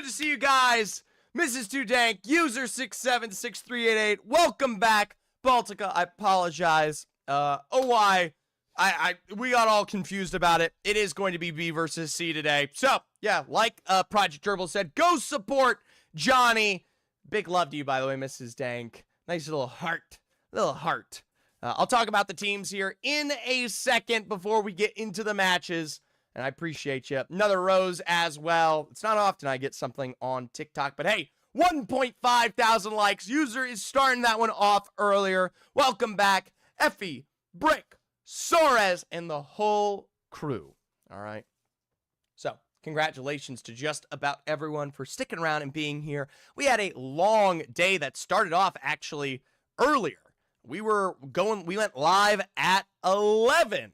Good to see you guys. Mrs. 2Dank, user 676388. Welcome back. Baltica, I apologize. OY, we got all confused about it. It is going to be B versus C today. So, yeah, like Project Gerbil said, go support Johnny. Big love to you, by the way, Mrs. Dank. Nice little heart. I'll talk about the teams here in a second before we get into the matches. And I appreciate you. Another rose as well. It's not often I get something on TikTok, but hey, 1.5 thousand likes. User is starting that one off earlier. Welcome back, Effie, Brick, Soares, and the whole crew. All right. So, congratulations to just about everyone for sticking around and being here. We had a long day that started off actually earlier. We went live at 11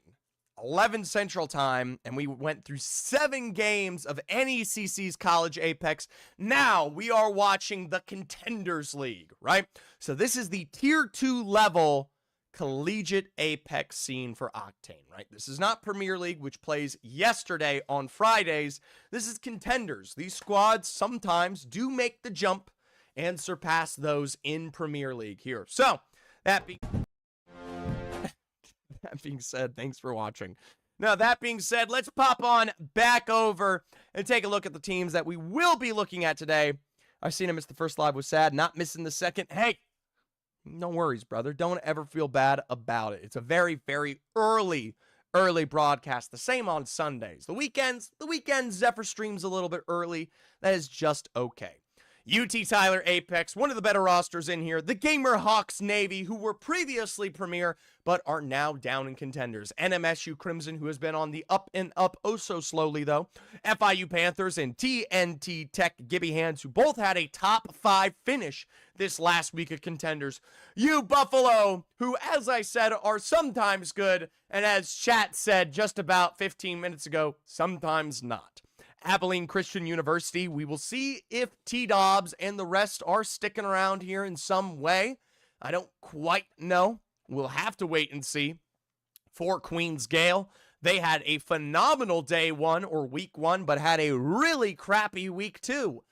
Central Time, and we went through 7 games of NECC's College Apex. Now we are watching the Contenders League, right? So this is the Tier 2 level Collegiate Apex scene for Octane, right? This is not Premier League, which plays yesterday on Fridays. This is Contenders. These squads sometimes do make the jump and surpass those in Premier League here. So, that being said, thanks for watching. Now, that being said, let's pop on back over and take a look at the teams that we will be looking at today. I've seen him miss the first live was sad, not missing the second. Hey, no worries, brother. Don't ever feel bad about it. It's a very, very early broadcast. The same on Sundays. The weekends, Zephyr streams a little bit early. That is just okay. UT Tyler Apex, one of the better rosters in here. The Gamer Hawks Navy, who were previously Premier, but are now down in Contenders. NMSU Crimson, who has been on the up and up oh so slowly, though. FIU Panthers and TNT Tech Gibby Hands, who both had a top 5 finish this last week of Contenders. U Buffalo, who, as I said, are sometimes good, and as chat said just about 15 minutes ago, sometimes not. Abilene Christian University, we will see if T-Dobbs and the rest are sticking around here in some way. I don't quite know. We'll have to wait and see. For Queens Gale, they had a phenomenal day 1 or week 1, but had a really crappy week 2.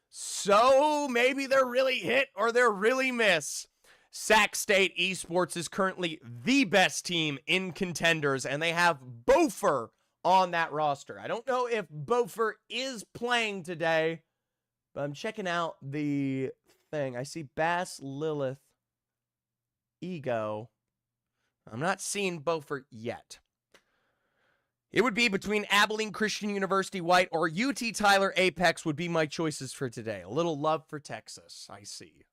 So maybe they're really hit or they're really miss. Sac State Esports is currently the best team in Contenders, and they have Bofer on that roster. I don't know if Bofer is playing today, but I'm checking out the thing. I see Bass, Lilith, Ego. I'm not seeing Bofer yet. It would be between Abilene Christian University White or UT Tyler Apex would be my choices for today. A little love for Texas, I see.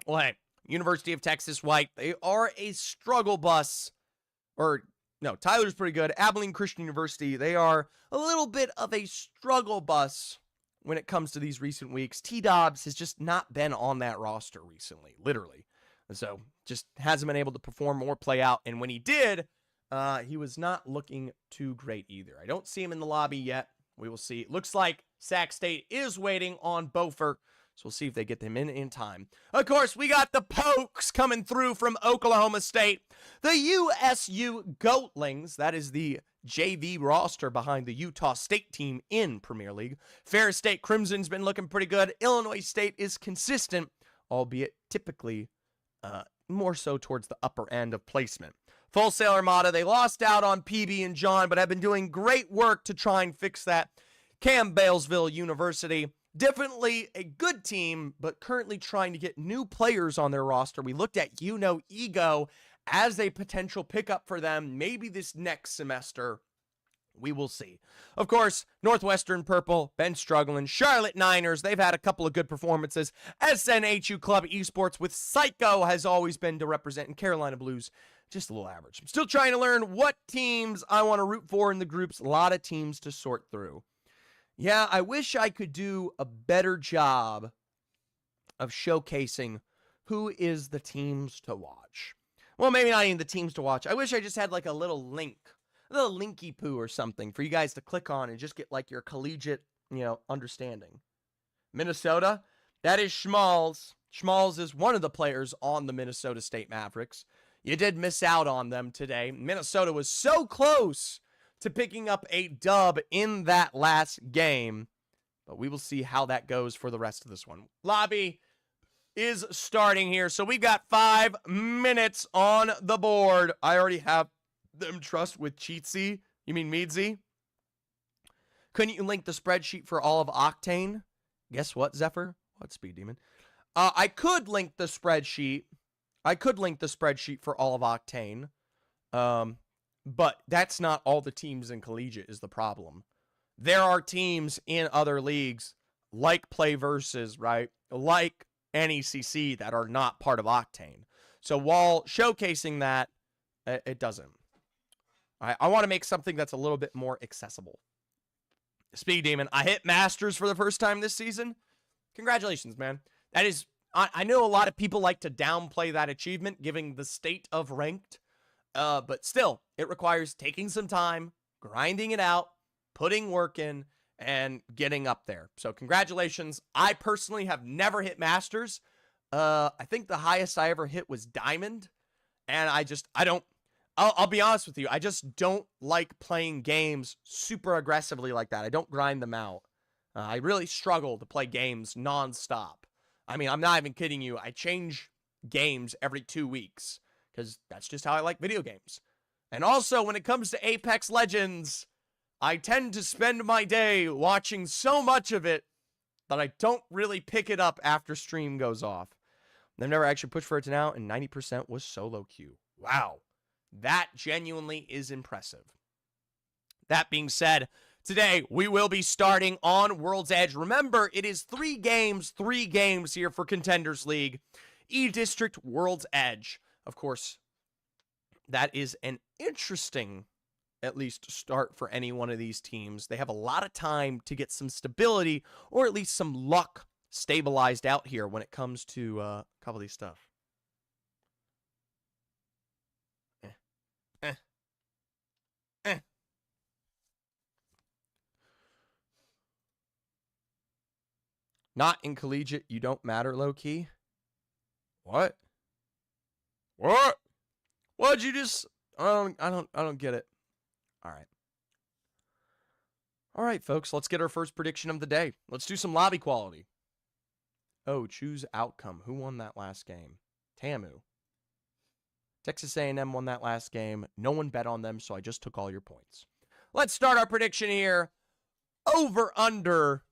Well, hey, University of Texas White, they are a struggle bus, or no, Tyler's pretty good. Abilene Christian University, they are a little bit of a struggle bus when it comes to these recent weeks. T-Dobbs has just not been on that roster recently, literally. And so, just hasn't been able to perform or play out. And when he did, he was not looking too great either. I don't see him in the lobby yet. We will see. It looks like Sac State is waiting on Bofer. So we'll see if they get them in time. Of course, we got the Pokes coming through from Oklahoma State. The USU Goatlings, that is the JV roster behind the Utah State team in Premier League. Ferris State Crimson's been looking pretty good. Illinois State is consistent, albeit typically more so towards the upper end of placement. Full Sail Armada, they lost out on PB and John, but have been doing great work to try and fix that. Campbellsville University, definitely a good team, but currently trying to get new players on their roster. We looked at Ego as a potential pickup for them, maybe this next semester. We will see. Of course, Northwestern Purple, been struggling. Charlotte Niners, they've had a couple of good performances. SNHU Club Esports with Psycho has always been to represent, and Carolina Blues, just a little average. I'm still trying to learn what teams I want to root for in the groups. A lot of teams to sort through. Yeah, I wish I could do a better job of showcasing who is the teams to watch. Well, maybe not even the teams to watch. I wish I just had like a little link, a little linky poo or something for you guys to click on and just get like your collegiate, understanding. Minnesota, that is Schmalz. Schmalz is one of the players on the Minnesota State Mavericks. You did miss out on them today. Minnesota was so close to picking up a dub in that last game. But we will see how that goes for the rest of this one. Lobby is starting here. So we've got 5 minutes on the board. I already have them trust with Cheatsy. You mean Meadsy? Couldn't you link the spreadsheet for all of Octane? Guess what, Zephyr? What, Speed Demon? I could link the spreadsheet. I could link the spreadsheet for all of Octane. But that's not all the teams in Collegiate is the problem. There are teams in other leagues like Play Versus, right? Like NECC that are not part of Octane. So while showcasing that, it doesn't. I want to make something that's a little bit more accessible. Speed Demon, I hit Masters for the first time this season. Congratulations, man. That is, I know a lot of people like to downplay that achievement, given the state of ranked. But still, it requires taking some time, grinding it out, putting work in, and getting up there. So congratulations. I personally have never hit Masters. I think the highest I ever hit was Diamond. And I'll be honest with you. I just don't like playing games super aggressively like that. I don't grind them out. I really struggle to play games nonstop. I mean, I'm not even kidding you. I change games every 2 weeks because that's just how I like video games. And also, when it comes to Apex Legends, I tend to spend my day watching so much of it that I don't really pick it up after stream goes off. I've never actually pushed for it to now, and 90% was solo queue. Wow. That genuinely is impressive. That being said, today we will be starting on World's Edge. Remember, it is 3 games here for Contenders League. E-District, World's Edge. Of course, that is an interesting, at least, start for any one of these teams. They have a lot of time to get some stability, or at least some luck stabilized out here when it comes to a couple of these stuff. Not in Collegiate, you don't matter, low-key. What? What? What'd you just... I don't get it. All right. All right, folks, let's get our first prediction of the day. Let's do some lobby quality. Oh, choose outcome. Who won that last game? Tamu. Texas A&M won that last game. No one bet on them, so I just took all your points. Let's start our prediction here. Over under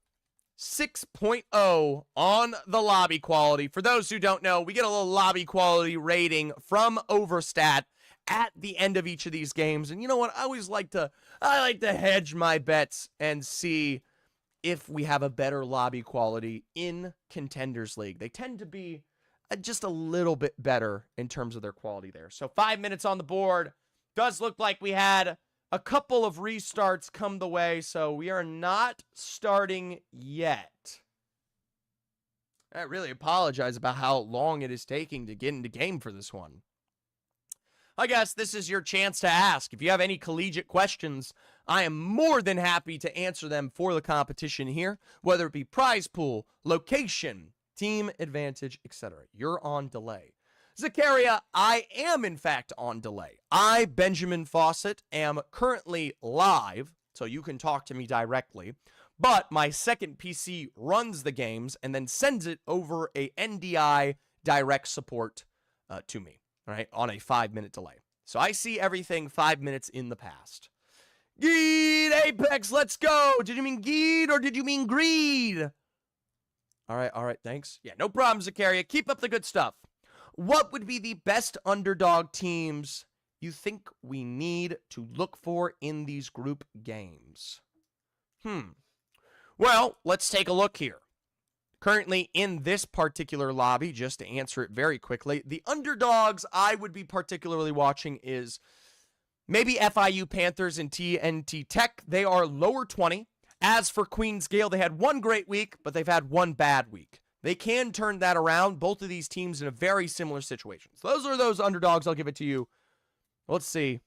6.0 on the lobby quality. For those who don't know, we get a little lobby quality rating from Overstat at the end of each of these games. And you know what? I like to hedge my bets and see if we have a better lobby quality in Contenders League. They tend to be just a little bit better in terms of their quality there. So 5 minutes on the board. Does look like we had a couple of restarts come the way, so we are not starting yet. I really apologize about how long it is taking to get into game for this one. I guess this is your chance to ask. If you have any collegiate questions, I am more than happy to answer them for the competition here, whether it be prize pool, location, team advantage, etc. You're on delay. Zakaria, I am in fact on delay. I, Benjamin Fawcett, am currently live, so you can talk to me directly, but my second PC runs the games and then sends it over a NDI direct support to me, right, on a 5-minute delay. So I see everything 5 minutes in the past. Geed Apex, let's go! Did you mean Geed or did you mean Greed? All right, thanks. Yeah, no problem, Zakaria. Keep up the good stuff. What would be the best underdog teams you think we need to look for in these group games? Well, let's take a look here. Currently in this particular lobby, just to answer it very quickly, the underdogs I would be particularly watching is maybe FIU Panthers and TNT Tech. They are lower 20. As for Queen's Gale, they had one great week, but they've had one bad week. They can turn that around. Both of these teams in a very similar situation. So those are those underdogs. I'll give it to you. Let's see.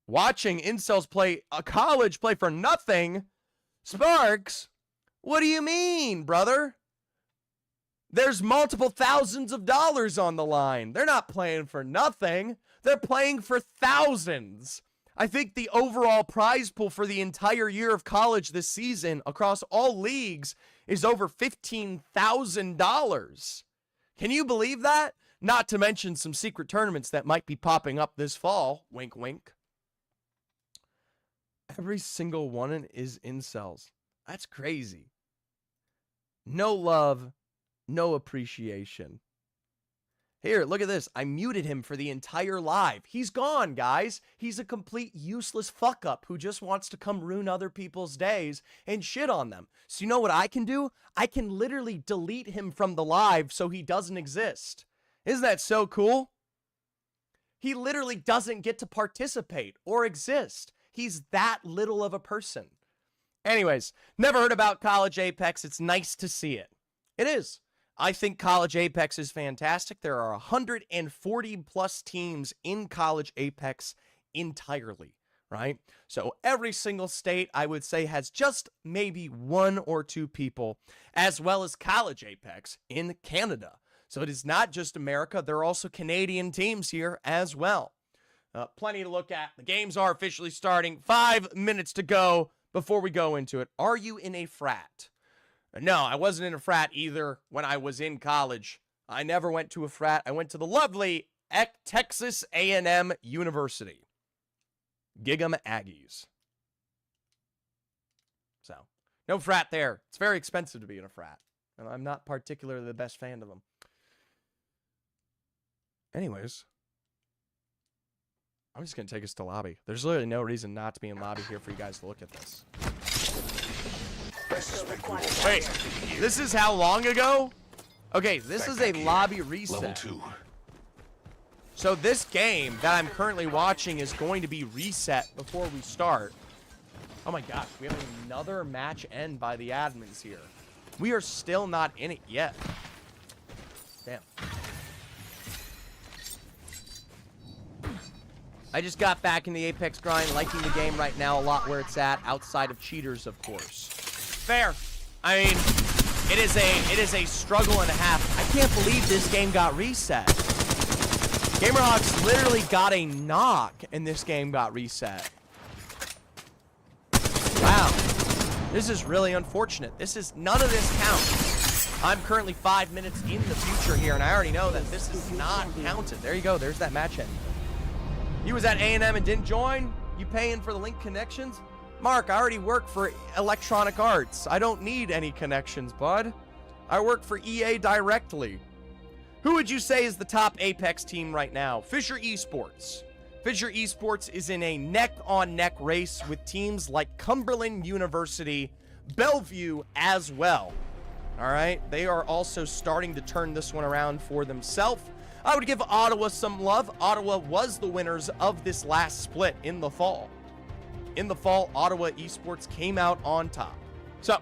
Watching incels play a college play for nothing. Sparks, what do you mean, brother? There's multiple thousands of dollars on the line. They're not playing for nothing. They're playing for thousands. I think the overall prize pool for the entire year of college this season across all leagues is over $15,000. Can you believe that? Not to mention some secret tournaments that might be popping up this fall. Wink, wink. Every single one is incels. That's crazy. No love, no appreciation. Here, look at this. I muted him for the entire live. He's gone, guys. He's a complete useless fuck-up who just wants to come ruin other people's days and shit on them. So you know what I can do? I can literally delete him from the live so he doesn't exist. Isn't that so cool? He literally doesn't get to participate or exist. He's that little of a person. Anyways, never heard about College Apex. It's nice to see it. It is. I think College Apex is fantastic. There are 140 plus teams in College Apex entirely, right? So every single state, I would say, has just maybe 1 or 2 people, as well as College Apex in Canada. So it is not just America. There are also Canadian teams here as well. Plenty to look at. The games are officially starting. 5 minutes to go before we go into it. Are you in a frat? No, I wasn't in a frat either when I was in college. I never went to a frat. I went to the lovely Texas A&M University. Gig 'em Aggies. So, no frat there. It's very expensive to be in a frat. And I'm not particularly the best fan of them. Anyways, I'm just going to take us to lobby. There's literally no reason not to be in lobby here for you guys to look at this. Wait, this is how long ago? Okay, this is a lobby reset. Level 2. So this game that I'm currently watching is going to be reset before we start. Oh my gosh, we have another match end by the admins here. We are still not in it yet. Damn. I just got back in the Apex grind, liking the game right now a lot where it's at, outside of cheaters, of course. Fair. I mean, it is a struggle and a half. I can't believe this game got reset. Gamerhawks literally got a knock and this game got reset. Wow. This is really unfortunate. None of this counts. I'm currently 5 minutes in the future here, and I already know that this is not counted. There you go. There's that match end. You was at A&M and didn't join? You paying for the link connections? Mark, I already work for Electronic Arts. I don't need any connections, bud. I work for EA directly. Who would you say is the top Apex team right now? Fisher Esports. Fisher Esports is in a neck-on-neck race with teams like Cumberland University, Bellevue as well. All right? They are also starting to turn this one around for themselves. I would give Ottawa some love. Ottawa was the winners of this last split in the fall. In the fall, Ottawa Esports came out on top. So,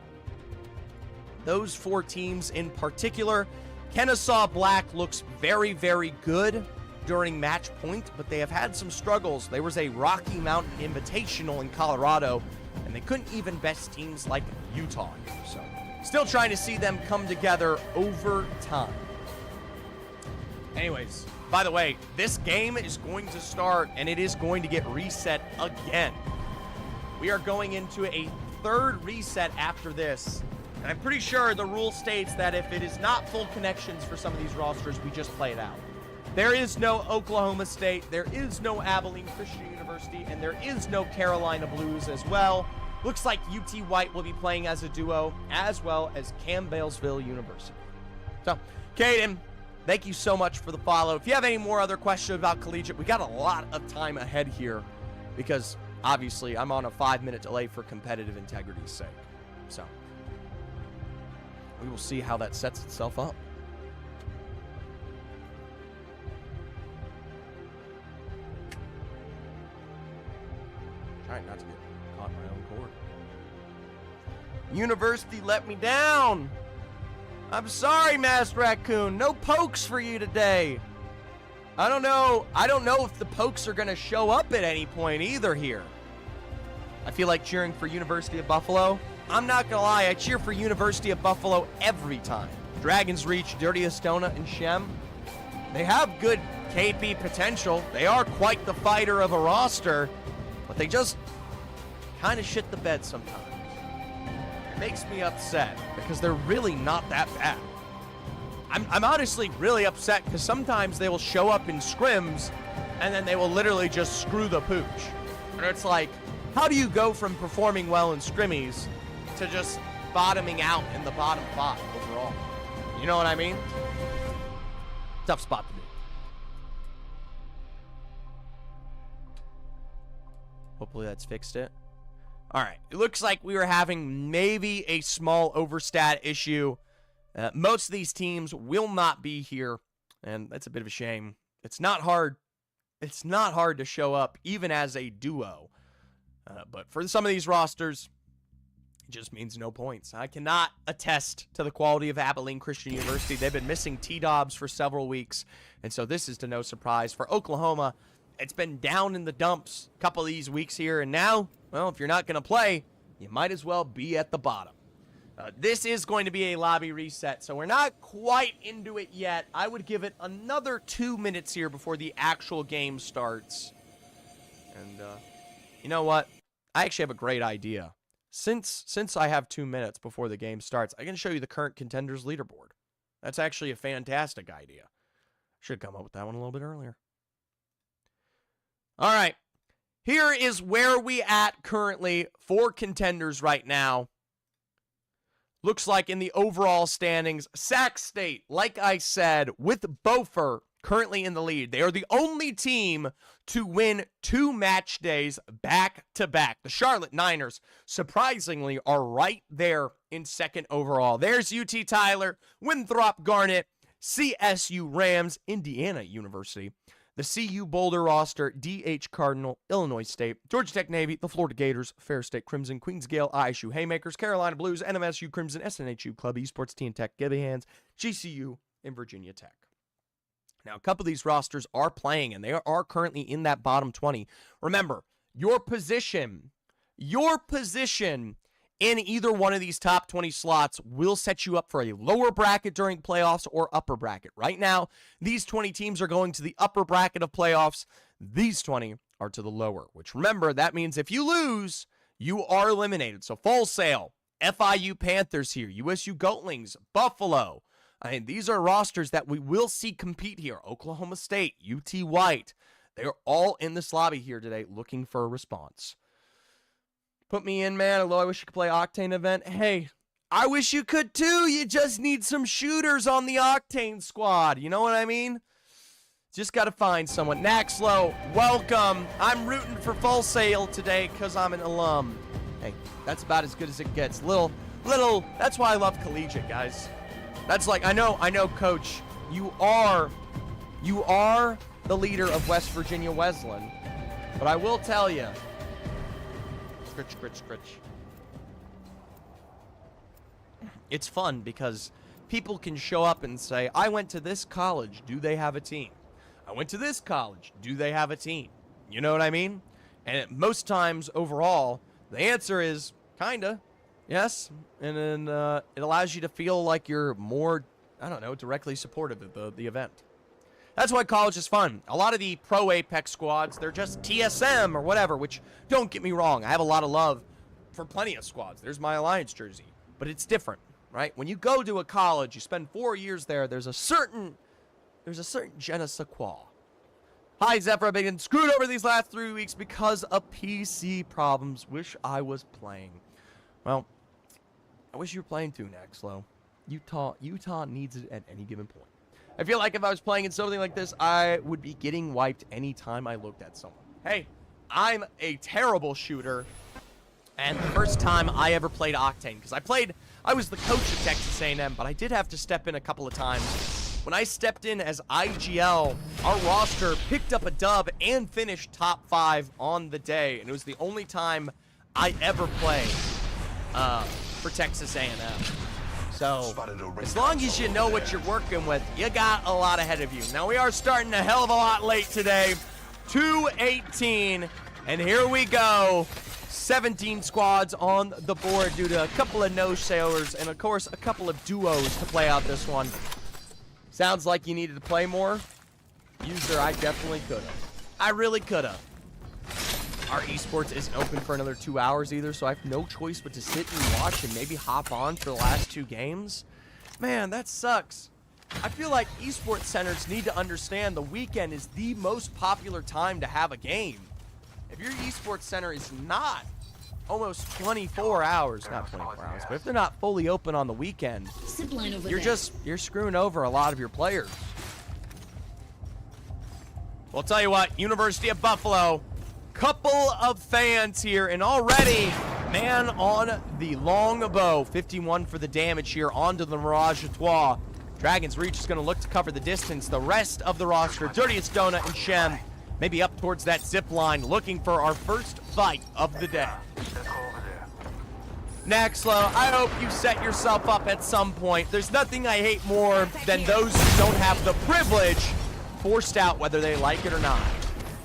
those 4 teams in particular, Kennesaw Black looks very, very good during match point, but they have had some struggles. There was a Rocky Mountain Invitational in Colorado, and they couldn't even best teams like Utah here. So, still trying to see them come together over time. Anyways, by the way, this game is going to start and it is going to get reset again. We are going into a 3rd reset after this. And I'm pretty sure the rule states that if it is not full connections for some of these rosters, we just play it out. There is no Oklahoma State, there is no Abilene Christian University, and there is no Carolina Blues as well. Looks like UT White will be playing as a duo, as well as Campbellsville University. So, Caden, thank you so much for the follow. If you have any more other questions about Collegiate, we got a lot of time ahead here because obviously I'm on a 5-minute delay for competitive integrity's sake. So we will see how that sets itself up. Trying not to get caught in my own cord. University let me down. I'm sorry, Masked Raccoon. No pokes for you today. I don't know if the pokes are going to show up at any point either here. I feel like cheering for University of Buffalo. I'm not going to lie. I cheer for University of Buffalo every time. Dragons Reach, Dirty Estona, and Shem. They have good KP potential. They are quite the fighter of a roster. but they just kind of shit the bed sometimes. It makes me upset because they're really not that bad. I'm honestly really upset because sometimes they will show up in scrims and then they will literally just screw the pooch. And it's like, how do you go from performing well in scrimmies to just bottoming out in the bottom 5 overall? You know what I mean? Tough spot to be. Hopefully that's fixed it. All right. It looks like we were having maybe a small overstat issue. Most of these teams will not be here, and that's a bit of a shame. It's not hard. It's not hard to show up, even as a duo. But for some of these rosters, it just means no points. I cannot attest to the quality of Abilene Christian University. They've been missing T-Dobbs for several weeks, and so this is to no surprise. For Oklahoma, it's been down in the dumps a couple of these weeks here, and now, well, if you're not going to play, you might as well be at the bottom. This is going to be a lobby reset, so we're not quite into it yet. I would give it another 2 minutes here before the actual game starts. And, you know what? I actually have a great idea. Since I have 2 minutes before the game starts, I can show you the current contenders leaderboard. That's actually a fantastic idea. Should come up with that one a little bit earlier. All right. Here is where we at currently for contenders right now. Looks like in the overall standings, Sac State, like I said, with Beaufort currently in the lead. They are the only team to win 2 match days back-to-back. The Charlotte Niners, surprisingly, are right there in second overall. There's UT Tyler, Winthrop Garnet, CSU Rams, Indiana University, the CU Boulder roster, DH Cardinal, Illinois State, Georgia Tech Navy, the Florida Gators, Fair State Crimson, Queens Gale, ISU Haymakers, Carolina Blues, NMSU Crimson, SNHU Club, Esports Teen Tech, Gibby Hands, GCU, and Virginia Tech. Now, a couple of these rosters are playing, and they are currently in that bottom 20. Remember, your position in either one of these top 20 slots will set you up for a lower bracket during playoffs or upper bracket. Right now, these 20 teams are going to the upper bracket of playoffs. These 20 are to the lower, which, remember, that means if you lose, you are eliminated. So Full Sail, FIU Panthers here, USU Goatlings, Buffalo. I mean, these are rosters that we will see compete here. Oklahoma State, UT White. They are all in this lobby here today looking for a response. Put me in, man. Although I wish you could play Octane event. Hey, I wish you could too. You just need some shooters on the Octane squad. You know what I mean? Just got to find someone. Naxlow, welcome. I'm rooting for Full Sail today because I'm an alum. Hey, that's about as good as it gets. Little, that's why I love Collegiate, guys. That's like, I know, Coach, you are the leader of West Virginia Wesleyan. But I will tell you, scritch. It's fun because people can show up and say, I went to this college, do they have a team? I went to this college, do they have a team? You know what I mean? And most times overall, the answer is kinda, yes. And then it allows you to feel like you're more, I don't know, directly supportive of the event. That's why college is fun. A lot of the pro Apex squads, they're just TSM or whatever, which, don't get me wrong, I have a lot of love for plenty of squads. There's my Alliance jersey. But it's different, right? When you go to a college, you spend 4 years there, there's a certain je ne sais quoi. Hi, Zephyr. I've been screwed over these last 3 weeks because of PC problems. Wish I was playing. Well, I wish you were playing too, Naxlow. Utah needs it at any given point. I feel like if I was playing in something like this, I would be getting wiped anytime I looked at someone. Hey, I'm a terrible shooter, and the first time I ever played Octane, because I was the coach at Texas A&M, but I did have to step in a couple of times. When I stepped in as IGL, our roster picked up a dub and finished top 5 on the day, and it was the only time I ever played for Texas A&M. So, as long as you know what you're working with, you got a lot ahead of you. Now, we are starting a hell of a lot late today. 2:18, and here we go. 17 squads on the board due to a couple of no-sailors and, of course, a couple of duos to play out this one. Sounds like you needed to play more. User, I definitely could have. I really could have. our esports isn't open for another 2 hours either, so I have no choice but to sit and watch and maybe hop on for the last 2 games. Man, that sucks. I feel like esports centers need to understand the weekend is the most popular time to have a game. If your esports center is not almost 24 hours, not 24 hours, but if they're not fully open on the weekend, you're screwing over a lot of your players. Well, I'll tell you what, University of Buffalo, couple of fans here, and already, man on the long bow, 51 for the damage here onto the Mirage à Trois. Dragon's Reach is going to look to cover the distance. The rest of the roster, Dirtiest Donut and Shem, maybe up towards that zip line, looking for our first fight of the day. Naxlo, I hope you set yourself up at some point. There's nothing I hate more than those who don't have the privilege forced out whether they like it or not.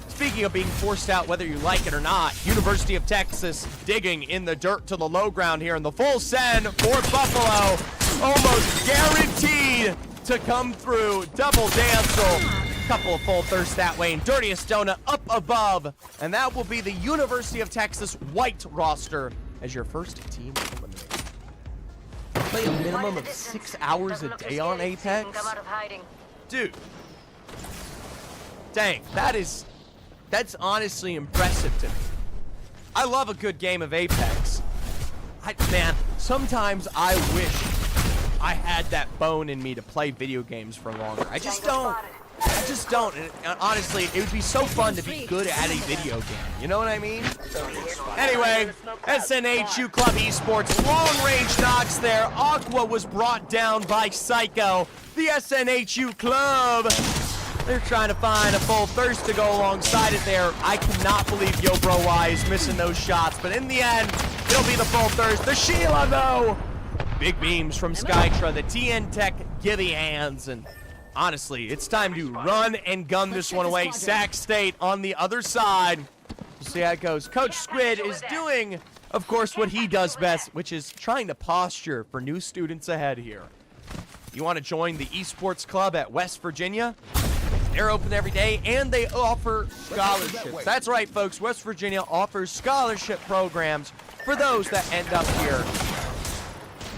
Speaking of being forced out whether you like it or not, University of Texas digging in the dirt to the low ground here in the full send for Buffalo. Almost guaranteed to come through. Double Dancel. Couple of full thirsts that way, and Dirtiest Donut up above. And that will be the University of Texas white roster as your first team eliminated. Play a minimum of 6 hours a day on Apex? Dude. Dang, that's honestly impressive to me. I love a good game of Apex. Man, sometimes I wish I had that bone in me to play video games for longer. I just don't. And honestly, it would be so fun to be good at a video game. You know what I mean? Anyway, SNHU Club Esports, long range knocks there. Aqua was brought down by Psycho. The SNHU Club, they're trying to find a full thirst to go alongside it there. I cannot believe Yo Bro Y is missing those shots, but in the end, it'll be the full thirst. The Sheila, though. Big beams from Skytra, the TN Tech givey hands, and honestly, it's time to run and gun this one away. Sac State on the other side. We'll see how it goes. Coach Squid is doing, of course, what he does best, which is trying to posture for new students ahead here. You want to join the esports club at West Virginia? They're open every day, and they offer scholarships. That's right, folks. West Virginia offers scholarship programs for those that end up here.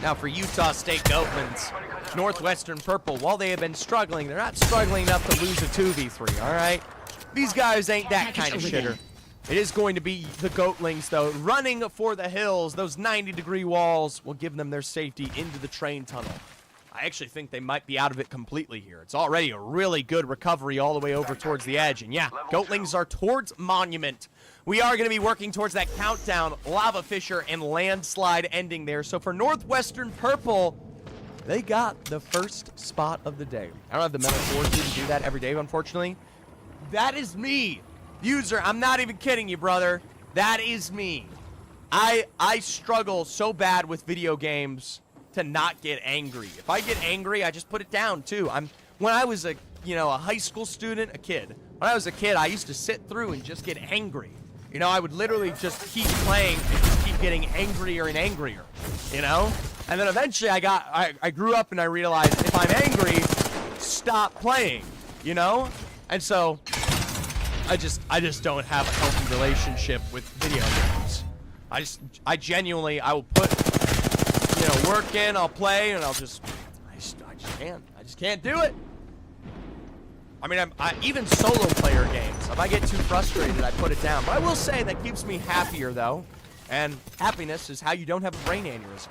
Now for Utah State Goatmans, Northwestern Purple, while they have been struggling, they're not struggling enough to lose a 2v3, all right? These guys ain't that kind of shitter. It is going to be the Goatlings, though, running for the hills. Those 90-degree walls will give them their safety into the train tunnel. I actually think they might be out of it completely here. It's already a really good recovery all the way over towards the edge. And yeah, Goatlings are towards Monument. We are going to be working towards that countdown, Lava Fissure, and Landslide ending there. So for Northwestern Purple, they got the first spot of the day. I don't have the mental fortitude to do that every day, unfortunately. That is me. User, I'm not even kidding you, brother. That is me. I struggle so bad with video games to not get angry. If I get angry, I just put it down too. When I was a high school student, when I was a kid, I used to sit through and just get angry. You know, I would literally just keep playing and just keep getting angrier and angrier, you know? And then eventually I grew up and I realized if I'm angry, stop playing, you know? And so I just don't have a healthy relationship with video games. I genuinely, I will put, work in, I'll play, and I just can't do it. I mean, even solo player games, if I get too frustrated, I put it down. But I will say that keeps me happier, though. And happiness is how you don't have a brain aneurysm.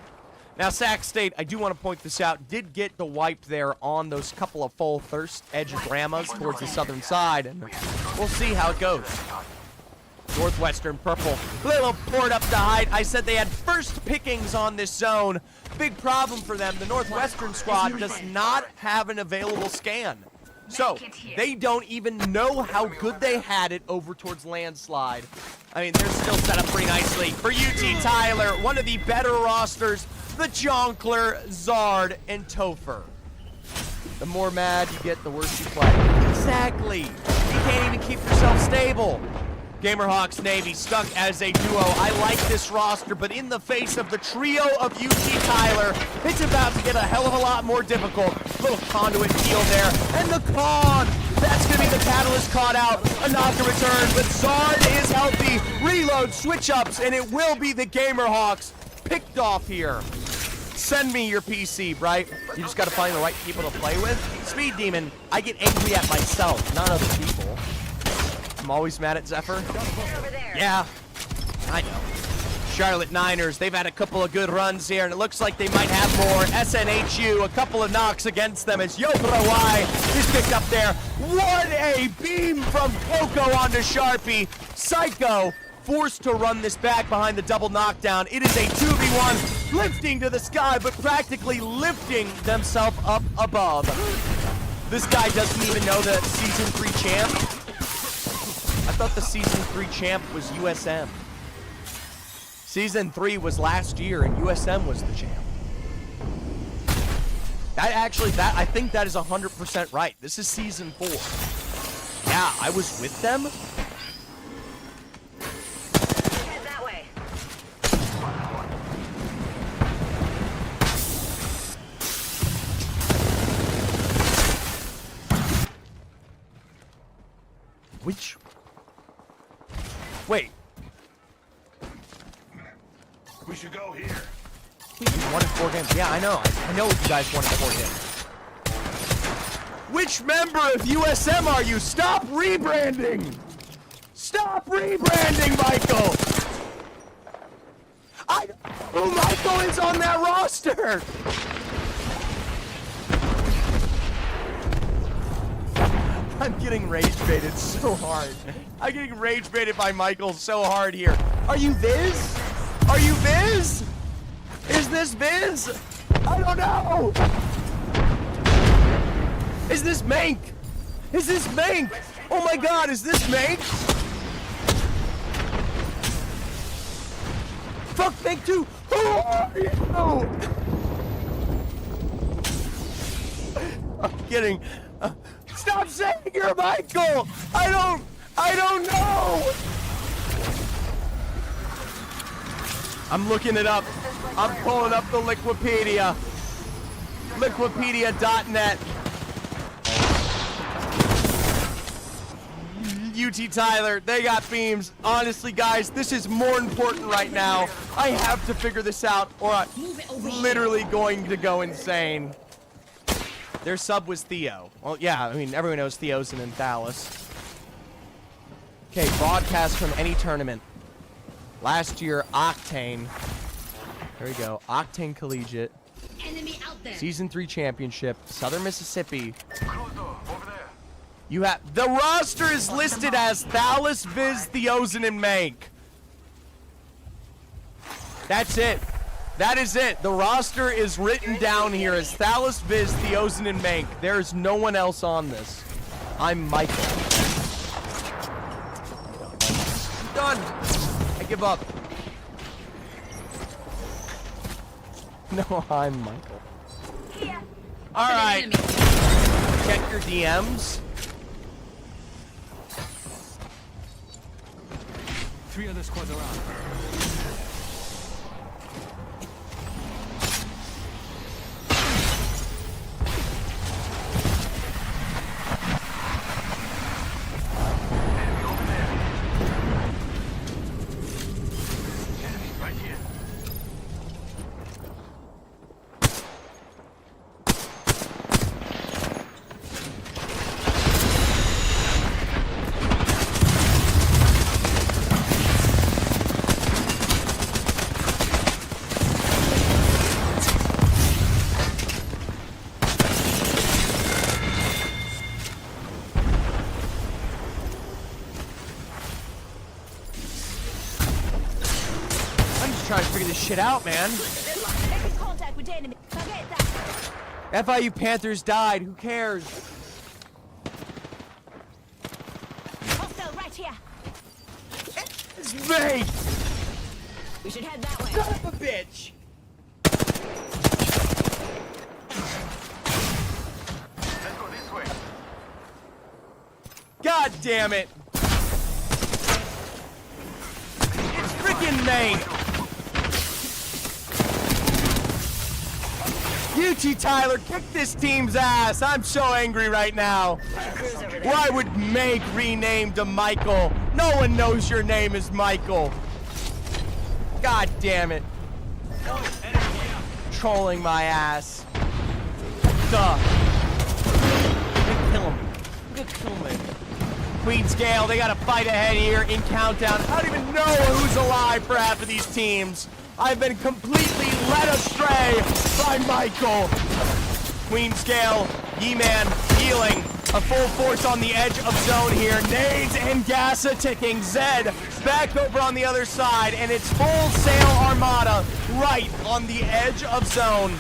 Now, Sac State, I do want to point this out, did get the wipe there on those couple of full thirst edge grammas towards the southern side. And we'll see how it goes. Northwestern Purple, little port up to height. I said they had first pickings on this zone. Big problem for them. The Northwestern squad does not have an available scan. So, they don't even know how good they had it over towards Landslide. I mean, they're still set up pretty nicely. For UT Tyler, one of the better rosters, the Jonkler, Zard, and Topher. The more mad you get, the worse you play. Exactly. You can't even keep yourself stable. Gamerhawks Navy stuck as a duo. I like this roster, but in the face of the trio of UT Tyler, it's about to get a hell of a lot more difficult. Little conduit deal there, and the con That's going to be the Catalyst caught out. Anaka returns, but Zard is healthy. Reload, switch ups, and it will be the Gamerhawks picked off here. Send me your PC, right? You just got to find the right people to play with. Speed Demon, I get angry at myself, not other people. I'm always mad at Zephyr. Yeah, I know. Charlotte Niners, they've had a couple of good runs here, and it looks like they might have more. SNHU, a couple of knocks against them as Yopra Y is picked up there. What a beam from Coco onto Sharpie. Psycho forced to run this back behind the double knockdown. It is a 2v1, lifting to the sky, but practically lifting themselves up above. This guy doesn't even know the Season 3 champ. I thought the Season 3 champ was USM. Season 3 was last year, and USM was the champ. I think that is 100% right. This is Season 4. Yeah, I was with them. Head that way. Which? Wait. We should go here. You won in 4 games. Yeah, I know. I know you guys won in 4 games. Which member of USM are you? Stop rebranding! Stop rebranding, Michael! Michael is on that roster! I'm getting rage baited so hard. I'm getting rage baited by Michael so hard here. Are you Viz? Are you Viz? Is this Viz? I don't know! Is this Mank? Is this Mank? Oh my god, is this Mank? Fuck Mank 2! Who are you? I'm kidding. Stop saying you're Michael! I don't know! I'm looking it up. I'm pulling up the Liquipedia. Liquipedia.net. UT Tyler, they got beams. Honestly, guys, this is more important right now. I have to figure this out, or I'm literally going to go insane. Their sub was Theo. Well, yeah, I mean, everyone knows Theo's in Thalas. Okay, broadcast from any tournament. Last year, Octane. There we go. Octane Collegiate. Enemy out there. Season 3 championship. Southern Mississippi. Closed door, over there. You have the roster is listed as Thalas, Viz, Theosin, and Mank. That's it. That is it. The roster is written down here as Thalas, Viz, Theosin, and Mank. There is no one else on this. I'm Michael. I'm done. I give up. No, I'm Michael. Here. All right. Check your DMs. 3 other squads around. Right here. Trying to figure this shit out, man. Making contact with the enemy. Forget that. FIU Panthers died. Who cares? Hostile right here. It's me! We should head that way. Son of a bitch! Let's go this way. God damn it! It's freaking Mank! UT Tyler, kick this team's ass. I'm so angry right now. Why would Meg rename to Michael? No one knows your name is Michael. God damn it. Trolling my ass. Duh. I'm gonna kill him. I'm gonna kill him. Queen's Gale, they got a fight ahead here in Countdown. I don't even know who's alive for half of these teams. I've been completely led astray by Michael. Queen's Gale, Ye-Man healing. A full force on the edge of zone here. Nades and gas a-ticking. Zed back over on the other side, and it's full sail armada right on the edge of zone.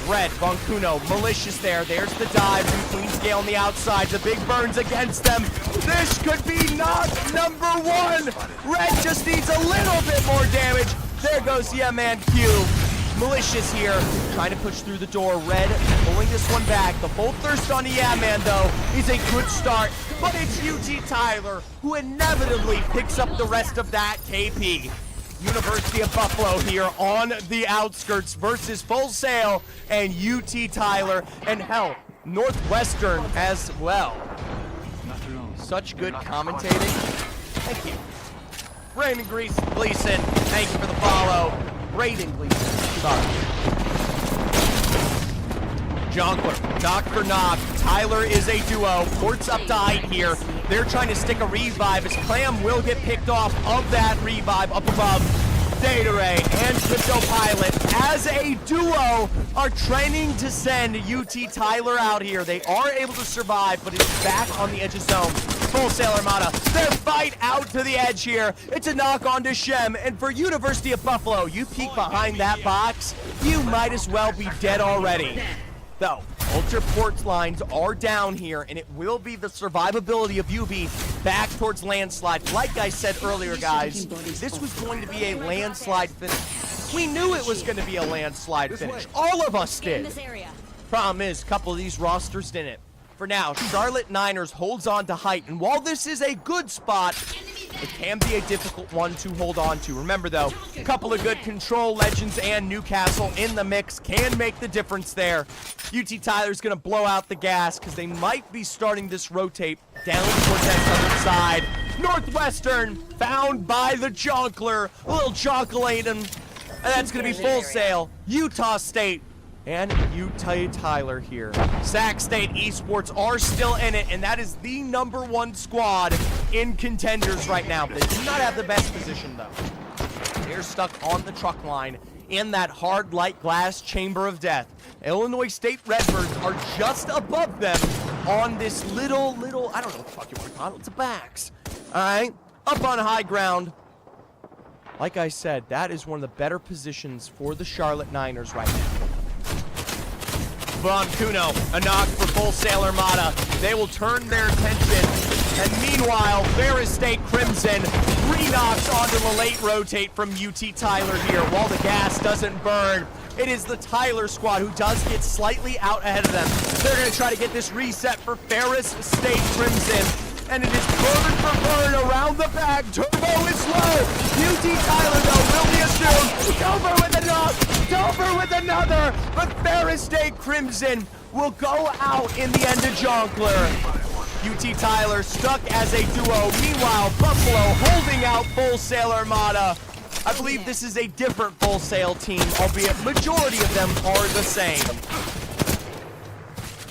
Red, Bonkuno, malicious there. There's the dive from Queen's Gale on the outside. The big burns against them. This could be knock number one. Red just needs a little bit more damage. There goes Man Q. Malicious here, trying to push through the door. Red pulling this one back. The full thirst on Man, though, is a good start. But it's UT Tyler who inevitably picks up the rest of that KP. University of Buffalo here on the outskirts versus Full Sail and UT Tyler, and hell, Northwestern as well. Such good commentating. Thank you. Raymond Gleason, thank you for the follow. Braden Gleason, sorry. Jonkler, knock for knock. Tyler is a duo. Port's up to height here. They're trying to stick a revive as Clam will get picked off of that revive up above. Data Ray and Crypto Pilot as a duo are training to send UT Tyler out here. They are able to survive, but it's back on the edge of zone. Full Sail Armada, their fight out to the edge here. It's a knock on to Shem, and for University of Buffalo, you peek behind that box, you might as well be dead already. Though, Ultra Port's lines are down here, and it will be the survivability of UB back towards landslide. Like I said earlier, guys, this was going to be a landslide finish. We knew it was going to be a landslide finish. All of us In did. this area. Problem is, a couple of these rosters didn't. For now, Charlotte Niners holds on to height, and while this is a good spot, it can be a difficult one to hold on to. Remember, though, a couple of good Control Legends and Newcastle in the mix can make the difference there. UT Tyler's going to blow out the gas because they might be starting this rotate down towards that southern side. Northwestern found by the Jonkler. A little jonkulating, and that's going to be Full Sail. Utah State and UT Tyler here. Sac State Esports are still in it, and that is the #1 squad in contenders right now. They do not have the best position, though. They're stuck on the truck line in that hard light glass chamber of death. Illinois State Redbirds are just above them on this little, I don't know what the fuck you want to call it. It's a backs. All right, up on high ground. Like I said, that is one of the better positions for the Charlotte Niners right now. Von Kuno, a knock for Full Sail Armada. They will turn their attention. And meanwhile, Ferris State Crimson re-knocks onto the late rotate from UT Tyler here while the gas doesn't burn. It is the Tyler squad who does get slightly out ahead of them. They're going to try to get this reset for Ferris State Crimson. And it is burn for burn around the back. Turbo is low. UT Tyler, though, will be assumed. Dover with a knock. Dover with another. But Ferris State Crimson will go out in the end of Jonkler. UT Tyler stuck as a duo. Meanwhile, Buffalo holding out Full Sail Armada. I believe this is a different Full Sail team, albeit majority of them are the same.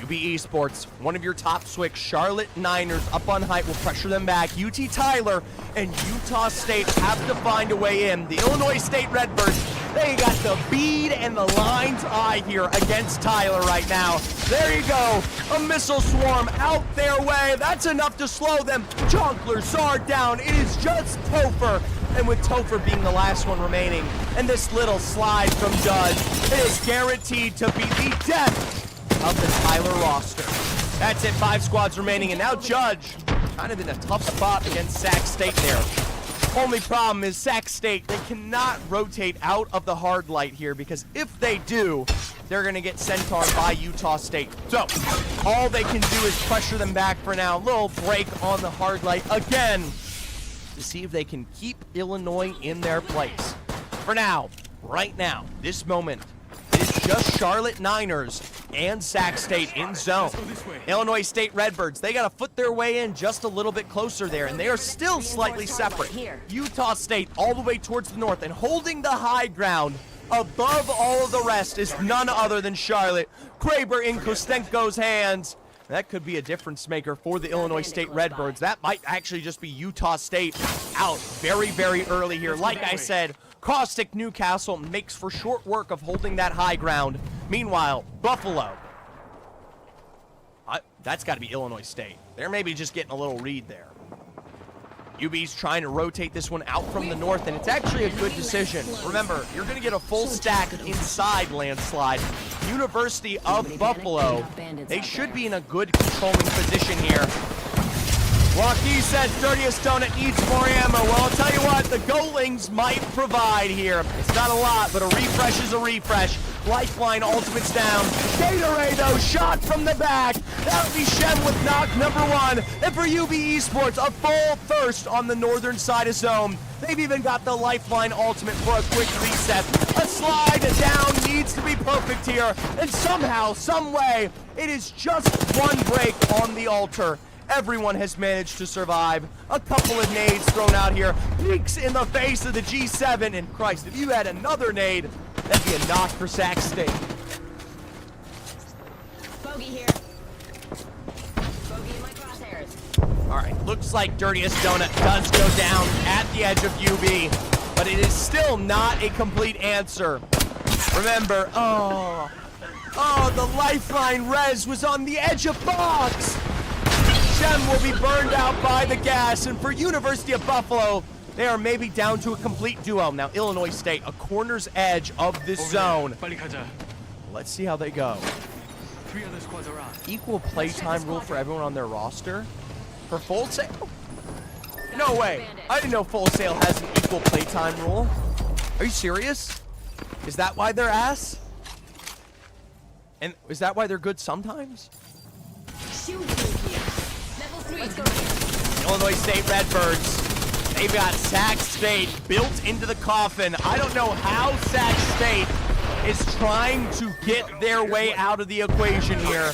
UB Esports, one of your top swicks, Charlotte Niners up on height will pressure them back. UT Tyler and Utah State have to find a way in. The Illinois State Redbirds, they got the bead and the lion's eye here against Tyler right now. There you go, a missile swarm out their way. That's enough to slow them. Jonkler, Zard down. It is just Topher. And with Topher being the last one remaining, and this little slide from Judge, it is guaranteed to be the death of the Tyler roster. That's it, 5 squads remaining, and now Judge kind of in a tough spot against Sac State there. Only problem is Sac State, they cannot rotate out of the hard light here, because if they do, they're going to get centaured by Utah State. So, all they can do is pressure them back for now. Little break on the hard light again to see if they can keep Illinois in their place. For now, right now, this moment, it is just Charlotte Niners and Sac State in zone. Illinois State Redbirds, they got to foot their way in just a little bit closer there, and they are still slightly separate. Utah State all the way towards the north, and holding the high ground above all of the rest is none other than Charlotte. Kraber in Kostenko's hands. That could be a difference maker for the Illinois State Redbirds. That might actually just be Utah State out very, very early here. Like I said, caustic Newcastle makes for short work of holding that high ground. Meanwhile, Buffalo. That's got to be Illinois State. They're maybe just getting a little read there. UB's trying to rotate this one out from the north, and it's actually a good decision. Remember, you're going to get a full stack inside landslide. University of Buffalo, they should be in a good controlling position here. Joaquin says Dirtiest Donut needs more ammo. Well, I'll tell you what, the Goalings might provide here. It's not a lot, but a refresh is a refresh. Lifeline ultimate's down. Gatorade, though, shot from the back. That would be Shem with knock number 1. And for UB Esports, a full thirst on the northern side of zone. They've even got the Lifeline ultimate for a quick reset. A slide down needs to be perfect here. And somehow, some way, it is just one break on the altar. Everyone has managed to survive. A couple of nades thrown out here. Peeks in the face of the G7. And Christ, if you had another nade, that'd be a knock for Sac State. Bogey here. Bogey in my crosshairs. All right, looks like Dirtiest Donut does go down at the edge of UB, but it is still not a complete answer. Remember, the Lifeline res was on the edge of box. Shem will be burned out by the gas, and for University of Buffalo, they are maybe down to a complete duo. Now, Illinois State, a corner's edge of this zone. Let's see how they go. 3 other squads around. Equal playtime rule for everyone on their roster? For Full Sail? No way. I didn't know Full Sail has an equal playtime rule. Are you serious? Is that why they're ass? And is that why they're good sometimes? Illinois State Redbirds. They've got Sac State built into the coffin. I don't know how Sac State is trying to get their way out of the equation here.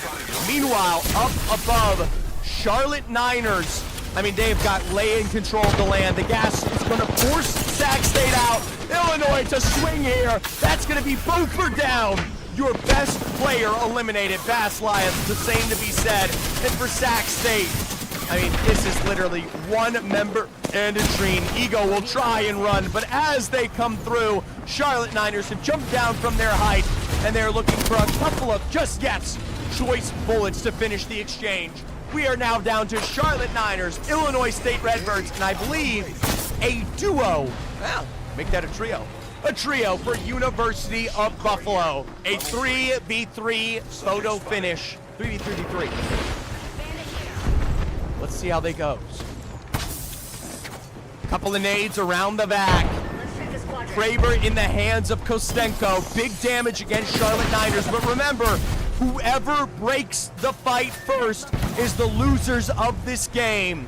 Meanwhile, up above, Charlotte Niners. I mean, they've got lay in control of the land. The gas is going to force Sac State out. Illinois to swing here. That's going to be Beaufort down. Your best player eliminated. Bass Lions, the same to be said. And for Sac State, I mean, this is literally one member and a Treen. Ego will try and run, but as they come through, Charlotte Niners have jumped down from their height, and they're looking for a couple of just yes choice bullets to finish the exchange. We are now down to Charlotte Niners, Illinois State Redbirds, and I believe a duo. Well, make that a trio. A trio for University of Buffalo. A 3v3 photo finish. 3v3v3. Let's see how they goes. Couple of nades around the back. Kraber in the hands of Kostenko. Big damage against Charlotte Niners. But remember, whoever breaks the fight first is the losers of this game.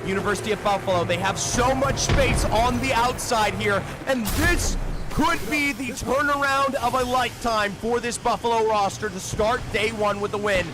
University of Buffalo, they have so much space on the outside here. And this could be the turnaround of a lifetime for this Buffalo roster to start day one with a win.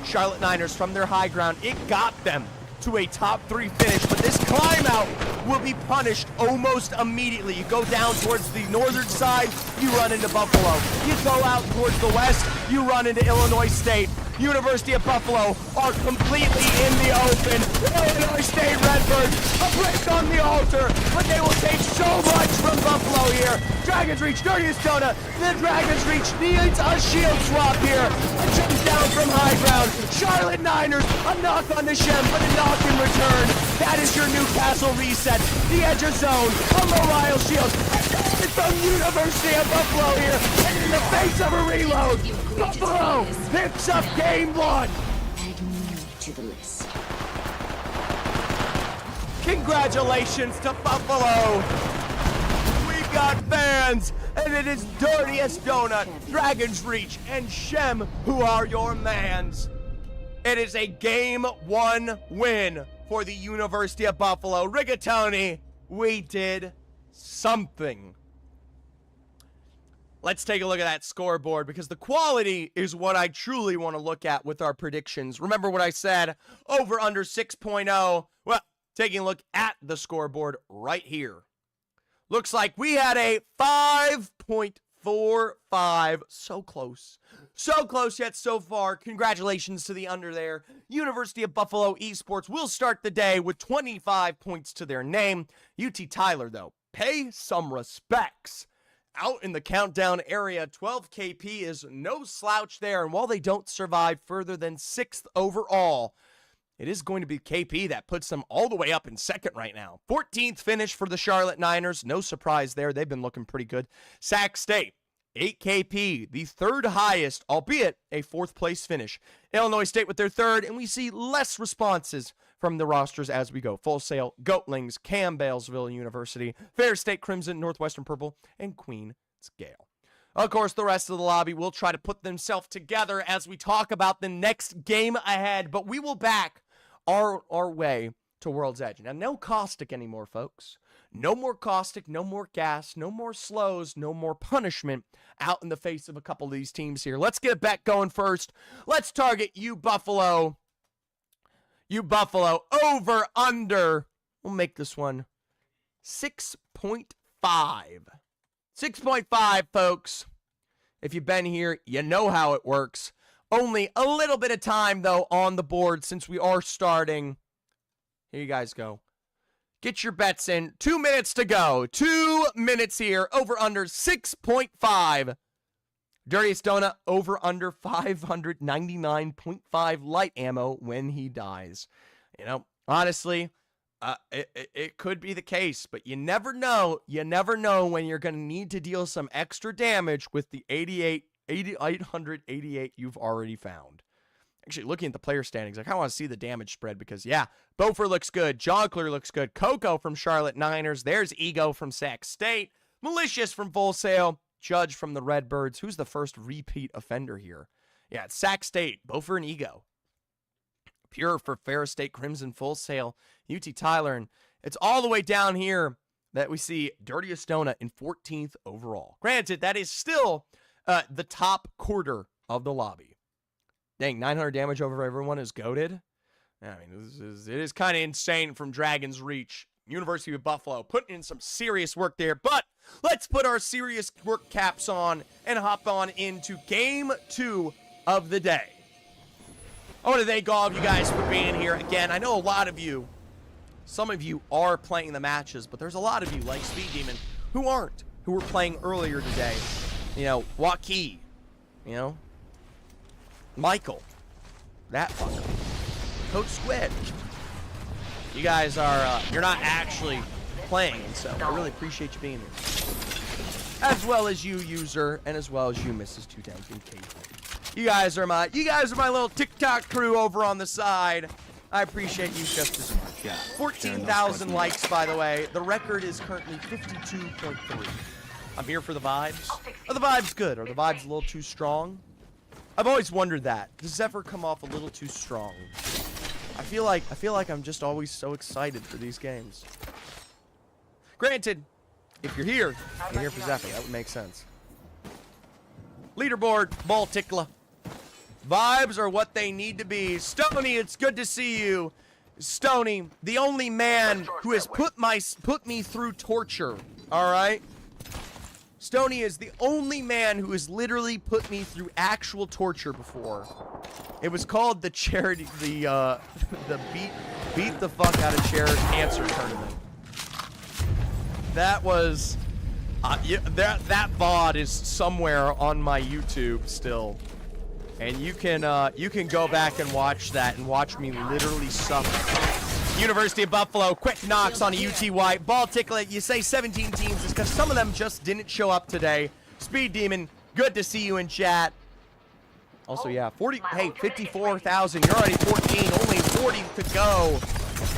Charlotte Niners from their high ground, it got them to a top 3 finish, but this climb out will be punished almost immediately. You go down towards the northern side, you run into Buffalo. You go out towards the west, you run into Illinois State. University of Buffalo are completely in the open. Illinois State Redbirds, a break on the altar, but they will take so much from Buffalo here. Dragon's Reach, Dirtiest Donut. The Dragon's Reach needs a shield swap here. A jump down from high ground. Charlotte Niners, a knock on the Shem, but a knock in return. That is your Newcastle reset. The edge of zone, a mobile shield. And from University of Buffalo here, and in the face of a reload, Buffalo picks up game 1. Add me to the list. Congratulations to Buffalo. We've got fans, and it is Dirtiest Donut, Dragon's Reach, and Shem who are your mans. It is a game 1 win for the University of Buffalo. Rigatoni, we did something. Let's take a look at that scoreboard because the quality is what I truly want to look at with our predictions. Remember what I said, over under 6.0. Well, taking a look at the scoreboard right here. Looks like we had a 5.45. So close. So close yet so far. Congratulations to the under there. University of Buffalo Esports will start the day with 25 points to their name. UT Tyler, though, pay some respects. Out in the countdown area, 12 KP is no slouch there. And while they don't survive further than 6th overall, it is going to be KP that puts them all the way up in 2nd right now. 14th finish for the Charlotte Niners. No surprise there. They've been looking pretty good. Sac State, 8 KP, the 3rd highest, albeit a 4th place finish. Illinois State with their 3rd, and we see less responses from the rosters as we go. Full Sail, Goatlings, Campbellsville University, Fair State Crimson, Northwestern Purple, and Queen's Gale. Of course, the rest of the lobby will try to put themselves together as we talk about the next game ahead, but we will back our way to World's Edge. Now, no caustic anymore, folks. No more caustic, no more gas, no more slows, no more punishment out in the face of a couple of these teams here. Let's get a bet going first. Let's target you, Buffalo. You, Buffalo, over, under. We'll make this one 6.5. 6.5, folks. If you've been here, you know how it works. Only a little bit of time, though, on the board since we are starting. Here you guys go. Get your bets in. 2 minutes to go. 2 minutes here. Over, under 6.5. Dirtiest Donut, over, under 599.5 light ammo when he dies. You know, honestly, it could be the case, but you never know. You never know when you're going to need to deal some extra damage with the 888 you've already found. Actually, looking at the player standings, I kind of want to see the damage spread because, yeah, Beaufort looks good. Jonkler looks good. Coco from Charlotte Niners. There's Ego from Sac State. Malicious from Full Sail. Judge from the Redbirds. Who's the first repeat offender here? Yeah, it's Sac State, Beaufort and Ego. Pure for Fair State Crimson, Full Sail, UT Tyler. And it's all the way down here that we see Dirtiest Donut in 14th overall. Granted, that is still the top quarter of the lobby. Dang, 900 damage over everyone is goated. I mean, it is kind of insane from Dragon's Reach. University of Buffalo putting in some serious work there, but let's put our serious work caps on and hop on into game 2 of the day. I want to thank all of you guys for being here. Again, I know a lot of you, some of you are playing the matches, but there's a lot of you, like Speed Demon, who aren't, who were playing earlier today. You know, Joaquin, you know, Michael, that fucker, Coach Squid. You guys are, you're not actually playing, and so I really appreciate you being here. As well as you, user, and as well as you, Mrs. 210K. You guys are my little TikTok crew over on the side. I appreciate you just as much. Yeah. 14,000 likes, by the way. The record is currently 52.3. I'm here for the vibes. Are the vibes good? Are the vibes a little too strong? I've always wondered that. Does this ever come off a little too strong? I feel like I'm just always so excited for these games. Granted, if you're here for Zephyr. That would make sense. Leaderboard, ball tickler. Vibes are what they need to be. Stony, it's good to see you. Stony, the only man who has put me through torture. All right. Stony is the only man who has literally put me through actual torture before. It was called the charity, the beat the fuck out of chair cancer tournament. That was, that VOD is somewhere on my YouTube still, and you can go back and watch that and watch me literally suffer. University of Buffalo, quick knocks on a UT White. Ball ticklet, you say 17 teams. It's because some of them just didn't show up today. Speed Demon, good to see you in chat. Also, yeah, 54,000. You're already 14, only 40 to go.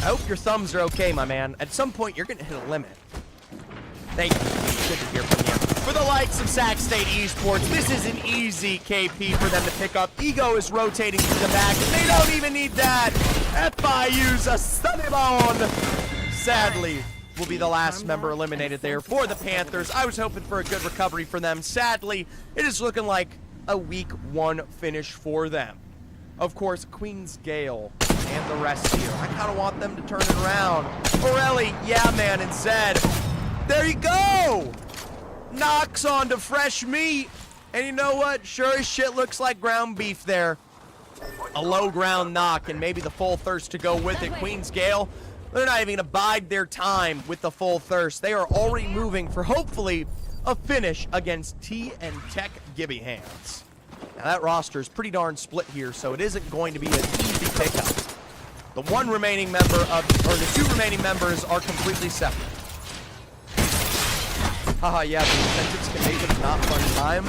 I hope your thumbs are okay, my man. At some point, you're going to hit a limit. Thank you. Good to hear from you. For the likes of Sac State Esports, this is an easy KP for them to pick up. Ego is rotating to the back. They don't even need that. FIU's a Sunnybone. Sadly, will be the last member eliminated there for the Panthers. I was hoping for a good recovery for them. Sadly, it is looking like a week 1 finish for them. Of course, Queen's Gale and the rest here. I kind of want them to turn it around. Borelli, yeah, man, and Zed. There you go! Knocks onto fresh meat. And you know what? Sure as shit looks like ground beef there. A low ground knock and maybe the full thirst to go with it. Queen's Gale, they're not even going to bide their time with the full thirst. They are already moving for hopefully a finish against T and Tech Gibby Hands. Now that roster is pretty darn split here, so it isn't going to be an easy pickup. The two remaining members are completely separate. Haha, yeah, the incentives can make it a not fun time.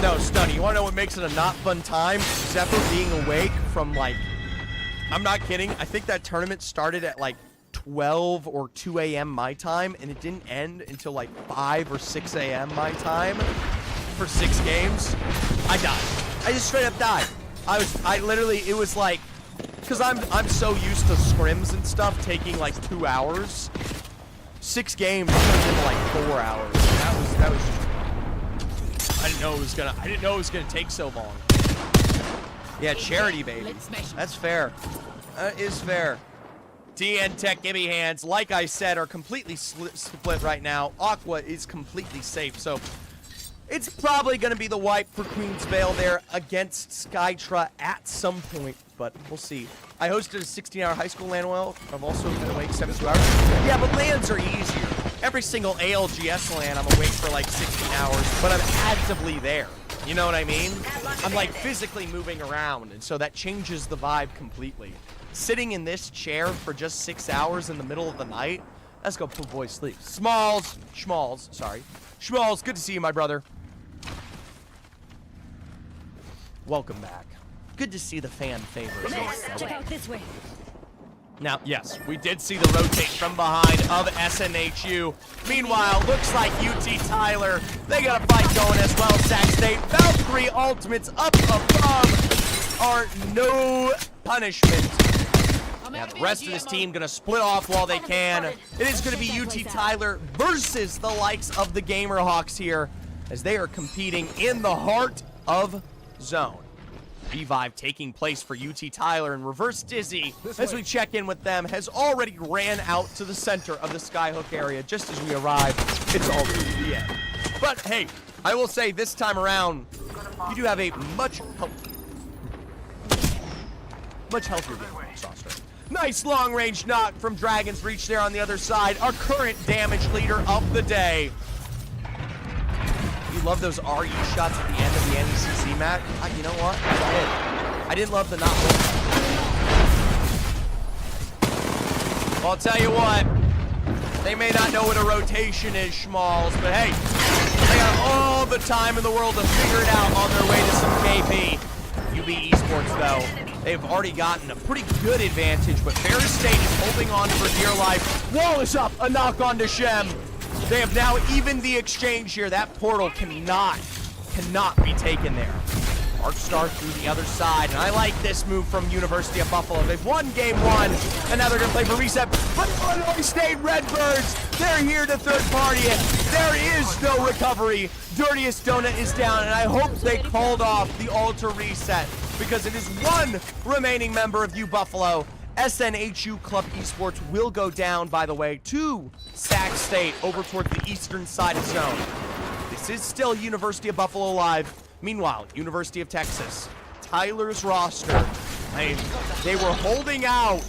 No, Stunny, you wanna know what makes it a not fun time? Zephyr being awake from like, I'm not kidding, I think that tournament started at like 12 or 2 a.m. my time, and it didn't end until like 5 or 6 a.m. my time for 6 games. I died. I just straight up died. I literally, it was like, because I'm so used to scrims and stuff taking like 2 hours. 6 games turned into like 4 hours. That was just, I didn't know it was gonna take so long. Yeah, charity baby. That's fair. That is fair. T and Tech Gibby Hands, like I said, are completely split right now. Aqua is completely safe, so it's probably gonna be the wipe for Queen's Vale there against Skytra at some point, but we'll see. I hosted a 16-hour high school LAN well. I've also been awake 72 hours. Yeah, but LANs are easier. Every single ALGS LAN, I'm awake for like 16 hours, but I'm actively there. You know what I mean? I'm like physically moving around, and so that changes the vibe completely. Sitting in this chair for just 6 hours in the middle of the night, let's go put boy sleep. Schmalls, sorry. Schmalls, good to see you, my brother. Welcome back. Good to see the fan favorites. Check out this way. Now, yes, we did see the rotate from behind of SNHU. Meanwhile, looks like UT Tyler, they got a fight going as well. Sac State, Valkyrie ultimates up above are no punishment. Now, the rest of this team gonna split off while they can. It is gonna be UT Tyler versus the likes of the Gamerhawks here, as they are competing in the heart of zone. Revive taking place for UT Tyler, and Reverse Dizzy, as we check in with them, has already ran out to the center of the Skyhook area. Just as we arrive, it's already the end. But hey, I will say this time around, you do have a much healthier game roster. Nice long-range knock from Dragon's Reach there on the other side, our current damage leader of the day. You love those RE shots at the end of the NECC match? You know what? I didn't love the not roll. Well, I'll tell you what. They may not know what a rotation is, Schmalls, but hey, they got all the time in the world to figure it out on their way to some KP. UB Esports, though, they've already gotten a pretty good advantage, but Ferris State is holding on for dear life. Wall is up, a knock on to Shem. They have now evened the exchange here. That portal cannot be taken there. Arcstar through the other side, and I like this move from University of Buffalo. They've won game 1, and now they're gonna play for reset. But Illinois State Redbirds, they're here to third party it. There is no recovery. Dirtiest Donut is down, and I hope they called off the altar reset, because it is one remaining member of U Buffalo. SNHU Club Esports will go down, by the way, to Sac State over towards the eastern side of zone. This is still University of Buffalo live. Meanwhile, University of Texas, Tyler's roster, they were holding out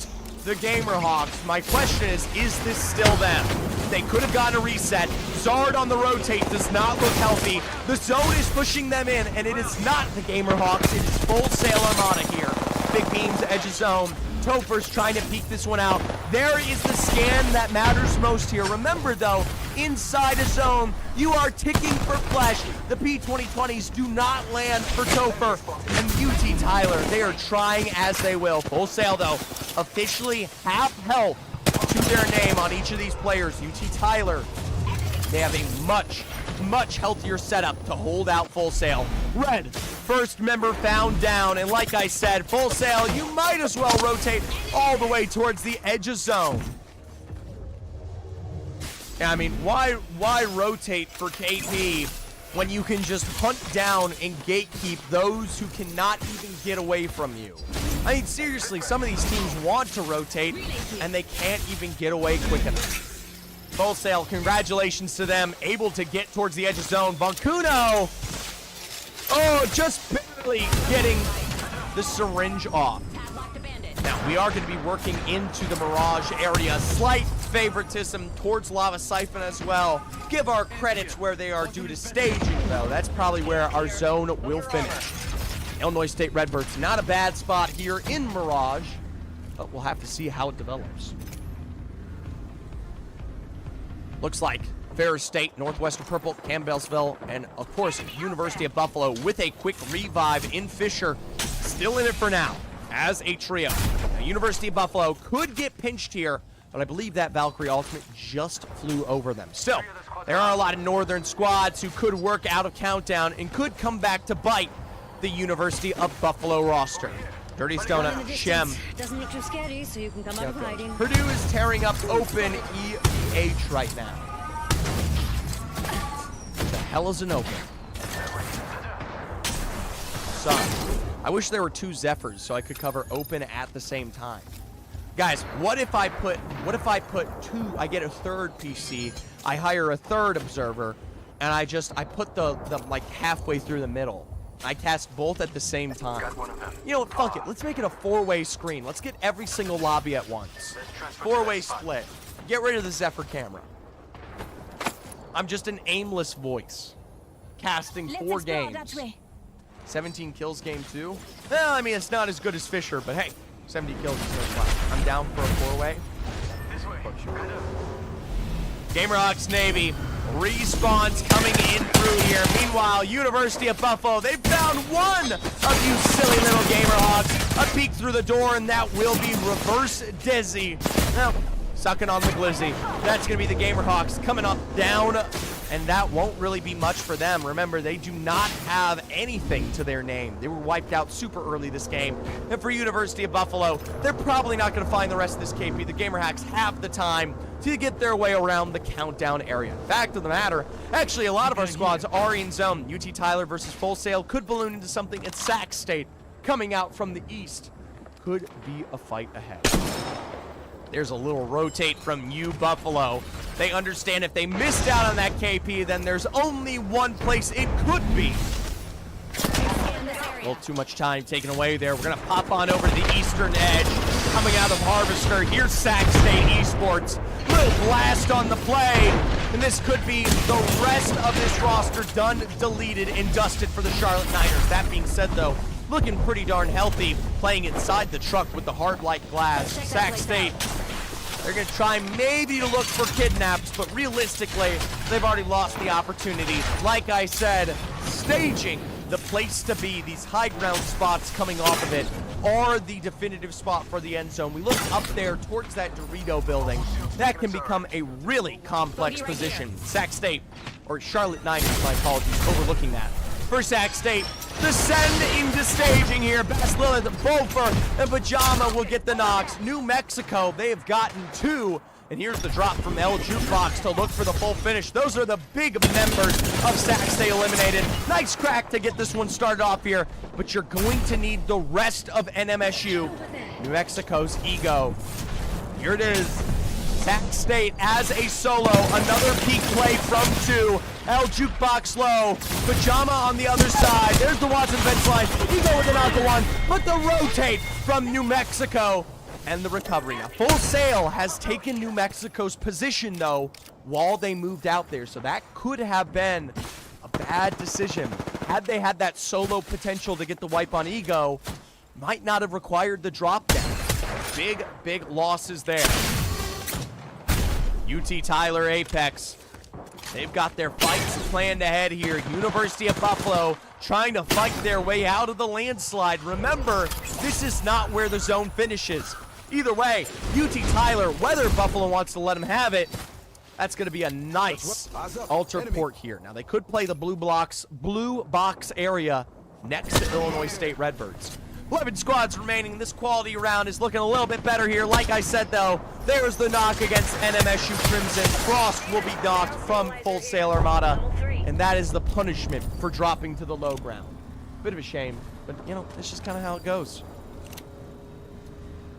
the Gamerhawks. My question is this still them? They could have gotten a reset. Zard on the rotate does not look healthy. The zone is pushing them in, and it is not the Gamerhawks. It is Full Sail Armada here. Big beams, edge of zone. Topher's trying to peek this one out. There is the scan that matters most here. Remember, though, inside a zone, you are ticking for flesh. The P2020s do not land for Topher. And UT Tyler, they are trying as they will. Full Sail, though, officially half health to their name on each of these players. UT Tyler, they have a much healthier setup to hold out Full Sail. Red, first member found down, and like I said, Full Sail, you might as well rotate all the way towards the edge of zone. I mean, why rotate for KP when you can just hunt down and gatekeep those who cannot even get away from you? I mean, seriously, some of these teams want to rotate, and they can't even get away quick enough. Full Sail, congratulations to them, able to get towards the edge of zone. Vonkuno, oh, just barely getting the syringe off. Now, we are going to be working into the Mirage area. Slight favoritism towards Lava Siphon as well. Give our credits where they are due to staging, though. That's probably where our zone will finish. Illinois State Redbirds, not a bad spot here in Mirage, but we'll have to see how it develops. Looks like Ferris State, Northwestern Purple, Campbellsville, and of course, University of Buffalo with a quick revive in Fisher. Still in it for now as a trio. Now, University of Buffalo could get pinched here, but I believe that Valkyrie ultimate just flew over them. Still, there are a lot of northern squads who could work out of countdown and could come back to bite the University of Buffalo roster. Dirty Stona, Shem. Doesn't look too scary, so you can come out of hiding. Purdue is tearing up open EH right now. What the hell is an open? Son. I wish there were two Zephyrs so I could cover open at the same time. Guys, what if I put two, I get a third PC, I hire a third observer, and I put the like halfway through the middle. I cast both at the same time. You know what, fuck it, let's make it a four-way screen. Let's get every single lobby at once. Four-way split. Get rid of the Zephyr camera. I'm just an aimless voice. Casting 4 games. 17 kills game 2. Well, I mean, it's not as good as Fisher, but hey, 70 kills is no fun. I'm down for a 4-way. This way. Gamerhawks Navy respawns coming in through here. Meanwhile, University of Buffalo, they've found one of you silly little Gamerhawks. A peek through the door, and that will be reverse Dizzy. Now, sucking on the Glizzy. That's going to be the Gamerhawks coming up down, and that won't really be much for them. Remember, they do not have anything to their name. They were wiped out super early this game. And for University of Buffalo, they're probably not going to find the rest of this KP. The Gamerhawks have the time to get their way around the countdown area. Fact of the matter, actually a lot of our squads are in zone. UT Tyler versus Full Sail could balloon into something at Sac State coming out from the east. Could be a fight ahead. There's a little rotate from U Buffalo. They understand if they missed out on that KP, then there's only one place it could be. A little too much time taken away there. We're going to pop on over to the eastern edge. Coming out of Harvester, here's Sac State Esports. Little blast on the play. And this could be the rest of this roster done, deleted, and dusted for the Charlotte Niners. That being said, though, looking pretty darn healthy, playing inside the truck with the hard-like glass. Sac State, they're going to try maybe to look for kidnaps, but realistically, they've already lost the opportunity. Like I said, staging the place to be. These high ground spots coming off of it are the definitive spot for the end zone. We look up there towards that Dorito building. That can become a really complex position. Sac State, or Charlotte Niners, my apologies, overlooking that. For Sac State, descend into staging here. Bass Lilith, Bolfer, and Pajama will get the knocks. New Mexico, they have gotten 2. And here's the drop from El Jukebox to look for the full finish. Those are the big members of Sac State eliminated. Nice crack to get this one started off here, but you're going to need the rest of NMSU. New Mexico's ego. Here it is. Sac State as a solo. Another peak play from 2. El Jukebox low. Pajama on the other side. There's the Watson fence line. Ego with another one, but the rotate from New Mexico. And the recovery. Now, Full Sail has taken New Mexico's position, though, while they moved out there. So that could have been a bad decision. Had they had that solo potential to get the wipe on Ego, might not have required the drop down. Big, big losses there. UT Tyler Apex. They've got their fights planned ahead here. University of Buffalo trying to fight their way out of the landslide. Remember, this is not where the zone finishes. Either way, UT Tyler, whether Buffalo wants to let him have it, that's going to be a nice altar port here. Now, they could play the blue box area next to Illinois State Redbirds. 11 squads remaining. This quality round is looking a little bit better here. Like I said, though, there's the knock against NMSU Crimson. Frost will be knocked from Full Sail Armada, and that is the punishment for dropping to the low ground. Bit of a shame, but, you know, it's just kind of how it goes.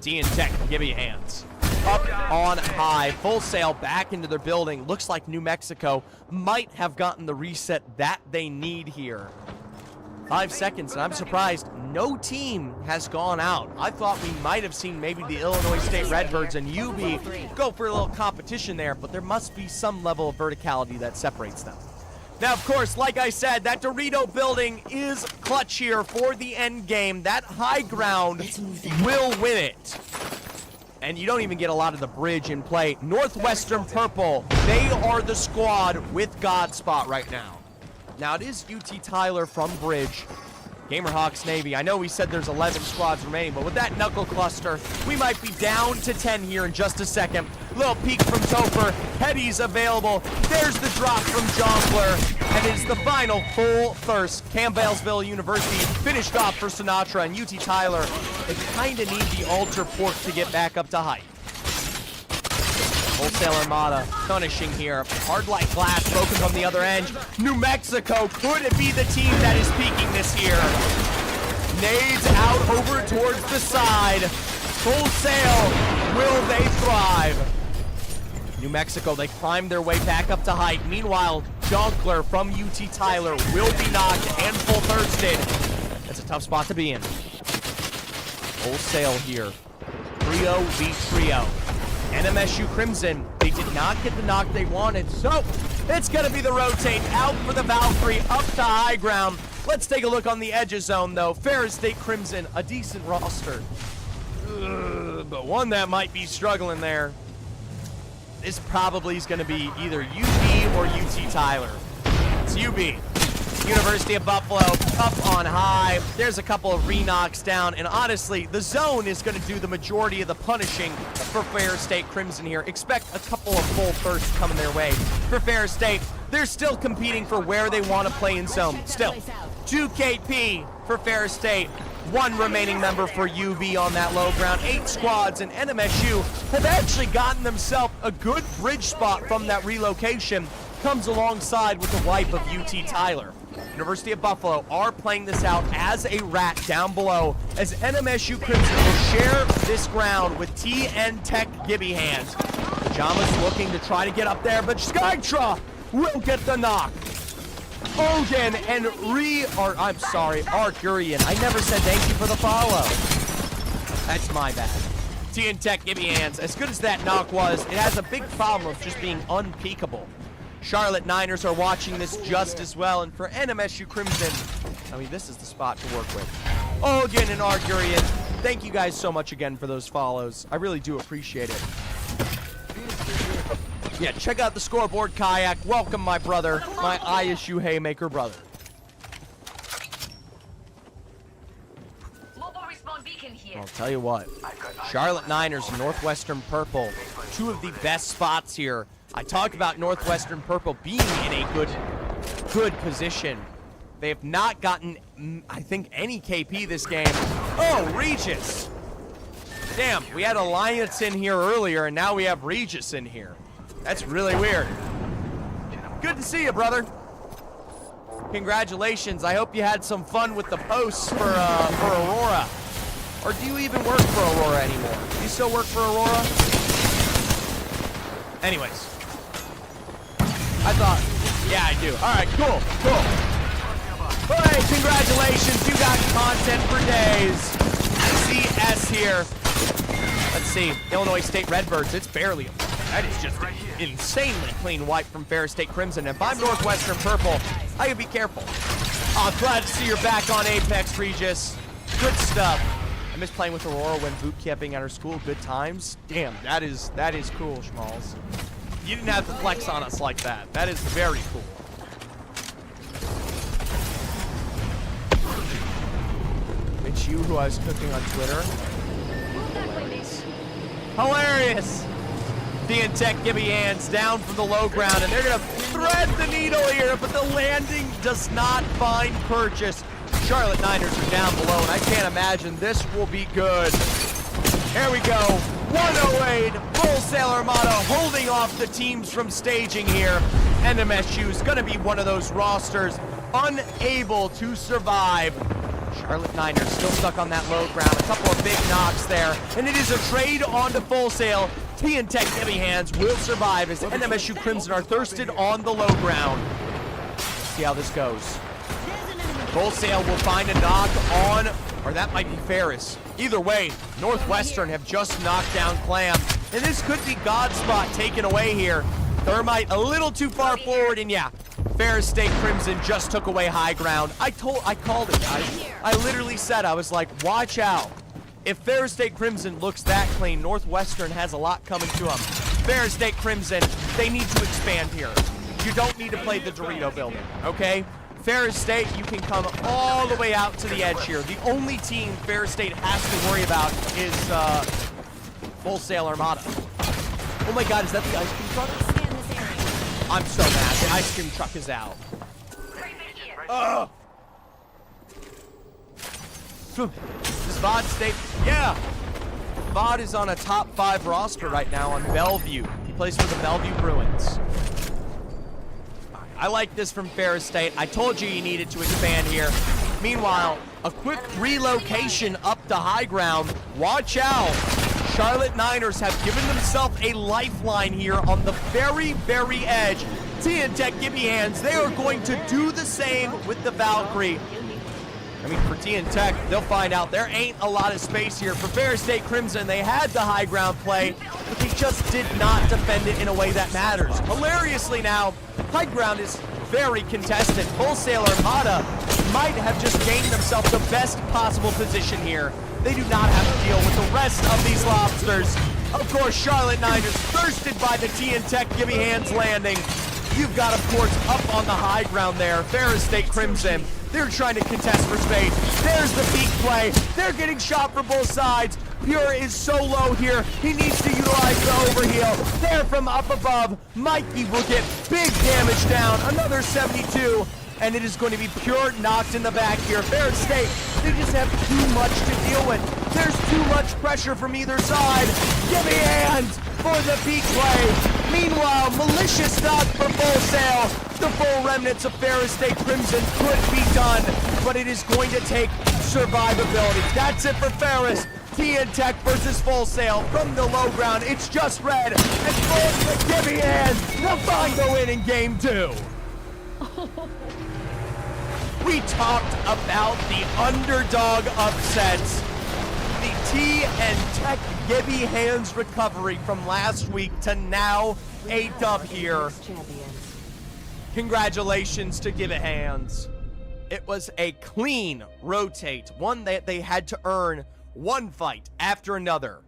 T and Tech, give you hands. Up on high, Full Sail back into their building. Looks like New Mexico might have gotten the reset that they need here. 5 seconds, and I'm surprised no team has gone out. I thought we might have seen maybe the Illinois State Redbirds and UB go for a little competition there, but there must be some level of verticality that separates them. Now, of course, like I said, that Dorito building is clutch here for the end game. That high ground will win it. And you don't even get a lot of the bridge in play. Northwestern Purple, they are the squad with Godspot right now. Now, it is UT Tyler from Bridge. Gamerhawks Navy. I know we said there's 11 squads remaining, but with that knuckle cluster, we might be down to 10 here in just a second. Little peek from Topher. Headies available. There's the drop from Jonkler. And it's the final full thirst. Campbellsville University finished off for Sinatra, and UT Tyler, they kind of need the altar port to get back up to height. Full Sail Armada punishing here. Hard like glass broken from the other end. New Mexico, could it be the team that is peaking this year? Nades out over towards the side. Full Sail, will they thrive? New Mexico, they climb their way back up to height. Meanwhile, Jonkler from UT Tyler will be knocked and full thirsted. That's a tough spot to be in. Full Sail here. Trio v trio. NMSU Crimson, they did not get the knock they wanted, so it's going to be the rotate out for the Valkyrie up to high ground. Let's take a look on the edges zone, though. Ferris State Crimson, a decent roster, but one that might be struggling there. This probably is going to be either UB or UT Tyler. It's UB. University of Buffalo up on high. There's a couple of re-knocks down, and honestly, the zone is going to do the majority of the punishing for Ferris State Crimson here. Expect a couple of full firsts coming their way. For Ferris State, they're still competing for where they want to play in zone. Still, 2 KP for Ferris State. 1 remaining member for UV on that low ground. 8 squads, and NMSU have actually gotten themselves a good bridge spot from that relocation. Comes alongside with the wipe of UT Tyler. University of Buffalo are playing this out as a rat down below, as NMSU Crimson will share this ground with T and Tech Gibby Hands. Pajamas looking to try to get up there, but Skytra will get the knock. Odin and Arcurian. I never said thank you for the follow. That's my bad. T and Tech Gibby Hands, as good as that knock was, it has a big problem of just being unpeakable. Charlotte Niners are watching this just as well, and for NMSU Crimson, I mean, this is the spot to work with. Ogin and Arcurian, thank you guys so much again for those follows. I really do appreciate it. Yeah, check out the scoreboard, Kayak. Welcome, my brother, my ISU Haymaker brother. I'll tell you what, Charlotte Niners and Northwestern Purple, 2 of the best spots here. I talked about Northwestern Purple being in a good position. They have not gotten, I think, any KP this game. Oh, Regis. Damn, we had Alliance in here earlier, and now we have Regis in here. That's really weird. Good to see you, brother. Congratulations. I hope you had some fun with the posts for Aurora. Or do you even work for Aurora anymore? Do you still work for Aurora? Anyways. I thought, yeah, I do. All right, cool. Hey, congratulations. You got content for days. CS here. Let's see. Illinois State Redbirds. It's barely. That is just an insanely clean wipe from Ferris State Crimson. If I'm Northwestern Purple, I gotta be careful. Oh, glad to see you're back on Apex, Regis. Good stuff. I miss playing with Aurora when boot camping at our school. Good times. Damn, that is cool, Schmalls. You didn't have to flex on us like that. That is very cool. It's you who I was cooking on Twitter. Hilarious. D and Tech Gibby Hands down from the low ground, and they're going to thread the needle here, but the landing does not find purchase. Charlotte Niners are down below, and I can't imagine this will be good. Here we go. 108, Full Sail Armada holding off the teams from staging here. NMSU is going to be one of those rosters unable to survive. Charlotte Niners still stuck on that low ground. A couple of big knocks there. And it is a trade onto Full Sail. T and Tech Heavy Hands will survive as NMSU Crimson are thirsted on the low ground. Let's see how this goes. Full Sail will find a knock on, or that might be Ferris. Either way, Northwestern have just knocked down Clam. And this could be Godspot taken away here. Thermite a little too far forward, and yeah, Ferris State Crimson just took away high ground. I called it, guys. I literally said, I was like, watch out. If Ferris State Crimson looks that clean, Northwestern has a lot coming to them. Ferris State Crimson, they need to expand here. You don't need to play the Dorito building, okay? Ferris State, you can come all the way out to the edge here. The only team Ferris State has to worry about is Full Sail Armada. Oh my God, is that the ice cream truck? I'm so mad. The ice cream truck is out. Ugh. This VOD State, yeah. VOD is on a top 5 roster right now on Bellevue. He plays for the Bellevue Bruins. I like this from Ferris State. I told you you needed to expand here. Meanwhile, a quick relocation up to high ground. Watch out. Charlotte Niners have given themselves a lifeline here on the very, very edge. T and Tech Gibby Hands, they are going to do the same with the Valkyrie. I mean, for T and Tech, they'll find out there ain't a lot of space here. For Ferris State Crimson, they had the high ground play, but they just did not defend it in a way that matters. Hilariously now, high ground is very contested. Full Sail Armada might have just gained themselves the best possible position here. They do not have to deal with the rest of these lobsters. Of course, Charlotte Niners thirsted by the T and Tech Gibby Hands landing. You've got, of course, up on the high ground there, Ferris State Crimson. They're trying to contest for space. There's the peak play. They're getting shot from both sides. Pure is so low here. He needs to utilize the overheal. There from up above, Mikey will get big damage down. Another 72. And it is going to be Pure knocked in the back here. Ferris State, they just have too much to deal with. There's too much pressure from either side. Give me hands for the peak play. Meanwhile, malicious knock for Full Sail. The full remnants of Ferris State Crimson could be done, but it is going to take survivability. That's it for Ferris. T and Tech versus Full Sail from the low ground. It's just red. And Full Give me hands. They'll find the win in game 2. We talked about the underdog upsets. The T and Tech Gibby Hands recovery from last week to now a dub here. Congratulations to Gibby Hands. It was a clean rotate, one that they had to earn one fight after another.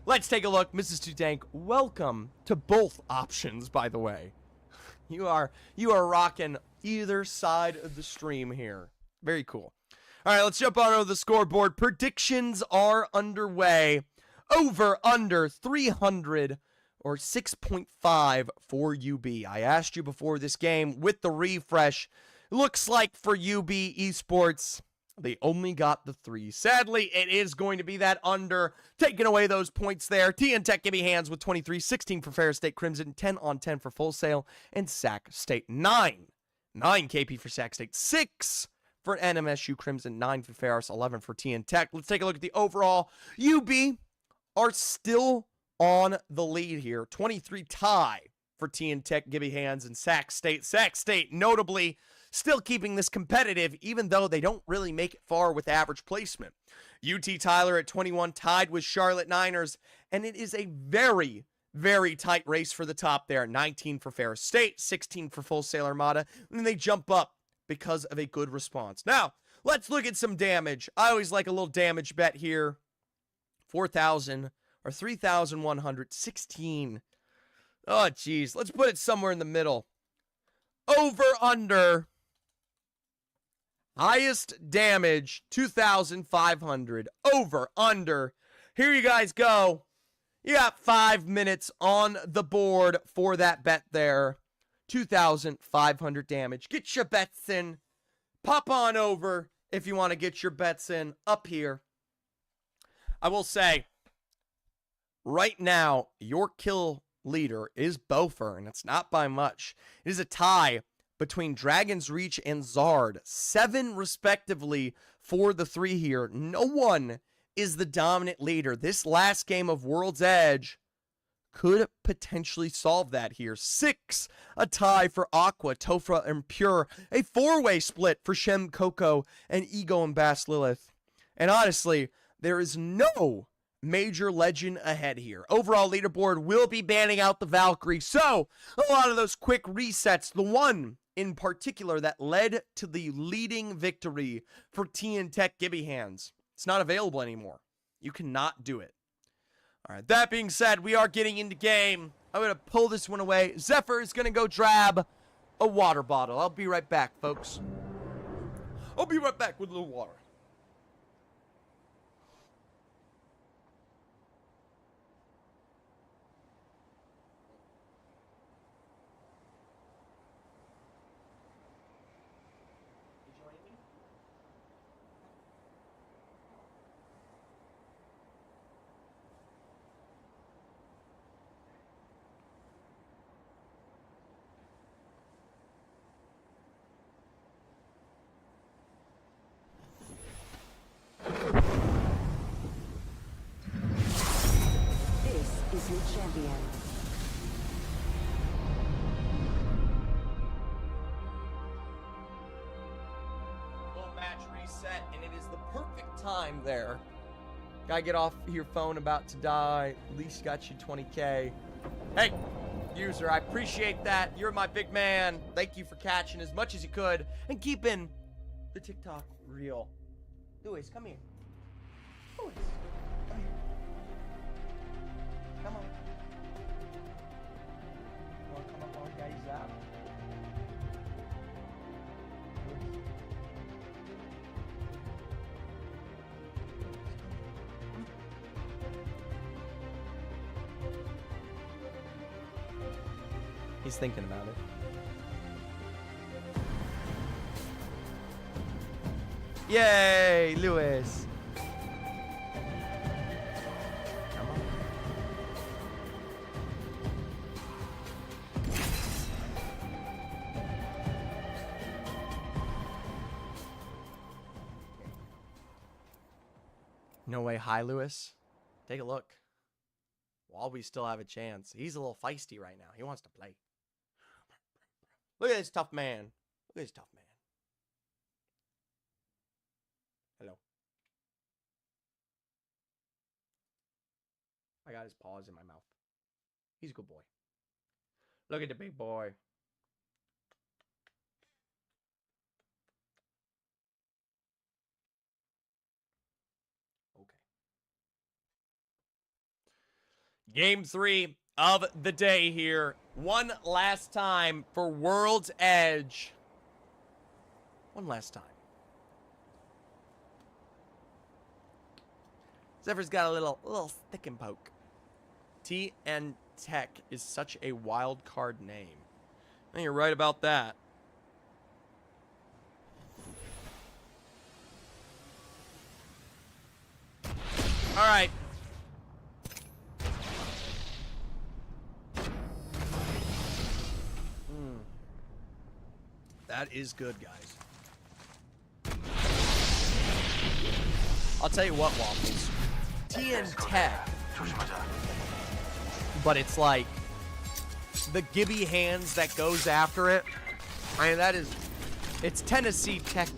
Let's take a look. Mrs. Tutank, welcome to both options, by the way. You are rocking either side of the stream here. Very cool. All right, let's jump on over the scoreboard. Predictions are underway. Over, under 300 or 6.5 for UB. I asked you before this game with the refresh. Looks like for UB Esports, they only got the 3. Sadly, it is going to be that under, taking away those points there. T and Tech Gibby Hands with 23, 16 for Ferris State Crimson, 10 on 10 for Full Sail, and Sac State 9. 9 KP for Sac State, 6 for NMSU Crimson, 9 for Ferris, 11 for T and Tech. Let's take a look at the overall. UB are still on the lead here. 23 tie for T and Tech Gibby Hands and Sac State. Sac State notably still keeping this competitive, even though they don't really make it far with average placement. UT Tyler at 21 tied with Charlotte Niners, and it is a very, very tight race for the top there. 19 for Ferris State, 16 for Full Sail Armada, and then they jump up because of a good response. Now, let's look at some damage. I always like a little damage bet here. 4,000 or 3,116. Oh, geez. Let's put it somewhere in the middle. Over, under. Highest damage, 2,500. Over, under. Here you guys go. You got 5 minutes on the board for that bet there. 2,500 damage. Get your bets in. Pop on over if you want to get your bets in up here. I will say, right now, your kill leader is Bofer, and it's not by much. It is a tie between Dragon's Reach and Zard. 7 respectively for the 3 here. No one is the dominant leader. This last game of World's Edge could potentially solve that here. 6, a tie for Aqua, Tofra, and Pure. A 4-way split for Shem, Coco, and Ego and Bass Lilith. And honestly, there is no major legend ahead here. Overall leaderboard will be banning out the Valkyrie. So, a lot of those quick resets. The one in particular that led to the leading victory for TN Tech Gibby Hands. It's not available anymore. You cannot do it. All right, that being said, we are getting into game. I'm going to pull this one away. Zephyr is going to go grab a water bottle. I'll be right back, folks. I'll be right back with a little water. Is your champion. Little match reset, and it is the perfect time there. Gotta get off your phone, about to die. At least got you 20K. Hey, user, I appreciate that. You're my big man. Thank you for catching as much as you could and keeping the TikTok real. Louis, come here. Louis, come here. Come on. You wanna come up on Daddy's lap? He's thinking about it. Yay, Lewis. Come on. No way. Hi, Lewis. Take a look. While we still have a chance. He's a little feisty right now. He wants to play. Look at this tough man. Look at this tough man. Hello. I got his paws in my mouth. He's a good boy. Look at the big boy. Okay. Game 3 of the day here. One last time for World's Edge. One last time. Zephyr's got a little stick and poke. TN Tech is such a wild card name. And you're right about that. All right. That is good, guys. I'll tell you what, Waffles. TN Tech. But it's like the Gibby Hands that goes after it. I mean, that is... It's Tennessee Tech.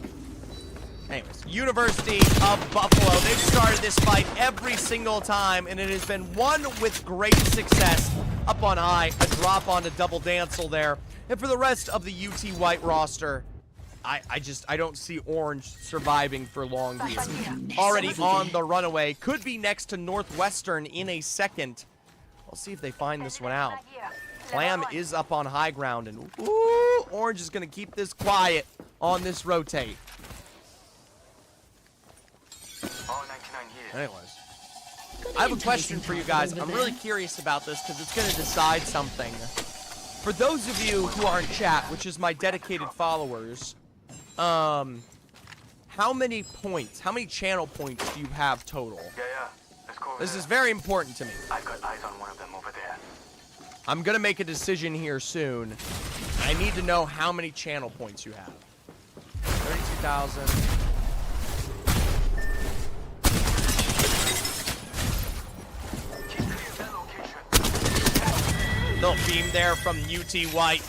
Anyways, University of Buffalo. They've started this fight every single time, and it has been won with great success. Up on high, a drop on a double dancel there. And for the rest of the UT White roster, I don't see Orange surviving for long here. Already on the runaway. Could be next to Northwestern in a second. We'll see if they find this one out. Clam is up on high ground, and ooh, Orange is going to keep this quiet on this rotate. All 99 here. Anyways, I have a question for you guys. I'm really curious about this because it's going to decide something. For those of you who are in chat, which is my dedicated followers, how how many points, how many channel points do you have total? Yeah. Let's go over This there. is very important to me. I've got eyes on one of them over there. I'm gonna make a decision here soon. I need to know how many channel points you have. 32,000. Little beam there from UT White,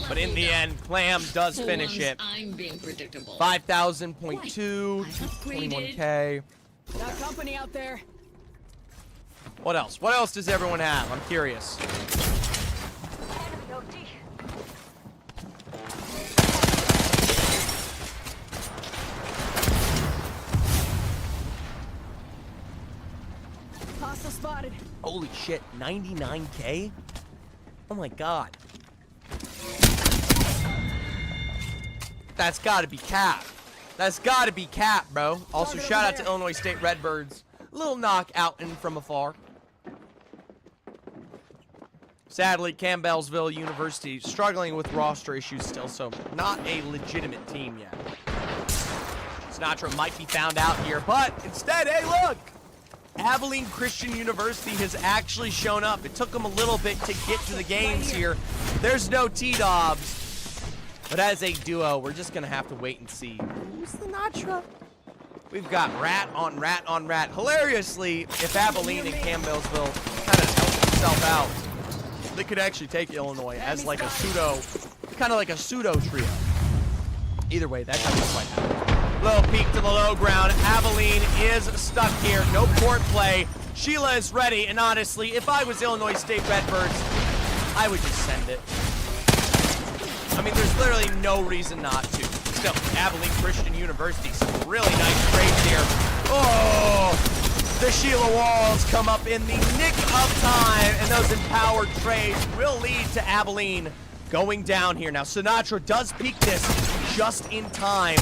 but in the end, Clam does finish it. I'm being predictable. 5,000.2, 21K. Got company out there. What else? What else does everyone have? I'm curious. Hostile spotted. Holy shit, 99K? Oh my god. That's gotta be cap. That's gotta be cap, bro. Also, Target shout over out to there. Illinois State Redbirds. Little knockout in from afar. Sadly, Campbellsville University struggling with roster issues still, so not a legitimate team yet. Sinatra might be found out here, but instead, hey, look! Abilene Christian University has actually shown up. It took them a little bit to get to the games here. There's no T-Dobbs. But as a duo, we're just going to have to wait and see. Who's Sinatra? We've got rat on rat on rat. Hilariously, if Abilene and Campbellsville kind of help themselves out, they could actually take Illinois as like a pseudo, kind of like a pseudo trio. Either way, that doesn't quite happen. Little peek to the low ground. Abilene is stuck here. No court play. Sheila is ready. And honestly, if I was Illinois State Redbirds, I would just send it. I mean, there's literally no reason not to. Still, Abilene Christian University, some really nice trades here. Oh, the Sheila Walls come up in the nick of time. And those empowered trades will lead to Abilene going down here. Now, Sinatra does peek this just in time.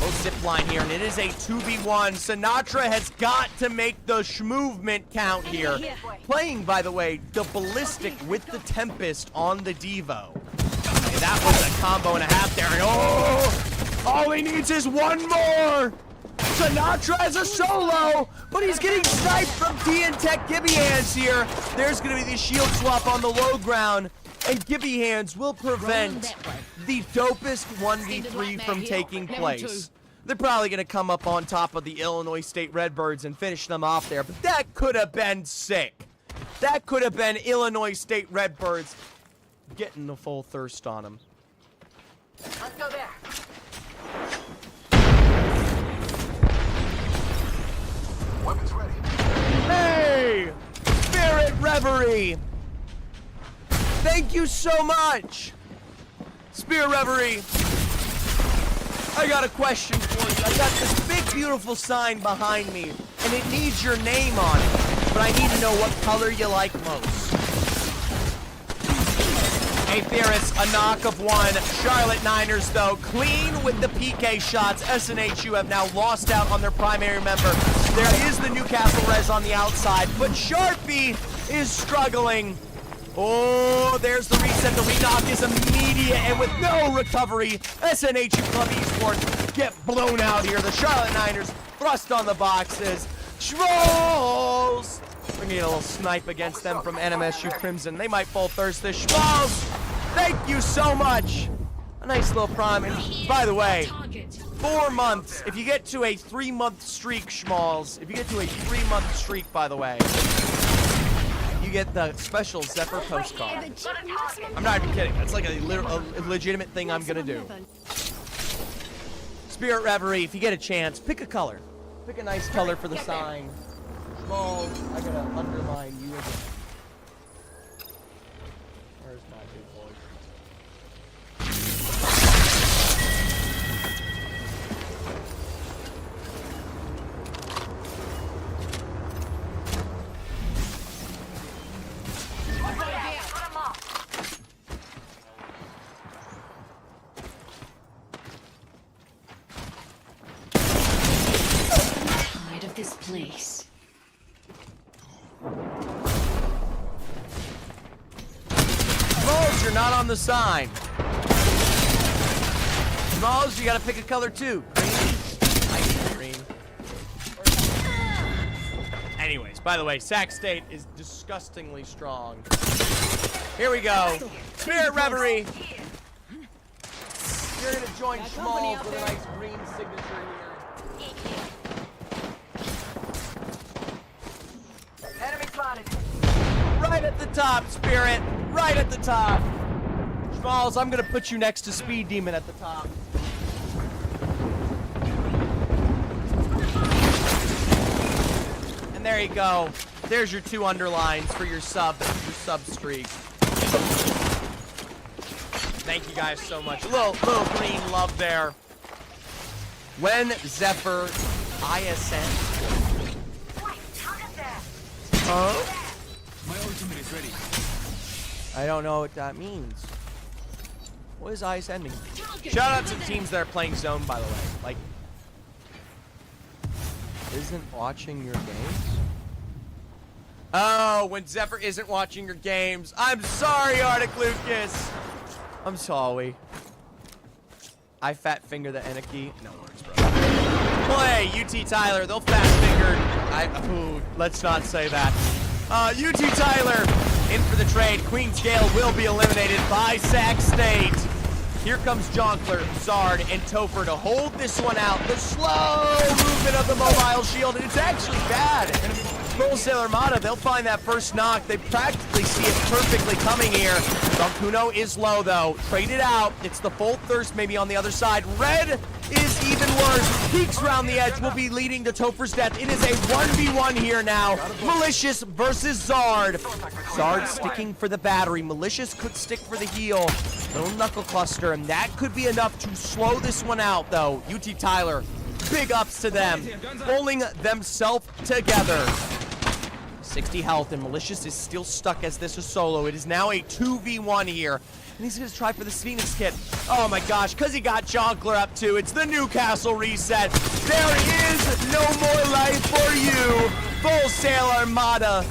Oh, zip line here, and it is a 2v1. Sinatra has got to make the movement count here. Playing, by the way, the Ballistic with the Tempest on the Devo. And that was a combo and a half there. And oh, all he needs is one more. Sinatra has a solo, but he's getting sniped from D and Tech Gibby Hands here. There's going to be the shield swap on the low ground, and Gibby Hands will prevent the dopest 1v3 from taking place. They're probably going to come up on top of the Illinois State Redbirds and finish them off there, but that could have been sick. That could have been Illinois State Redbirds getting the full thirst on them. Let's go there. Weapons ready. Hey! Spirit Reverie! Thank you so much! Spirit Reverie, I got a question for you. I got this big, beautiful sign behind me, and it needs your name on it. But I need to know what color you like most. Hey, Theorist, a knock of one. Charlotte Niners, though, clean with the PK shots. SNHU have now lost out on their primary member. There is the Newcastle Res on the outside, but Sharpie is struggling. Oh, there's the reset. The re-knock is immediate, and with no recovery, SNHU Club Esports get blown out here. The Charlotte Niners thrust on the boxes. Schmalls! We're gonna get a little snipe against them from NMSU Crimson. They might full thirst this. Schmalls! Thank you so much! A nice little prime. And by the way, 4 months. If you get to a 3-month streak, Schmalls, if you get to a 3-month streak, by the way, you get the special Zephyr postcard. I'm not even kidding. That's like a legitimate thing I'm gonna do. Spirit Reverie, if you get a chance, pick a color. Pick a nice color for the sign. Small, I gotta underline you again. Where's my big boy? Tired of this place. Smalls, you're not on the sign. Smalls, you gotta pick a color too. Green, ice Anyways, by the way, Sac State is disgustingly strong. Here we go. Spirit Reverie. You're gonna join Schmalls with a nice green signature here. Enemy spotted. Right at the top, Spirit. Right at the top. Schmalls, I'm gonna put you next to Speed Demon at the top. And there you go. There's your 2 underlines for your sub streak. Thank you guys so much. Little green love there. When Zephyr ISN. Huh? My ultimate is ready. I don't know what that means. What is ISN mean? Shout out to the teams that are playing zone, by the way. Like, isn't watching your games? Oh, when Zephyr isn't watching your games. I'm sorry, Arctic Lucas. I'm sorry. I fat finger the Anarchy. No worries, bro. Play UT Tyler. They'll fat finger. Let's not say that. UT Tyler in for the trade. Queen's Gale will be eliminated by Sac State. Here comes Jonkler, Zard, and Topher to hold this one out. The slow movement of the mobile shield, and it's actually bad. Wholesale Armada, they'll find that first knock. They practically see it perfectly coming here. Donkuno is low, though. Trade it out. It's the full thirst maybe on the other side. Red is even worse. Peeks around the edge will be leading to Topher's death. It is a 1v1 here now. Malicious versus Zard. Zard sticking for the battery. Malicious could stick for the heal. Little knuckle cluster, and that could be enough to slow this one out, though. UT Tyler, big ups to them. Pulling themselves together. 60 health, and Malicious is still stuck as this is solo. It is now a 2v1 here. And he's going to try for the Phoenix kit. Oh my gosh, because he got Jonkler up too. It's the Newcastle reset. There is no more life for you. Full Sail Armada.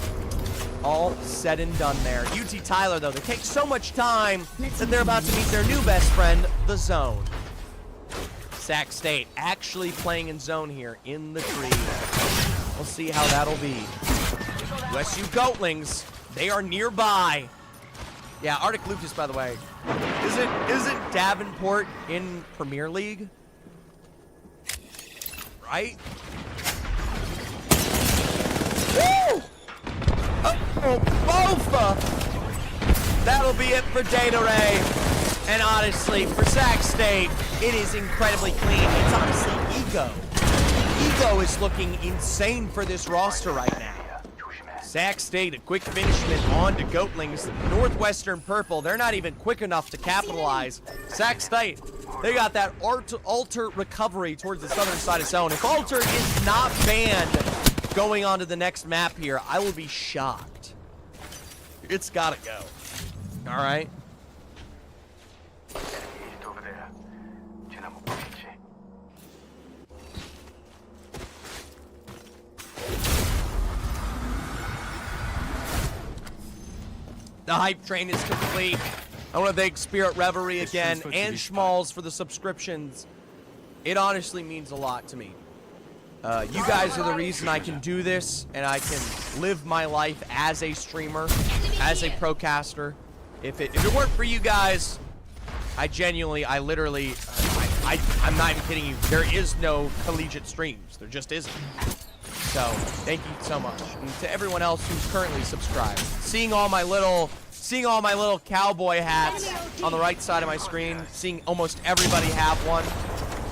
All said and done there. UT Tyler, though, they take so much time that they're about to meet their new best friend, the Zone. Sac State actually playing in zone here in the tree. We'll see how that'll be. USU Goatlings, they are nearby. Yeah, Arctic Lucas, by the way. Isn't Davenport in Premier League? Right? Woo! Oh, Bofa! That'll be it for Data Ray. And honestly, for Sac State, it is incredibly clean. It's honestly Ego. Ego is looking insane for this roster right now. Sac State, a quick finishment on to Goatlings. Northwestern Purple, they're not even quick enough to capitalize. Sac State, they got that alter recovery towards the southern side of zone. If alter is not banned going on to the next map here, I will be shocked. It's gotta go. All right. over there. The hype train is complete. I want to thank Spirit Reverie again and Schmalls for the subscriptions. It honestly means a lot to me. You guys are the reason I can do this and I can live my life as a streamer, as a procaster. If it weren't for you guys, I'm not even kidding you. There is no collegiate streams. There just isn't. So thank you so much, and to everyone else who's currently subscribed. Seeing all my little cowboy hats on the right side of my screen, seeing almost everybody have one.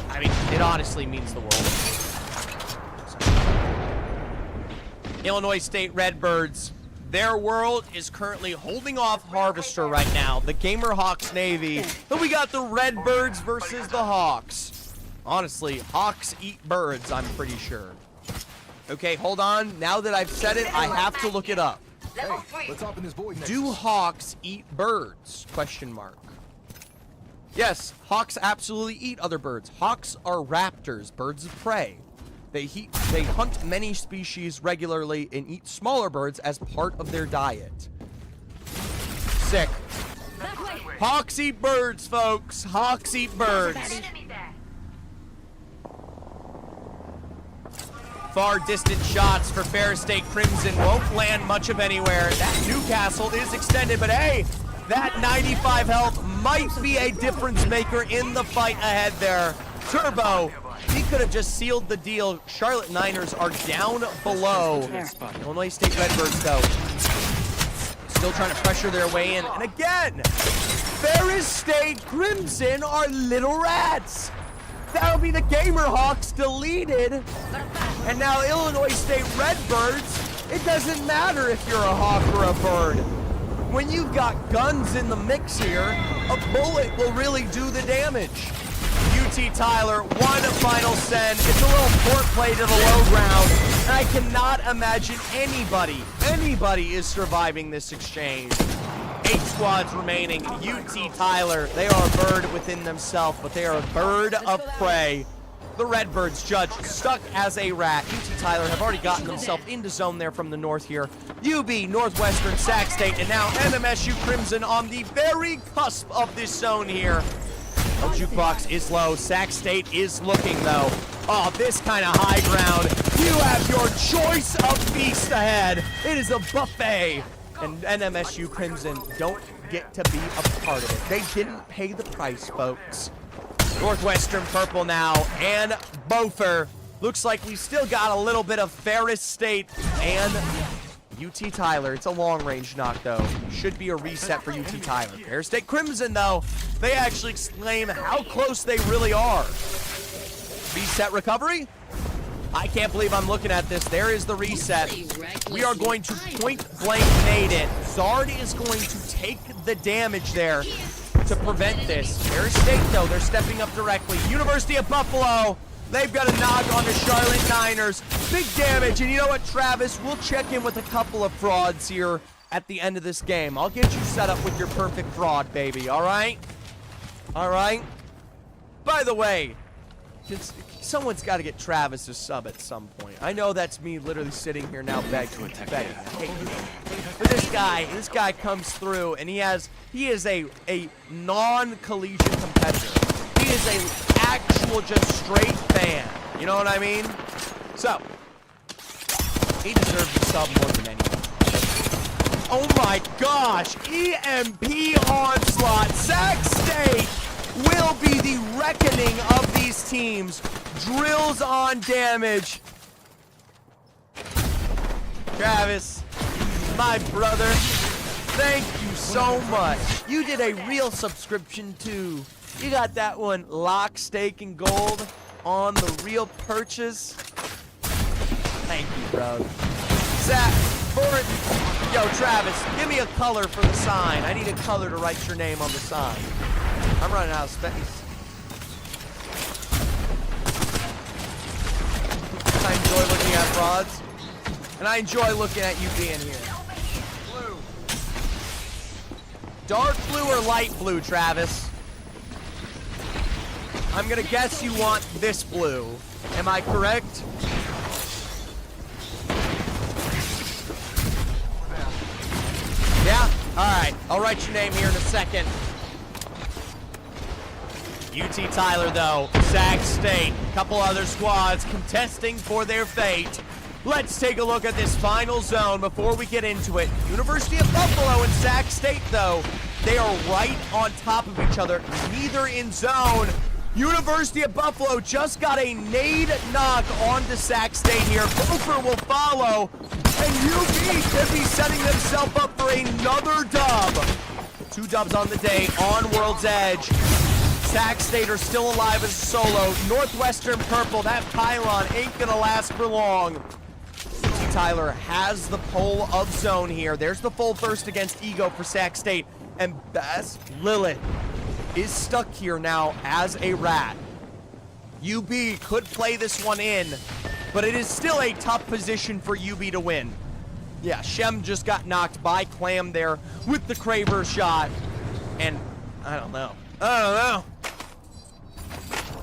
I mean, it honestly means the world. So. Illinois State Redbirds. Their world is currently holding off Harvester right now. The Gamer Hawks Navy. But we got the Redbirds versus the Hawks. Honestly, Hawks eat birds, I'm pretty sure. Okay, hold on. Now that I've said it, I have to look it up. Hey, let's hop in this void next. Do hawks eat birds? Question mark. Yes, hawks absolutely eat other birds. Hawks are raptors, birds of prey. They hunt many species regularly and eat smaller birds as part of their diet. Sick. Hawks eat birds, folks. Hawks eat birds. far distant shots for Ferris State Crimson won't land much of anywhere. That Newcastle is extended, but hey, that 95 health might be a difference maker in the fight ahead there. Turbo, he could have just sealed the deal. Charlotte Niners are down below. Illinois State Redbirds, though, still trying to pressure their way in. And again, Ferris State Crimson are little rats. That'll be the Gamerhawks deleted. And now Illinois State Redbirds, it doesn't matter if you're a hawk or a bird. When you've got guns in the mix here, a bullet will really do the damage. UT Tyler, one final send. It's a little port play to the low ground. And I cannot imagine anybody is surviving this exchange. 8 squads remaining. UT Tyler, they are a bird within themselves, but they are a bird of prey. The Redbirds judge stuck as a rat. UT Tyler have already gotten themselves into zone there from the north here. UB, Northwestern, Sac State, and now NMSU Crimson on the very cusp of this zone here. Oh, jukebox is low. Sac State is looking, though. Oh, this kind of high ground. You have your choice of feast ahead. It is a buffet. And NMSU Crimson don't get to be a part of it. They didn't pay the price, folks. Northwestern Purple now, and Beaufort. Looks like we still got a little bit of Ferris State and UT Tyler. It's a long-range knock, though. Should be a reset for UT Tyler. Ferris State Crimson, though, they actually exclaim how close they really are. Reset recovery? I can't believe I'm looking at this. There is the reset. We are going to point-blank nade it. Zard is going to take the damage there to prevent this. Ferris State, though, they're stepping up directly. University of Buffalo, they've got a knock on the Charlotte Niners. Big damage, and you know what, Travis? We'll check in with a couple of frauds here at the end of this game. I'll get you set up with your perfect fraud, baby, all right? All right? By the way, someone's got to get Travis a sub at some point. I know that's me literally sitting here now begging. But this guy comes through, and he is a non-collegiate competitor. He is a actual just straight fan. You know what I mean? So, he deserves a sub more than anyone. Oh my gosh, EMP onslaught. Sac State will be the reckoning of these teams. Drills on damage. Travis, my brother, thank you so much. You did a real subscription too. You got that one lock, stake, and gold on the real purchase. Thank you, bro. Zach, yo, Travis, give me a color for the sign. I need a color to write your name on the sign. I'm running out of space. I enjoy looking at frauds, and I enjoy looking at you being here. Blue. Dark blue or light blue, Travis? I'm gonna guess you want this blue. Am I correct? Yeah? Alright, I'll write your name here in a second. UT Tyler, though, Sac State, a couple other squads contesting for their fate. Let's take a look at this final zone before we get into it. University of Buffalo and Sac State, though, they are right on top of each other, neither in zone. University of Buffalo just got a nade knock onto Sac State here. Beaufort will follow, and UB could be setting themselves up for another dub. 2 dubs on the day on World's Edge. Sac State are still alive as a solo. Northwestern Purple, that pylon ain't gonna last for long. UT Tyler has the pole of zone here. There's the full burst against Ego for Sac State. And Bass Lilith is stuck here now as a rat. UB could play this one in, but it is still a tough position for UB to win. Yeah, Shem just got knocked by Clam there with the Craver shot. And I don't know.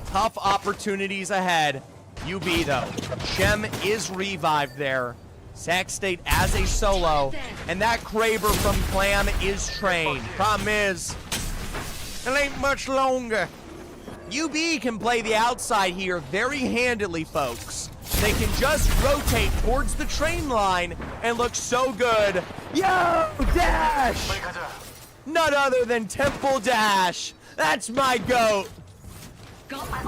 Tough opportunities ahead. UB, though. Shem is revived there. Sac State as a solo. And that Craver from Clam is trained. Problem is, it ain't much longer. UB can play the outside here very handily, folks. They can just rotate towards the train line and look so good. Yo, Dash! None other than Temple Dash. That's my GOAT.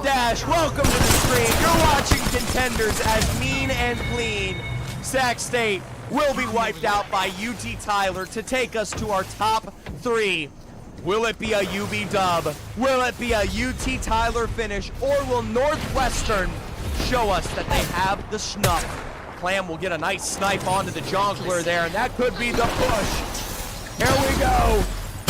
Dash, welcome to the stream. You're watching Contenders as mean and clean. Sac State will be wiped out by UT Tyler to take us to our top 3. Will it be a UB dub? Will it be a UT Tyler finish? Or will Northwestern show us that they have the snuff? Clam will get a nice snipe onto the Jonkler there, and that could be the push. Here we go.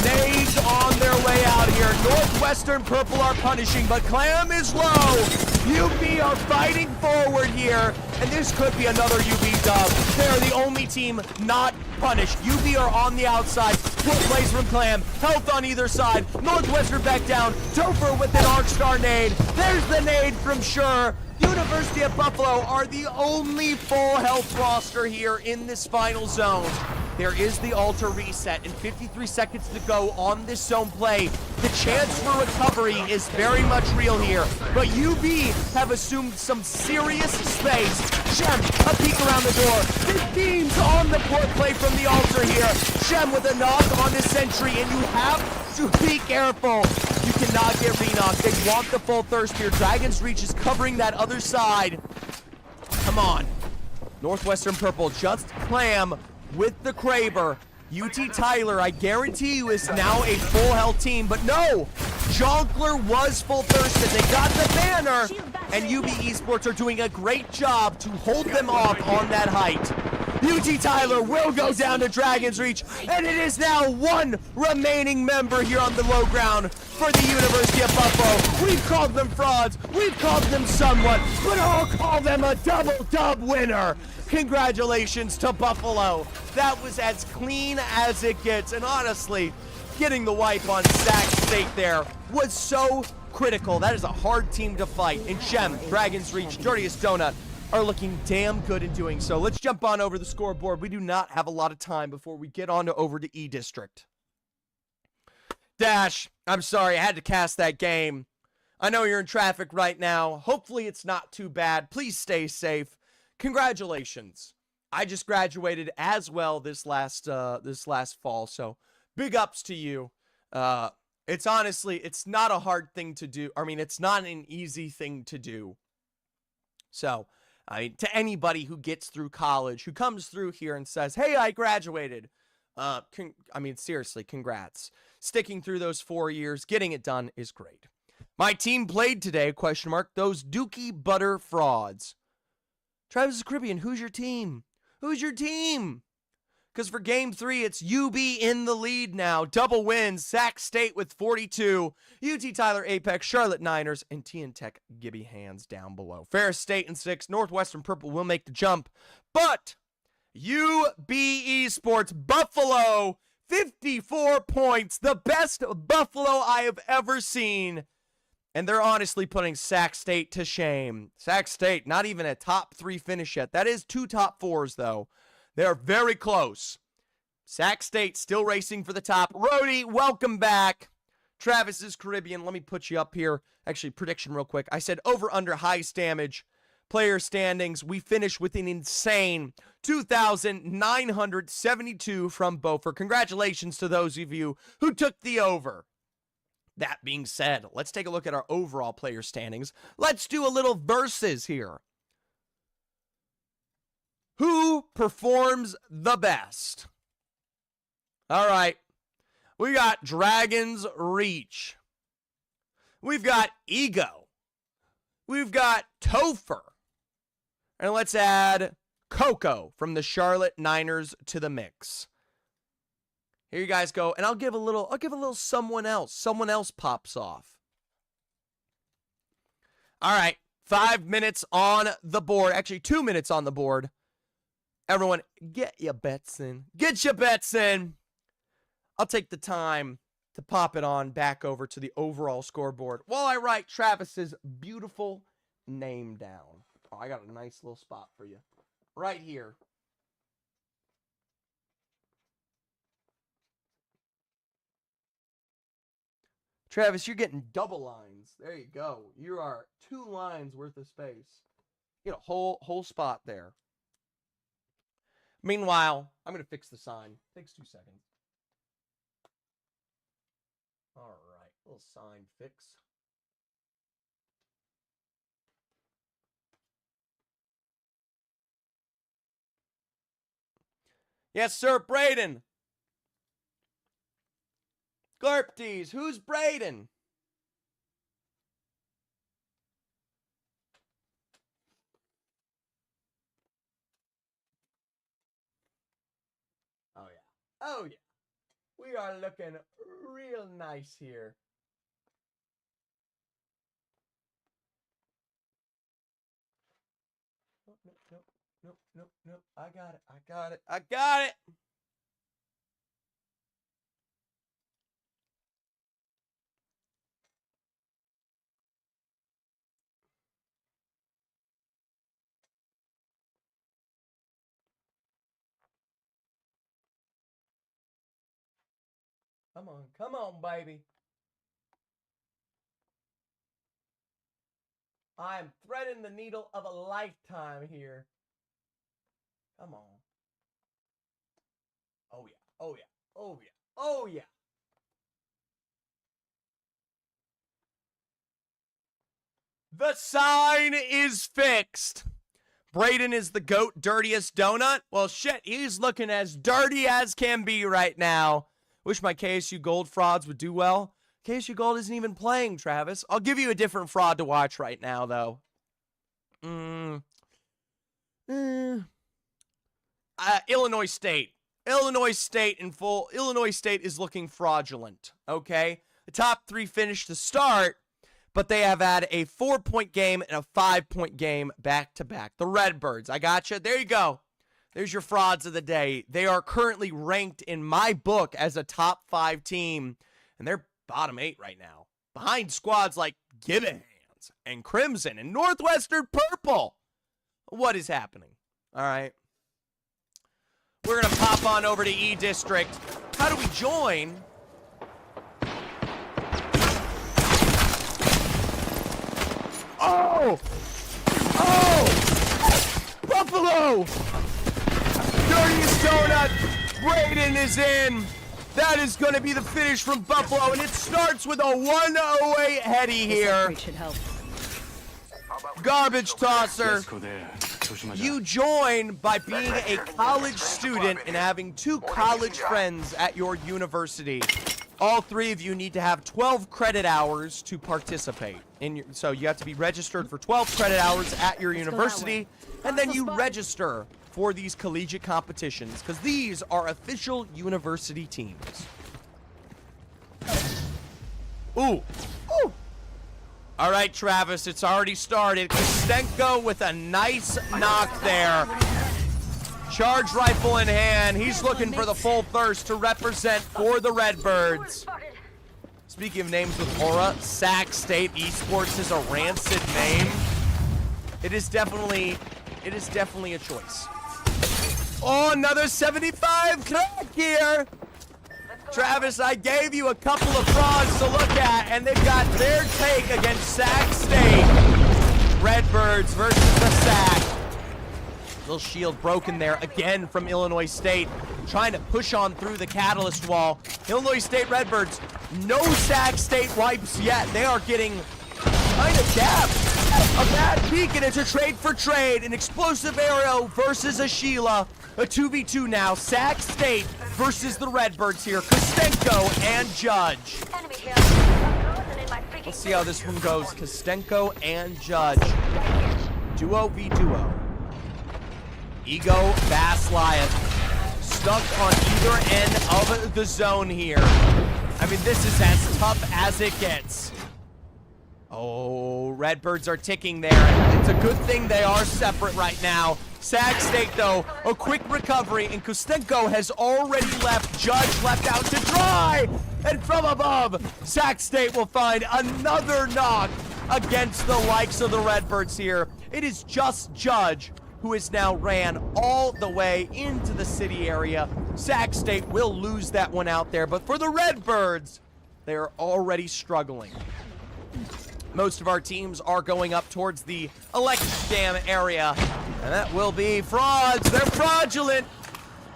Nades on their way out here. Northwestern Purple are punishing, but Clam is low. UB are fighting forward here, and this could be another UB dub. They're the only team not punished. UB are on the outside. Good plays from Clam. Health on either side. Northwestern back down. Topher with an Arc Star nade. There's the nade from Sure. University of Buffalo are the only full health roster here in this final zone. There is the altar reset and 53 seconds to go on this zone play. The chance for recovery is very much real here, but UB have assumed some serious space. Shem, a peek around the door. This team's on the port play from the altar here. Shem with a knock on the sentry, and you have to be careful. You cannot get reknocked. They want the full thirst here. Dragon's Reach is covering that other side. Come on. Northwestern Purple just Clam with the Kraber. UT Tyler, I guarantee you, is now a full health team, but no! Jonkler was full thirsted. They got the banner, and UB Esports are doing a great job to hold them off on that height. UT Tyler will go down to Dragon's Reach, and it is now one remaining member here on the low ground for the University of Buffalo. We've called them frauds, we've called them somewhat, but I'll call them a double dub winner. Congratulations to Buffalo. That was as clean as it gets, and honestly, getting the wipe on Sac State there was so critical. That is a hard team to fight, and Shem, Dragon's Reach, Dirtiest Donut are looking damn good in doing so. Let's jump on over the scoreboard. We do not have a lot of time before we get on to over to E District. Dash, I'm sorry, I had to cast that game. I know you're in traffic right now. Hopefully it's not too bad. Please stay safe. Congratulations. I just graduated as well this last fall, so big ups to you. It's honestly, it's not a hard thing to do. I mean, it's not an easy thing to do. So, I mean, to anybody who gets through college, who comes through here and says, hey, I graduated. I mean, seriously, congrats. Sticking through those 4 years, getting it done is great. My team played today, ? Those Dookie Butter frauds. Travis Caribbean, who's your team? Who's your team? Because for game 3, it's UB in the lead now. Double wins, Sac State with 42. UT Tyler Apex, Charlotte Niners, and TN Tech Gibby hands down below. Ferris State in 6. Northwestern Purple will make the jump. But UB Esports, Buffalo, 54 points. The best Buffalo I have ever seen. And they're honestly putting Sac State to shame. Sac State, not even a top 3 finish yet. That is 2 top 4s, though. They are very close. Sac State still racing for the top. Rody, welcome back. Travis's Caribbean, let me put you up here. Actually, prediction real quick. I said over under highest damage. Player standings, we finish with an insane 2,972 from Beaufort. Congratulations to those of you who took the over. That being said, let's take a look at our overall player standings. Let's do a little versus here. Who performs the best? All right. We got Dragon's Reach. We've got Ego. We've got Topher. And let's add Coco from the Charlotte Niners to the mix. Here you guys go, and I'll give a little someone else. Someone else pops off. All right, 5 minutes on the board. Actually, 2 minutes on the board. Everyone, get your bets in. Get your bets in. I'll take the time to pop it on back over to the overall scoreboard while I write Travis's beautiful name down. Oh, I got a nice little spot for you. Right here. Travis, you're getting double lines. There you go. You are 2 lines worth of space. Get a whole spot there. Meanwhile, I'm going to fix the sign. Takes 2 seconds. All right, little sign fix. Yes, sir, Braden. Glurpties, who's Braden? Oh, yeah. Oh, yeah. We are looking real nice here. Oh, nope. I got it. Come on, baby. I am threading the needle of a lifetime here. Come on. Oh, yeah. The sign is fixed. Braden is the GOAT dirtiest donut. Well, shit, he's looking as dirty as can be right now. Wish my KSU Gold frauds would do well. KSU Gold isn't even playing, Travis. I'll give you a different fraud to watch right now, though. Illinois State. Illinois State in full. Illinois State is looking fraudulent, okay? The top 3 finished to start, but they have had a 4-point game and a 5-point game back-to-back. The Redbirds, I gotcha. There you go. There's your frauds of the day. They are currently ranked in my book as a top 5 team, and they're bottom 8 right now, behind squads like Gibbons and Crimson and Northwestern Purple. What is happening? All right. We're going to pop on over to E District. How do we join? Oh! Buffalo! Dirtiest donut. Braden is in. That is going to be the finish from Buffalo, and it starts with a 108 heady here. Should help. Garbage tosser. Let's go there. You join by being a college student and having 2 college friends at your university. All 3 of you need to have 12 credit hours to participate. So you have to be registered for 12 credit hours at your university, and then you register for these collegiate competitions, because these are official university teams. Ooh. All right, Travis, it's already started. Kostenko with a nice knock there. Charge rifle in hand. He's looking for the full thirst to represent for the Redbirds. Speaking of names with aura, Sac State Esports is a rancid name. It is definitely a choice. Oh, another 75 crack here. Travis, I gave you a couple of frauds to look at, and they've got their take against Sac State. Redbirds versus the Sac. Little shield broken there again from Illinois State, trying to push on through the catalyst wall. Illinois State Redbirds, no Sac State wipes yet. They are getting kind of dapped. A bad peek, and it's a trade for trade. An explosive arrow versus a Sheila. A 2v2 now. Sac State versus the Redbirds here. Kostenko and Judge. Let's see how this one goes. Kostenko and Judge. Duo v duo. Ego, Bass stuck on either end of the zone here. I mean, this is as tough as it gets. Oh, Redbirds are ticking there. It's a good thing they are separate right now. Sac State, though, a quick recovery, and Kostenko has already left. Judge left out to dry. And from above, Sac State will find another knock against the likes of the Redbirds here. It is just Judge who has now ran all the way into the city area. Sac State will lose that one out there, but for the Redbirds, they are already struggling. Most of our teams are going up towards the electric dam area. And that will be frauds. They're fraudulent.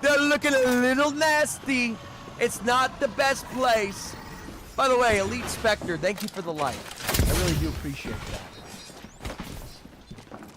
They're looking a little nasty. It's not the best place. By the way, Elite Spectre, thank you for the like. I really do appreciate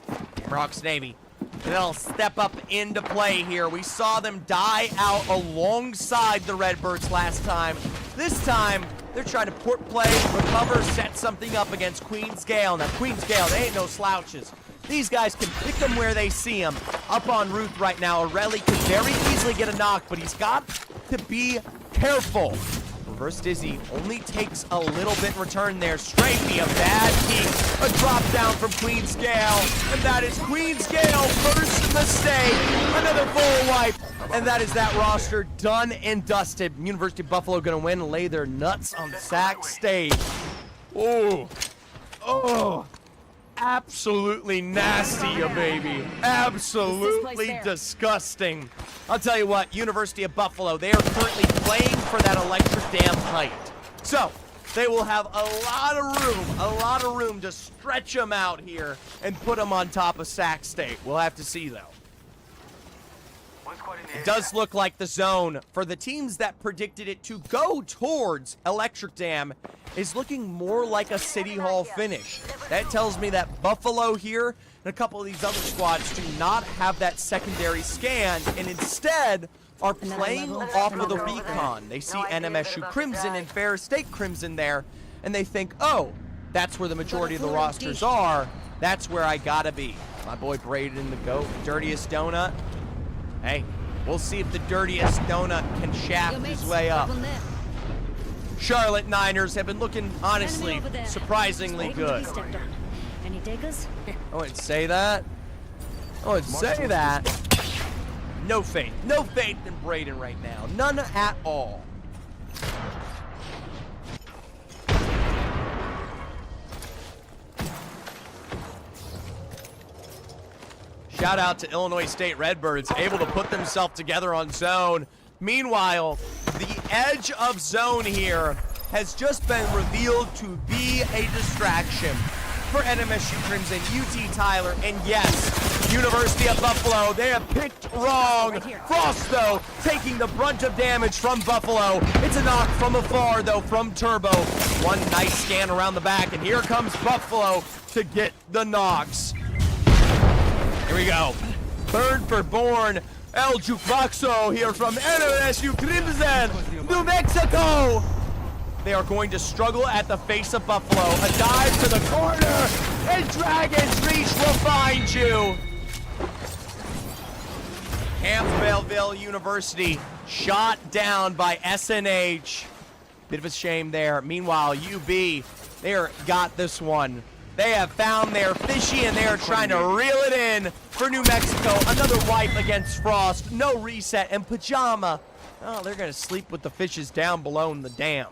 that. Rocks Navy. They'll step up into play here. We saw them die out alongside the Redbirds last time. This time, they're trying to port play, recover, set something up against Queen's Gale. Now, Queen's Gale, they ain't no slouches. These guys can pick them where they see them. Up on Ruth right now, Aurelie could very easily get a knock, but he's got to be careful. Reverse Dizzy only takes a little bit in return there. Strafey, a bad peek. A drop down from Queen's Gale. And that is Queen's Gale, first mistake. Another full wipe. And that is that roster done and dusted. University of Buffalo gonna win and lay their nuts on the sack stage. Oh. Oh. Absolutely nasty, ya baby. Absolutely disgusting. I'll tell you what, University of Buffalo, they are currently playing for that electric dam height. So, they will have a lot of room to stretch them out here and put them on top of Sac State. We'll have to see, though. It does look like the zone for the teams that predicted it to go towards Electric Dam is looking more like a City Hall finish. That tells me that Buffalo here and a couple of these other squads do not have that secondary scan and instead are playing off of the recon. They see NMSU Crimson and Ferris State Crimson there and they think, oh, that's where the majority of the rosters are. That's where I gotta be. My boy Braden the GOAT, Dirtiest Donut. Hey, we'll see if the Dirtiest Donut can shaft his way up. Charlotte Niners have been looking, honestly, surprisingly good. Any takers? I wouldn't say that. I wouldn't say that. No faith. No faith in Braden right now. None at all. Shout out to Illinois State Redbirds, able to put themselves together on zone. Meanwhile, the edge of zone here has just been revealed to be a distraction for NMSU Crimson, UT Tyler, and yes, University of Buffalo, they have picked wrong. Frost, though, taking the brunt of damage from Buffalo. It's a knock from afar, though, from Turbo. One nice scan around the back, and here comes Buffalo to get the knocks. Here we go. Bird for Born. El Jukeboxo here from NMSU Crimson, New Mexico. They are going to struggle at the face of Buffalo. A dive to the corner, and Dragon's Reach will find you. Campbellville University shot down by SNH. Bit of a shame there. Meanwhile, UB, they got this one. They have found their fishy and they are trying to reel it in for New Mexico. Another wipe against Frost. No reset. And Pajama. Oh, they're going to sleep with the fishes down below in the dam.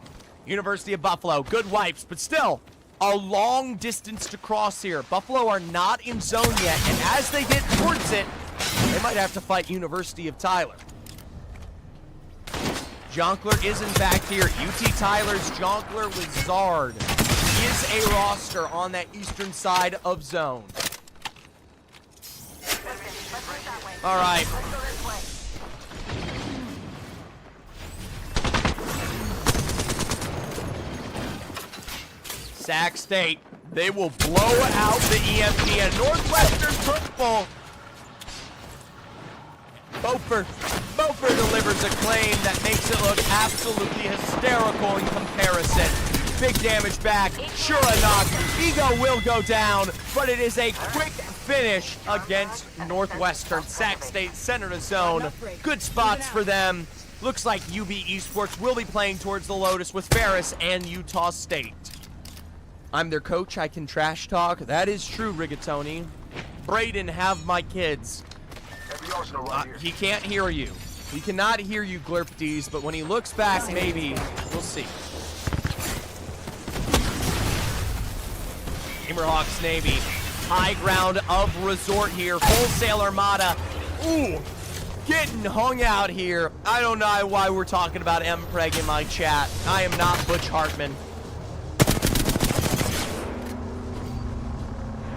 University of Buffalo. Good wipes, but still a long distance to cross here. Buffalo are not in zone yet. And as they get towards it, they might have to fight University of Tyler. Jonkler is in fact here. UT Tyler's Jonkler with Zard is a roster on that eastern side of zone. All right. Sac State, they will blow out the EMP and Northwestern Purple. Bofer delivers a claim that makes it look absolutely hysterical in comparison. Big damage back, sure enough, Ego will go down, but it is a quick finish against Northwestern. Sac State center to zone. Good spots for them. Looks like UB Esports will be playing towards the Lotus with Ferris and Utah State. I'm their coach, I can trash talk. That is true, Rigatoni. Braden, have my kids. He can't hear you. He cannot hear you, Glurpties, but when he looks back, maybe, we'll see. Gamerhawks Navy, high ground of resort here. Full Sail Armada. Ooh, getting hung out here. I don't know why we're talking about Mpreg in my chat. I am not Butch Hartman.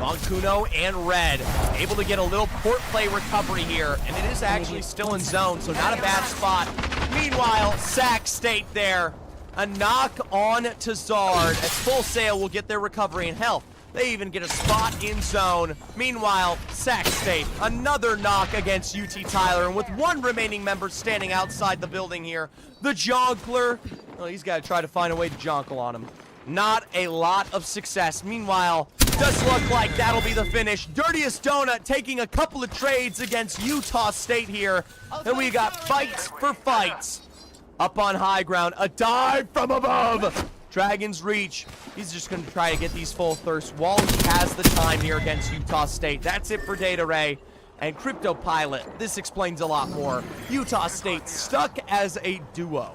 Moncuno and Red able to get a little port play recovery here, and it is actually still in zone, so not a bad spot. Meanwhile, Sac State there. A knock on to Zard as Full Sail will get their recovery and health. They even get a spot in zone. Meanwhile, Sac State, another knock against UT Tyler, and with one remaining member standing outside the building here, the Jonkler, well, he's got to try to find a way to jonkle on him. Not a lot of success. Meanwhile, does look like that'll be the finish. Dirtiest Donut taking a couple of trades against Utah State here, and we got fights for fights. Up on high ground, a dive from above. Dragon's Reach. He's just going to try to get these full thirsts while he has the time here against Utah State. That's it for Data Ray and Crypto Pilot. This explains a lot more. Utah State stuck as a duo.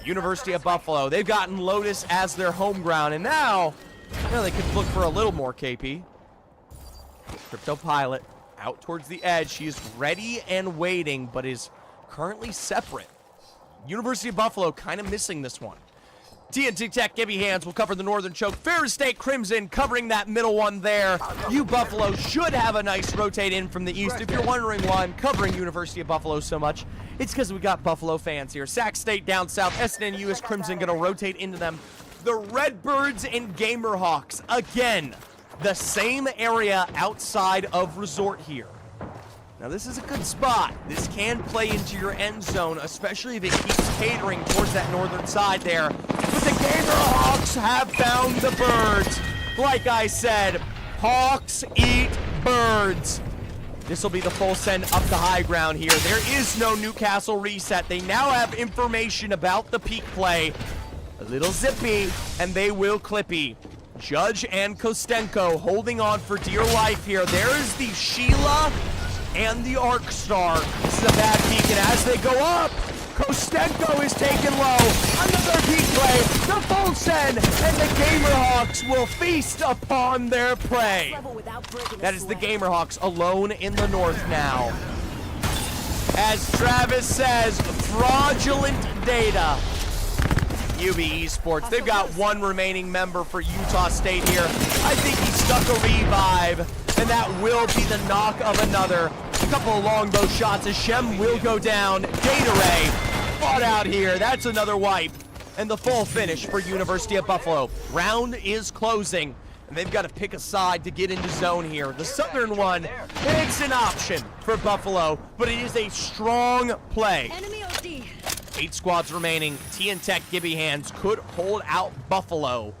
University of Buffalo, they've gotten Lotus as their home ground, and now, they could look for a little more KP. Crypto Pilot out towards the edge. She is ready and waiting, but is currently separate. University of Buffalo kind of missing this one. TNT Tech, Gibby Hands will cover the northern choke. Ferris State Crimson covering that middle one there. U Buffalo should have a nice rotate in from the east. If you're wondering why I'm covering University of Buffalo so much, it's because we got Buffalo fans here. Sac State down south. SNU is Crimson going to rotate into them. The Redbirds and Gamerhawks, again, the same area outside of Resort here. Now, this is a good spot. This can play into your end zone, especially if it keeps catering towards that northern side there. But the Gamerhawks have found the birds. Like I said, Hawks eat birds. This will be the full send up the high ground here. There is no Newcastle reset. They now have information about the peak play. A little zippy, and they will clippy. Judge and Kostenko holding on for dear life here. There is the Sheila and the Arc Star. This is a bad peek, and as they go up, Kostenko is taken low. Another peak play, the full send, and the Gamerhawks will feast upon their prey. That is the Gamerhawks alone in the north now. As Travis says, fraudulent data. UB Esports, they've got one remaining member for Utah State here. I think he stuck a revive, and that will be the knock of another. A couple of longbow shots as Shem will go down. Data Ray fought out here. That's another wipe. And the full finish for University of Buffalo. Round is closing, and they've got to pick a side to get into zone here. The southern one, it's an option for Buffalo, but it is a strong play. Enemy OD. 8 squads remaining. TN Tech Gibby Hands could hold out Buffalo.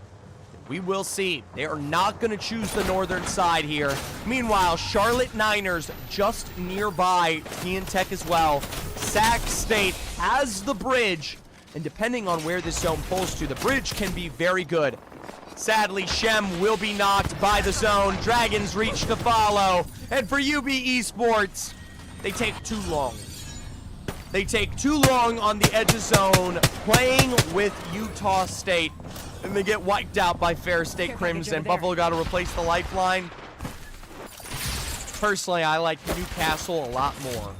We will see. They are not going to choose the northern side here. Meanwhile, Charlotte Niners just nearby. TN Tech as well. Sac State has the bridge, and depending on where this zone pulls to, the bridge can be very good. Sadly, Shem will be knocked by the zone. Dragons reach to follow. And for UB Esports, they take too long. They take too long on the edge of zone, playing with Utah State, and they get wiped out by Ferris State Crimson. Buffalo got to replace the lifeline. Personally, I like Newcastle a lot more.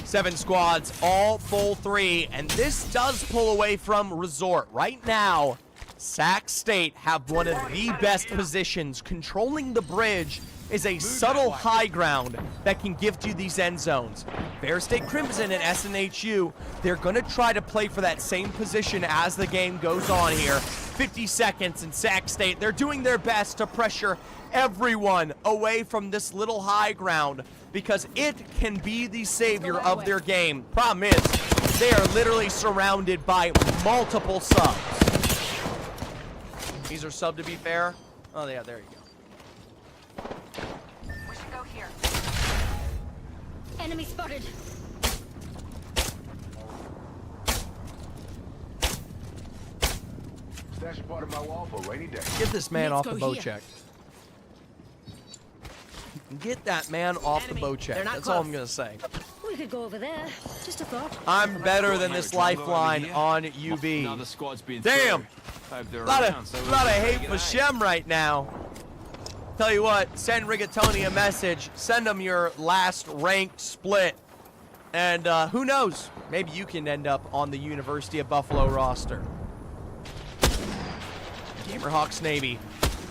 7 squads, all full 3, and this does pull away from Resort. Right now, Sac State have one of the best positions. Controlling the bridge is a subtle high ground that can gift you these end zones. Ferris State Crimson and SNHU, they're going to try to play for that same position as the game goes on here. 50 seconds, and Sac State, they're doing their best to pressure everyone away from this little high ground because it can be the savior of their game. Problem is, they are literally surrounded by multiple subs. These are sub, to be fair. Oh, yeah, there you go. We should go here. Enemy spotted. Stash a part of my wall for a rainy day. Get this man Let's off the go bow here. check. Get that man off the bow check. That's all I'm going to say. We could go over there. Just a thought. I'm better than this lifeline on UB. Another squad's being Damn! thrown. Hope they're A lot around, so of we'll hate take for it out. Shem right now. Tell you what, send Rigatoni a message. Send him your last ranked split. And who knows? Maybe you can end up on the University of Buffalo roster. Gamerhawks Navy.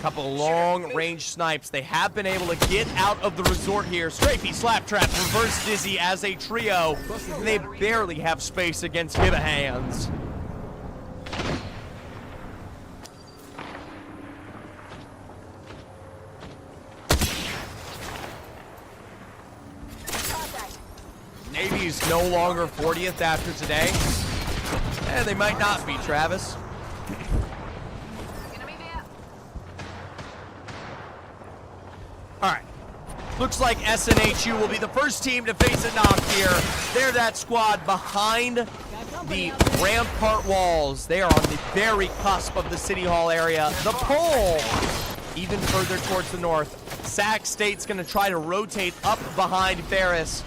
Couple long-range snipes. They have been able to get out of the resort here. Strafey, Slaptrap, Reverse Dizzy as a trio. And they barely have space against Give a Hands. Navy's no longer 40th after today. They might not be, Travis. All right. Looks like SNHU will be the first team to face a knock here. They're that squad behind the rampart walls. They are on the very cusp of the City Hall area. The pole, even further towards the north. Sac State's going to try to rotate up behind Ferris.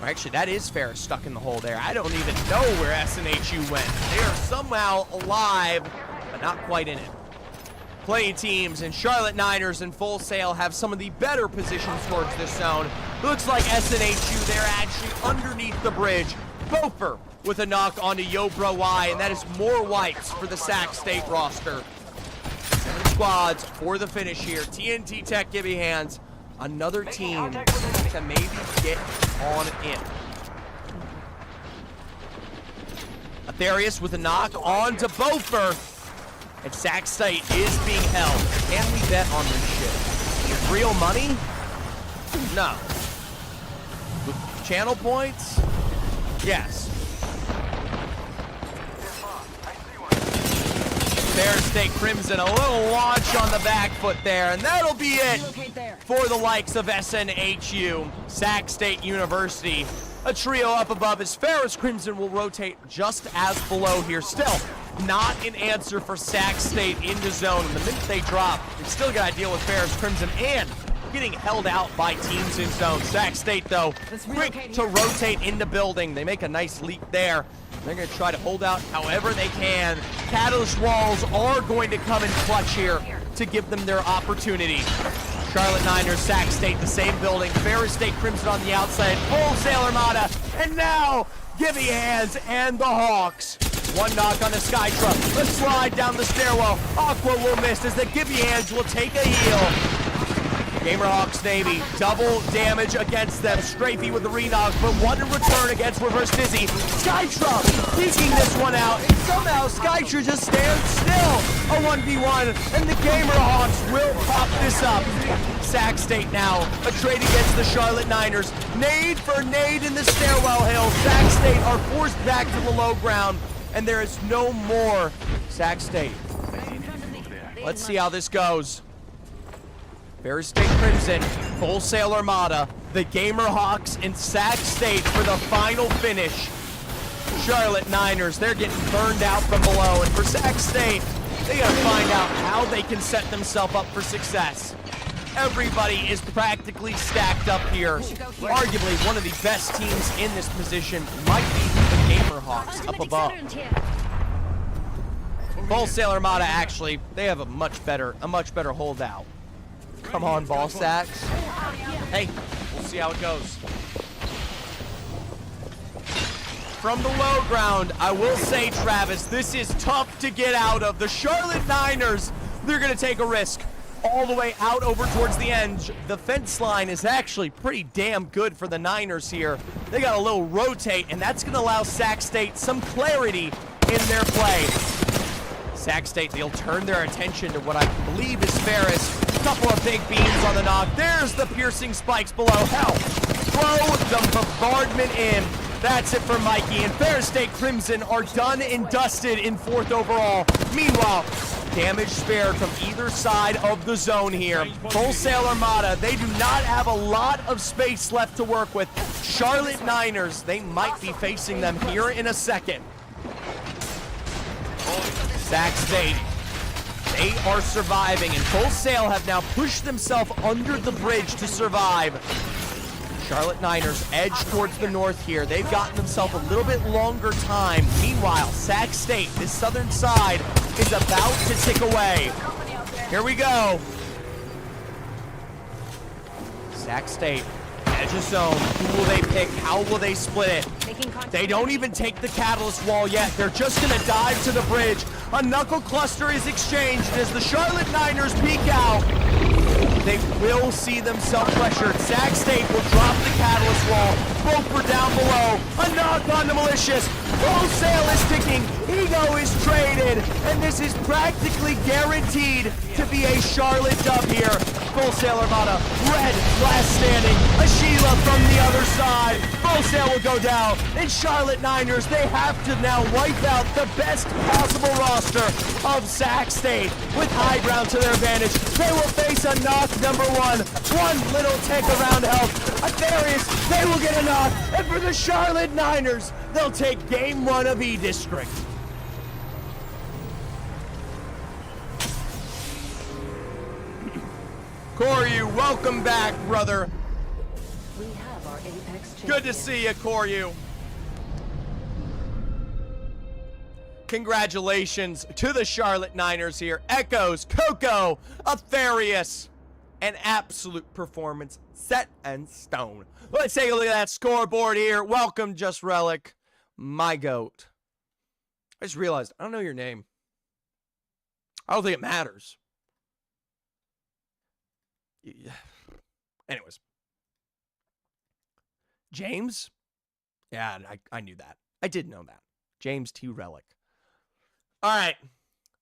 Actually, that is Ferris stuck in the hole there. I don't even know where SNHU went. They are somehow alive, but not quite in it. Play teams and Charlotte Niners and Full Sail have some of the better positions towards this zone. Looks like SNHU, they're actually underneath the bridge. Gopher with a knock onto Yo Bro Y, and that is more wipes for the Sac State roster. 7 squads for the finish here. TNT Tech, Gibby Hands. Another team to maybe get on in. Atherius with a knock on to Beaufort. And Sac State is being held. Can we bet on this shit? Real money? No. With channel points? Yes. Fair State Crimson, a little launch on the back foot there, and that'll be it for the likes of SNHU, Sac State University. A trio up above as Ferris Crimson will rotate just as below here. Still, not an answer for Sac State into zone. And the minute they drop, they still got to deal with Ferris Crimson and getting held out by teams in zone. Sac State, though, quick to rotate into building. They make a nice leap there. They're going to try to hold out however they can. Catalyst walls are going to come in clutch here to give them their opportunity. Charlotte Niners, Sac State, the same building. Ferris State Crimson on the outside. Full Sail Armada. And now, Gibby Hands and the Hawks. One knock on the Skytruck. Let's slide down the stairwell. Aqua will miss as the Gibby Hands will take a heel. Gamerhawks Navy, double damage against them. Strafey with the re-knock, but one in return against Reverse Dizzy. Skytruck eking this one out, and somehow Skytruck just stands still. A 1v1, and the Gamerhawks will pop this up. Sac State now, a trade against the Charlotte Niners. Nade for nade in the stairwell hill. Sac State are forced back to the low ground, and there is no more Sac State. Let's see how this goes. Ferris State Crimson, Full Sail Armada, the Gamerhawks, and Sac State for the final finish. Charlotte Niners, they're getting burned out from below, and for Sac State, they gotta find out how they can set themselves up for success. Everybody is practically stacked up here. Arguably one of the best teams in this position might be the Gamerhawks up above. Full Sail Armada, actually, they have a much better holdout. Come on, ball sacks. Hey, we'll see how it goes. From the low ground, I will say, Travis, this is tough to get out of. The Charlotte Niners, they're going to take a risk all the way out over towards the end. The fence line is actually pretty damn good for the Niners here. They got a little rotate, and that's going to allow Sac State some clarity in their play. Sac State, they'll turn their attention to what I believe is Ferris. A couple of big beams on the knock. There's the piercing spikes below. Hell, throw the bombardment in. That's it for Mikey. And Ferris State Crimson are done and dusted in 4th overall. Meanwhile, damage spared from either side of the zone here. Full Sail Armada, they do not have a lot of space left to work with. Charlotte Niners, they might be facing them here in a second. Sac State, they are surviving, and Full Sail have now pushed themselves under the bridge to survive. Charlotte Niners edge towards the north here. They've gotten themselves a little bit longer time. Meanwhile, Sac State, this southern side, is about to tick away. Here we go. Sac State Edge of zone. Who will they pick? How will they split it? Making contact. They don't even take the catalyst wall yet. They're just going to dive to the bridge. A knuckle cluster is exchanged as the Charlotte Niners peek out. They will see themselves pressured. Sac State will drop the catalyst wall. Both were down below. A knock on the malicious. Wholesale is ticking. Ego is traded. And this is practically guaranteed to be a Charlotte dub here. Wholesale Armada, red, last standing. A Sheila from the other side. Wholesale will go down. And Charlotte Niners, they have to now wipe out the best possible roster of Sac State. With high ground to their advantage, they will face a knock number one. One little tick around health. A Darius, they will get a knock. And for the Charlotte Niners, they'll take game one of E-District. Koryu, welcome back, brother. We have our Apex champion. Good to see you, Koryu. Congratulations to the Charlotte Niners here. Echoes, Coco, Atherius. An absolute performance set in stone. Let's take a look at that scoreboard here. Welcome, Just Relic, my goat. I just realized, I don't know your name. I don't think it matters. Anyways. James? Yeah, I knew that. I did know that. James T. Relic. All right.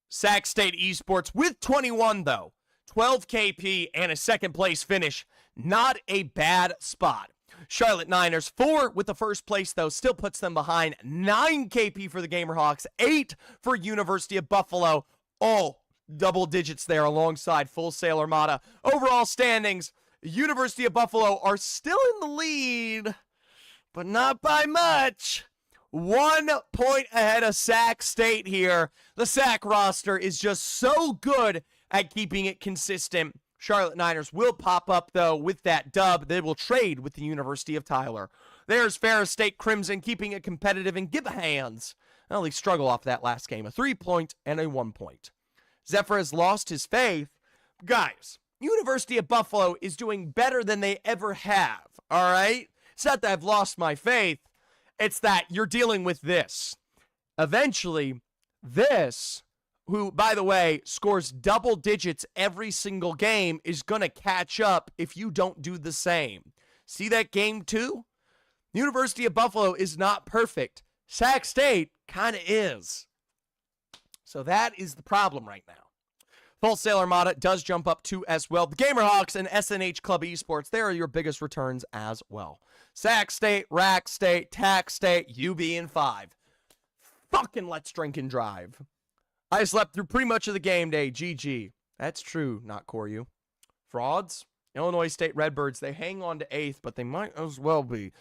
Sac State Esports with 21, though. 12 KP and a second place finish. Not a bad spot. Charlotte Niners, 4 with the first place, though, still puts them behind. 9 KP for the Gamerhawks, 8 for University of Buffalo. All double digits there alongside Full Sail Armada. Overall standings, University of Buffalo are still in the lead, but not by much. 1 point ahead of Sac State here. The Sac roster is just so good at keeping it consistent. Charlotte Niners will pop up, though, with that dub. They will trade with the University of Tyler. There's Ferris State Crimson keeping it competitive and give a hands. Well, they struggle off that last game. A 3-point and a 1 point. Zephyr has lost his faith. Guys, University of Buffalo is doing better than they ever have, all right? It's not that I've lost my faith. It's that you're dealing with this. Eventually, this, who, by the way, scores double digits every single game, is going to catch up if you don't do the same. See that game 2? University of Buffalo is not perfect. Sac State kind of is. So that is the problem right now. Full Sail Armada does jump up 2 as well. The Gamerhawks and SNH Club Esports, they are your biggest returns as well. Sac State, Rack State, Tac State, UB in 5. Fucking let's drink and drive. I slept through pretty much of the game day. GG. That's true, not Koryu. Frauds? Illinois State Redbirds, they hang on to 8th, but they might as well be.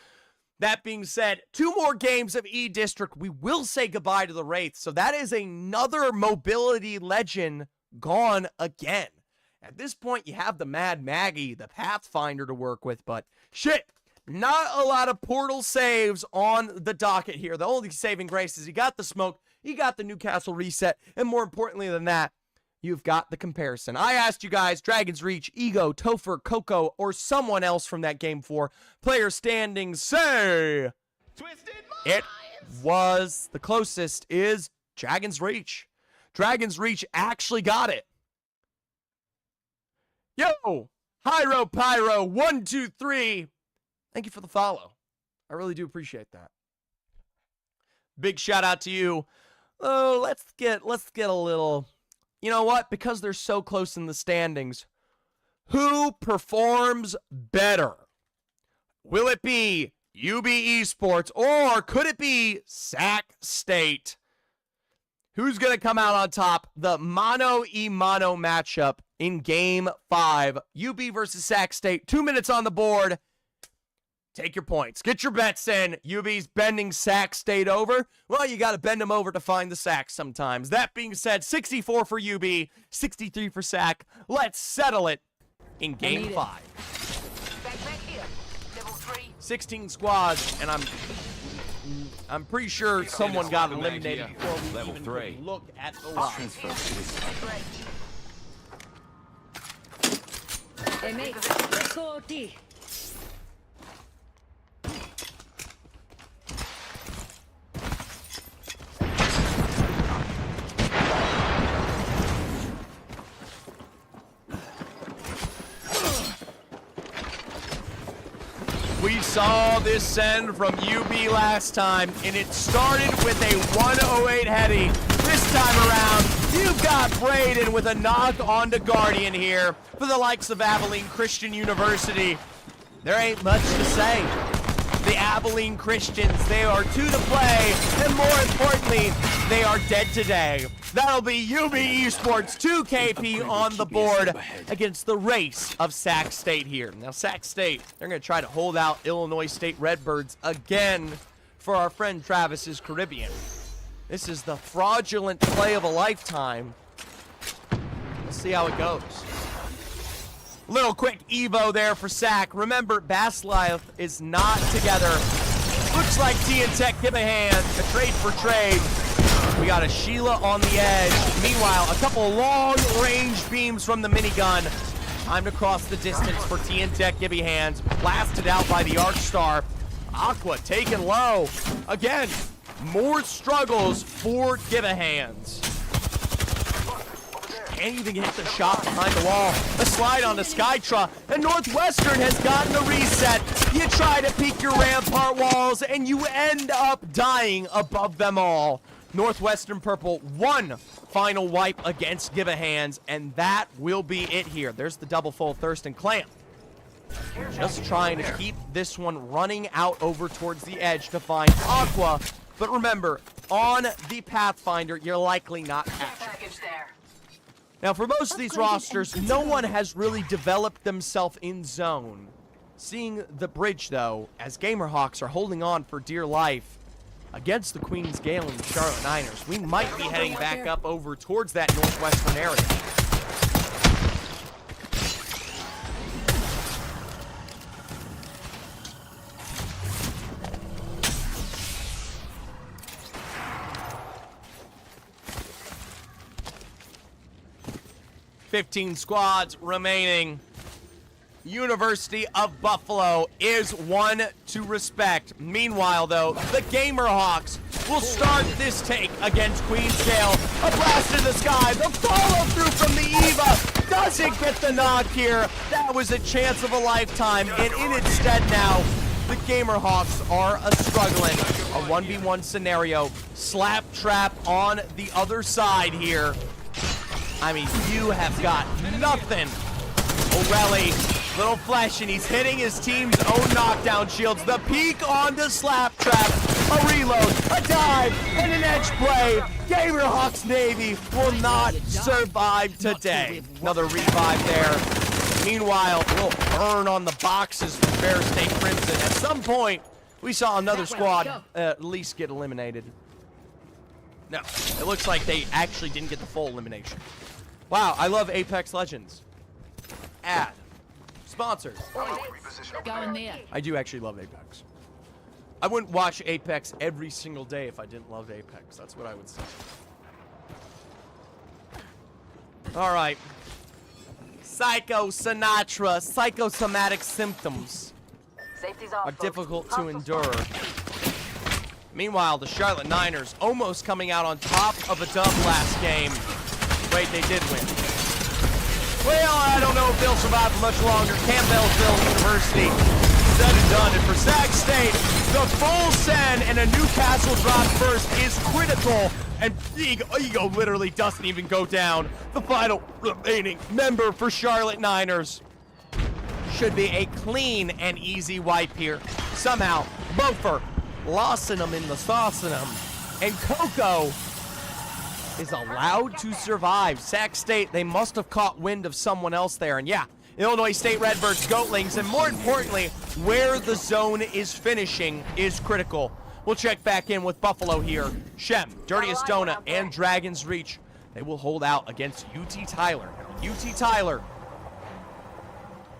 That being said, 2 more games of E-District. We will say goodbye to the Wraith. So that is another mobility legend gone again. At this point, you have the Mad Maggie, the Pathfinder to work with, but shit, not a lot of portal saves on the docket here. The only saving grace is you got the smoke, you got the Newcastle reset, and more importantly than that, you've got the comparison. I asked you guys, Dragon's Reach, Ego, Topher, Coco, or someone else from that game 4 player standings say it was the closest is Dragon's Reach. Dragon's Reach actually got it. Yo, Hyro Pyro 123. Thank you for the follow. I really do appreciate that. Big shout out to you. Oh, let's get a little. You know what? Because they're so close in the standings, who performs better? Will it be UB Esports or could it be Sac State? Who's going to come out on top? The mano-y-mano matchup in Game 5. UB versus Sac State. 2 minutes on the board. Take your points. Get your bets in. UB's bending Sac State over. Well, you got to bend them over to find the Sac sometimes. That being said, 64 for UB, 63 for Sac. Let's settle it in Game 5. 16 squads, and I'm pretty sure someone got eliminated before we Level even 3. could look at the line. Hey mate, let's go OT. we saw this send from UB last time, and it started with a 108 heady. This time around, you've got Braden with a knock onto Guardian here for the likes of Abilene Christian University. There ain't much to say. The Abilene Christians, they are to the play, and more importantly, they are dead today. That'll be UB Esports 2KP on the board against the race of Sac State here. Now, Sac State, they're going to try to hold out Illinois State Redbirds again for our friend Travis's Caribbean. This is the fraudulent play of a lifetime. Let's see how it goes. Little quick Evo there for Sac. Remember, Baslife is not together. Looks like T and Tech give a hand. A trade for trade. We got a Sheila on the edge. Meanwhile, a couple long-range beams from the minigun. Time to cross the distance for T and Tech Gibby Hands. Blasted out by the Arc Star. Aqua taken low. Again, more struggles for Gibby Hands. Can't even hit the shot behind the wall. A slide on the Skytra, and Northwestern has gotten the reset. You try to peek your rampart walls, and you end up dying above them all. Northwestern Purple, one final wipe against Give a Hands, and that will be it here. There's the double full Thurston Clamp. Just trying to keep this one running out over towards the edge to find Aqua. But remember, on the Pathfinder, you're likely not catching. Now, for most of these rosters, no one has really developed themselves in zone. Seeing the bridge, though, as Gamerhawks are holding on for dear life against the Queen's Gale and the Charlotte Niners, we might be heading back up over towards that Northwestern area. $15 squads remaining. University of Buffalo is one to respect. Meanwhile, though, the Gamerhawks will start this take against Queen's Gale. A blast in the sky. The follow through from the Eva doesn't get the knock here. That was a chance of a lifetime, and in its stead now, the Gamerhawks are struggling. A 1v1 scenario. Slap trap on the other side here. I mean, you have got nothing. O'Reilly, little flesh, and he's hitting his team's own knockdown shields. The peek on the slap trap, a reload, a dive, and an edge play. Gamerhawks Navy will not survive today. Another revive there. Meanwhile, we'll burn on the boxes for Fair State Crimson. At some point, we saw another squad at least get eliminated. No, it looks like they actually didn't get the full elimination. Wow, I love Apex Legends. Ad. Sponsors. Go in there. I do actually love Apex. I wouldn't watch Apex every single day if I didn't love Apex. That's what I would say. All right. Sinatra. Psychosomatic symptoms are difficult to endure. Meanwhile, the Charlotte Niners almost coming out on top of a dub last game. Wait, they did win. Well, I don't know if they'll survive for much longer. Campbellsville University, said and done. And for Sac State, the full send and a Newcastle drop first is critical. And Ego literally doesn't even go down. The final remaining member for Charlotte Niners. Should be a clean and easy wipe here. Somehow, Bofer lossing them in the saucing them. And Coco is allowed to survive. Sac State, they must have caught wind of someone else there. And yeah, Illinois State Redbirds, Goatlings, and more importantly, where the zone is finishing is critical. We'll check back in with Buffalo here. Shem, Dirtiest Donut, and Dragon's Reach. They will hold out against UT Tyler. UT Tyler,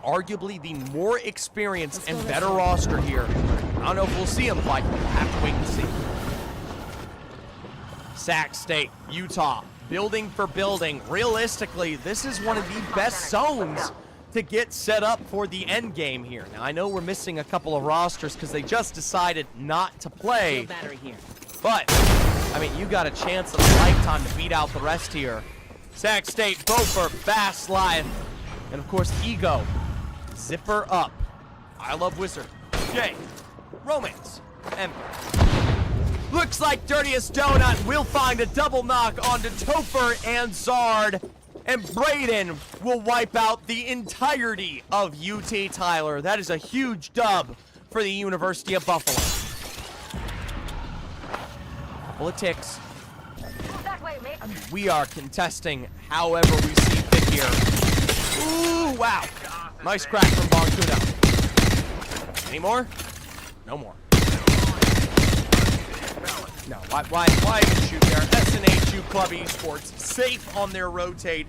arguably the more experienced and better roster here. I don't know if we'll see them fight. We'll have to wait and see. Sac State, Utah, building for building. Realistically, this is one of the best zones to get set up for the end game here. Now, I know we're missing a couple of rosters because they just decided not to play. But, I mean, you got a chance of a lifetime to beat out the rest here. Sac State, Bofer, Baslife, and of course, Ego. Zipper up. I love Wizard. Okay. Romance. And looks like Dirtiest Donut will find a double knock onto Topher and Zard. And Brayden will wipe out the entirety of UT Tyler. That is a huge dub for the University of Buffalo. Couple of ticks. We are contesting however we see fit here. Ooh, wow. Nice crack from Bonkuno. Any more? No more. No, why even shoot there? SNHU Club Esports, safe on their rotate.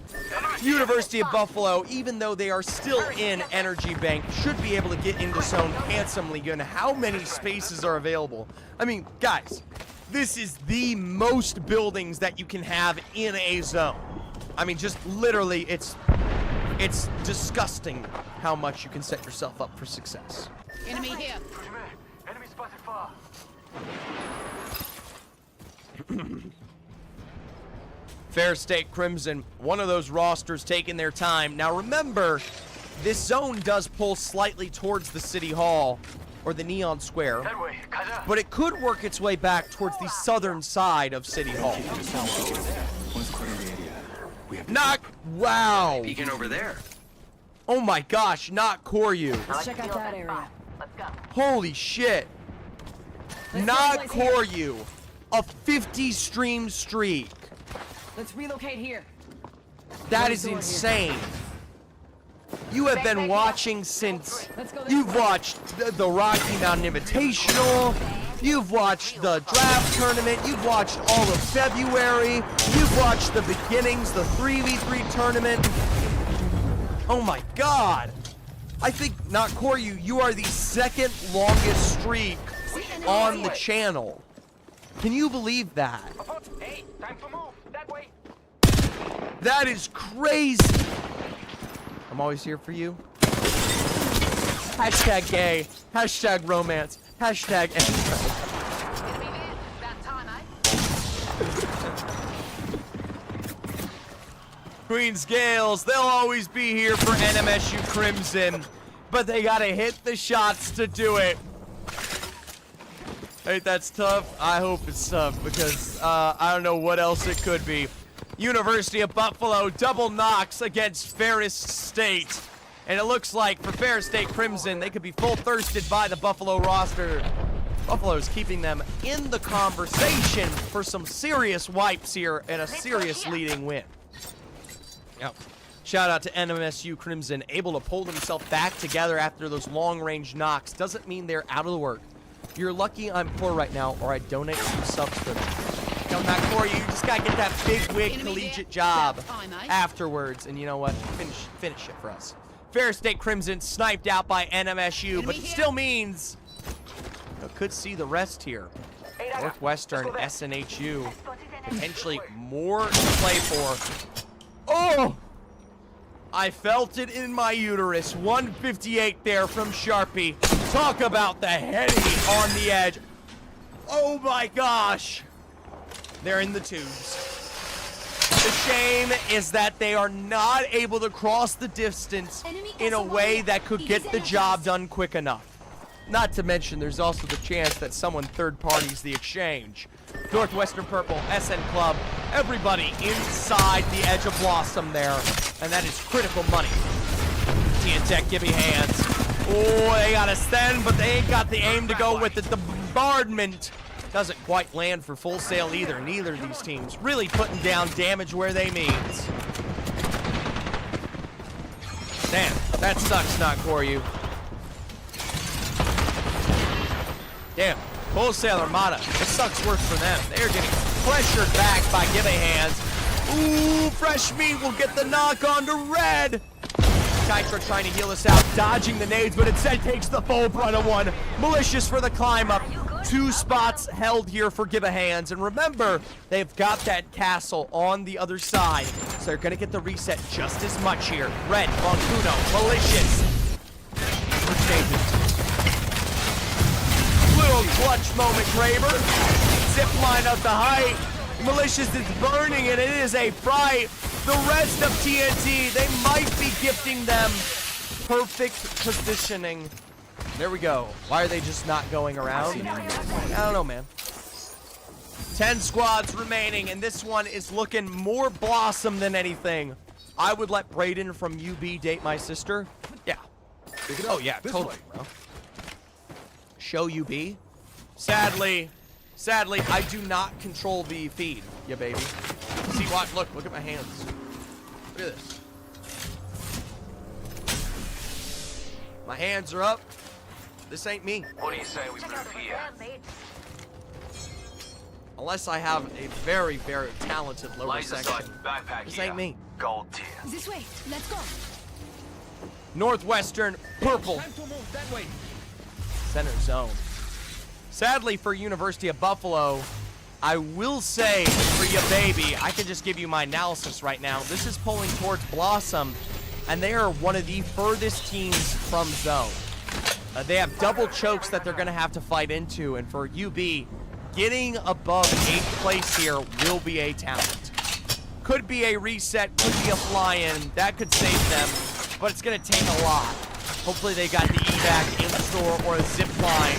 University of Buffalo, even though they are still in Energy Bank, should be able to get into zone handsomely given how many spaces are available. I mean, guys, this is the most buildings that you can have in a zone. I mean, just literally, it's disgusting how much you can set yourself up for success. Enemy here. Enemy spotted far. Fair State Crimson, one of those rosters taking their time. Now remember, this zone does pull slightly towards the City Hall, or the Neon Square, That way, 가자. but it could work its way back towards the southern side of City Hall. One's caught in the area. We have Not, wow. Beacon over there. Oh my gosh, not Koryu. Let's check out that area. Holy shit. Not Koryu. A 50 stream streak. Let's relocate here. That is insane. You have been watching since you've watched the Rocky Mountain Invitational, you've watched the draft tournament, you've watched all of February, you've watched the beginnings, the 3v3 tournament. Oh my god. I think, not Koryu, you are the second longest streak on the channel. Can you believe that? Hey, time to move. That way. That is crazy. I'm always here for you. Hashtag gay. Hashtag romance. Hashtag anything. Queen's Gales, they'll always be here for NMSU Crimson, but they gotta hit the shots to do it. Hey, that's tough. I hope it's tough because I don't know what else it could be. University of Buffalo double knocks against Ferris State. And it looks like for Ferris State Crimson, they could be full thirsted by the Buffalo roster. Buffalo's keeping them in the conversation for some serious wipes here and a serious leading win. Yep. Shout out to NMSU Crimson, able to pull themselves back together after those long-range knocks. Doesn't mean they're out of the work. You're lucky I'm poor right now, or I donate some subs for them. No, not for you. You just gotta get that big wig collegiate job afterwards, and you know what? Finish it for us. Fair State Crimson sniped out by NMSU, but it still means I could see the rest here. Northwestern, SNHU, potentially more to play for. Oh! I felt it in my uterus. 158 there from Sharpie. Talk about the heady on the edge. Oh my gosh. They're in the tubes. The shame is that they are not able to cross the distance in a way that could get the job done quick enough. Not to mention, there's also the chance that someone third parties the exchange. Northwestern Purple, SN Club, everybody inside the edge of Blossom there. And that is critical money. TNTech, give me hands. Oh, they got a send, but they ain't got the aim to go with it. The bombardment doesn't quite land for Full Sail either. Neither of these teams really putting down damage where they means. Damn, that sucks, not for you. Damn, Full Sail Armada. This sucks worse for them. They're getting pressured back by Give a Hands. Ooh, Fresh Meat will get the knock onto Red. Kytra trying to heal us out, dodging the nades, but instead takes the full brunt of one. Malicious for the climb up. 2 spots held here for Give a Hands. And remember, they've got that castle on the other side. So they're going to get the reset just as much here. Red, Bonkuno, Malicious. We're changing. Little clutch moment, Kraber. Zip line up the height. Malicious is burning, and it is a fright. The rest of TNT, they might be gifting them perfect positioning There we go. Why are they just not going around? I don't know, man. 10 squads remaining, and this one is looking more Blossom than anything. I would let Brayden from UB date my sister. Yeah. Oh, yeah, totally, bro. Show UB. Sadly, I do not control the feed, yeah, baby. See, watch, look at my hands. Look at this. My hands are up. This ain't me. What do you say we move here? Unless I have a very, very talented lower Laser sight, section. backpack This here. ain't me. Gold tier. This way. Let's go. Northwestern, purple. Time to move that way. Center zone. Sadly for University of Buffalo, I will say for you, baby, I can just give you my analysis right now. This is pulling towards Blossom, and they are one of the furthest teams from zone. They have double chokes that they're going to have to fight into, and for UB, getting above 8th place here will be a talent. Could be a reset, could be a fly-in. That could save them, but it's going to take a lot. Hopefully they got the evac in store or a zip line.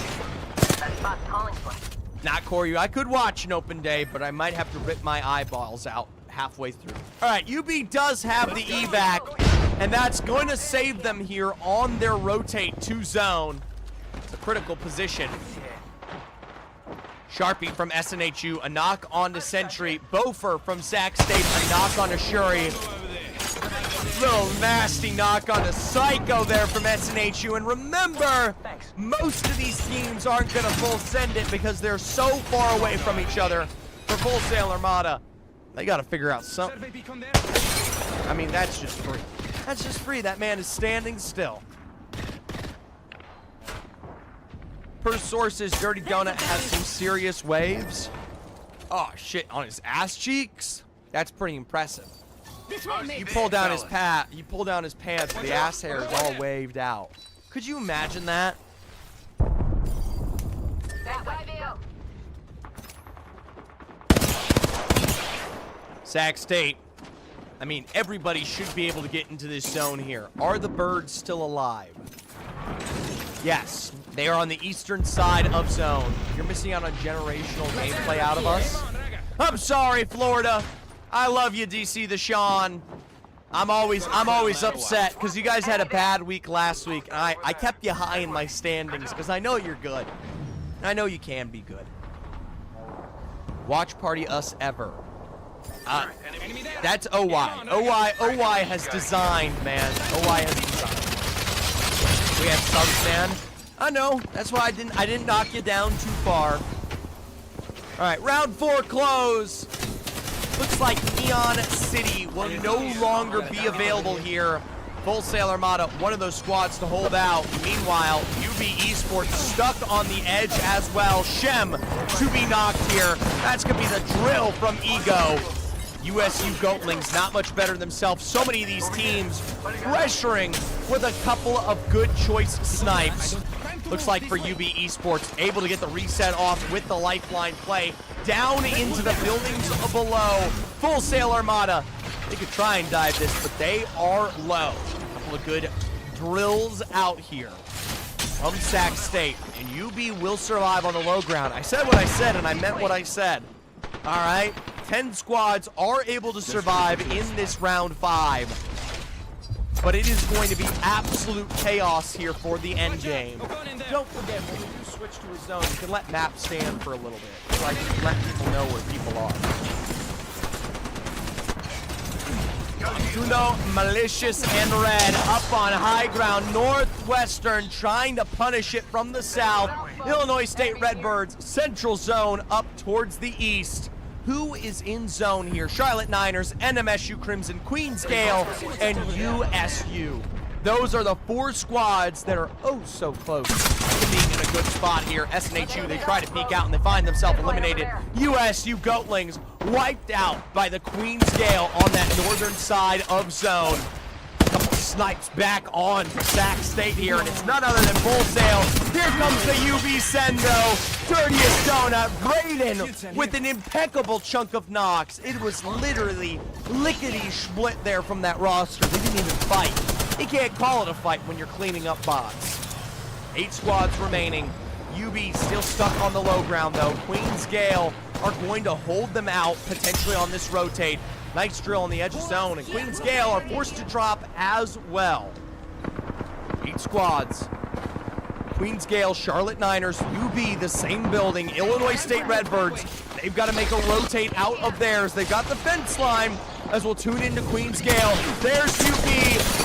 Not Corey. I could watch an open day, but I might have to rip my eyeballs out halfway through. All right, UB does have the evac, and that's going to save them here on their rotate to zone. It's a critical position. Sharpie from SNHU, a knock on to Sentry. Bofer from Sac State, a knock on to Shuri. Little nasty knock on to Psycho there from SNHU. And remember, most of these teams aren't going to full send it because they're so far away from each other. For Full Sail Armada, they got to figure out something. I mean, that's just free. That's just free. That man is standing still. Per sources, Dirty Donut has some serious waves. Oh, shit, on his ass cheeks? That's pretty impressive. You pull down his pants, the ass hair is all waved out. Could you imagine that? Sac State. I mean, everybody should be able to get into this zone here. Are the birds still alive? Yes, they are on the eastern side of zone. You're missing out on generational gameplay out of us. I'm sorry, Florida. I love you, DC the Sean. I'm always upset because you guys had a bad week last week. And I kept you high in my standings because I know you're good. I know you can be good. Watch party us ever. That's OY. OY has designed, man. OY has designed. We have subs, man. I know. That's why I didn't knock you down too far. All right, round 4 close. Looks like Neon City will no longer be available here. Full Sail Armada, one of those squads to hold out. Meanwhile, UB Esports stuck on the edge as well. Shem to be knocked here. That's going to be the drill from Ego. USU Goatlings, not much better themselves. So many of these teams pressuring with a couple of good choice snipes. Looks like for UB Esports, able to get the reset off with the lifeline play. Down into the buildings below. Full Sail Armada. They could try and dive this, but they are low. A couple of good drills out here from Sac State. And UB will survive on the low ground. I said what I said, and I meant what I said. All right. 10 squads are able to survive in this round 5. But it is going to be absolute chaos here for the end game. Don't forget, when you do switch to a zone, you can let map stand for a little bit. So I can let people know where people are. Juno, Malicious, and Red up on high ground. Northwestern trying to punish it from the south. Illinois State Redbirds, Central Zone up towards the east. Who is in zone here? Charlotte Niners, NMSU Crimson, Queensgale, and USU. Those are the 4 squads that are oh so close to being in a good spot here. SNHU, they try to peek out and they find themselves eliminated. USU Goatlings wiped out by the Queensgale on that northern side of zone. Couple snipes back on for Sac State here, and it's none other than Full Sail. Here comes the UB Sendo, Dirtiest Donut, Brayden with an impeccable chunk of knocks. It was literally lickety-split there from that roster. They didn't even fight. You can't call it a fight when you're cleaning up bots. 8 squads remaining. UB still stuck on the low ground, though. Queen's Gale are going to hold them out, potentially on this rotate. Nice drill on the edge of zone, and Queen's Gale are forced to drop as well. 8 squads. Queen's Gale, Charlotte Niners, UB, the same building. Illinois State Redbirds, they've got to make a rotate out of theirs. They've got the fence line, as we'll tune into Queen's Gale. There's UB,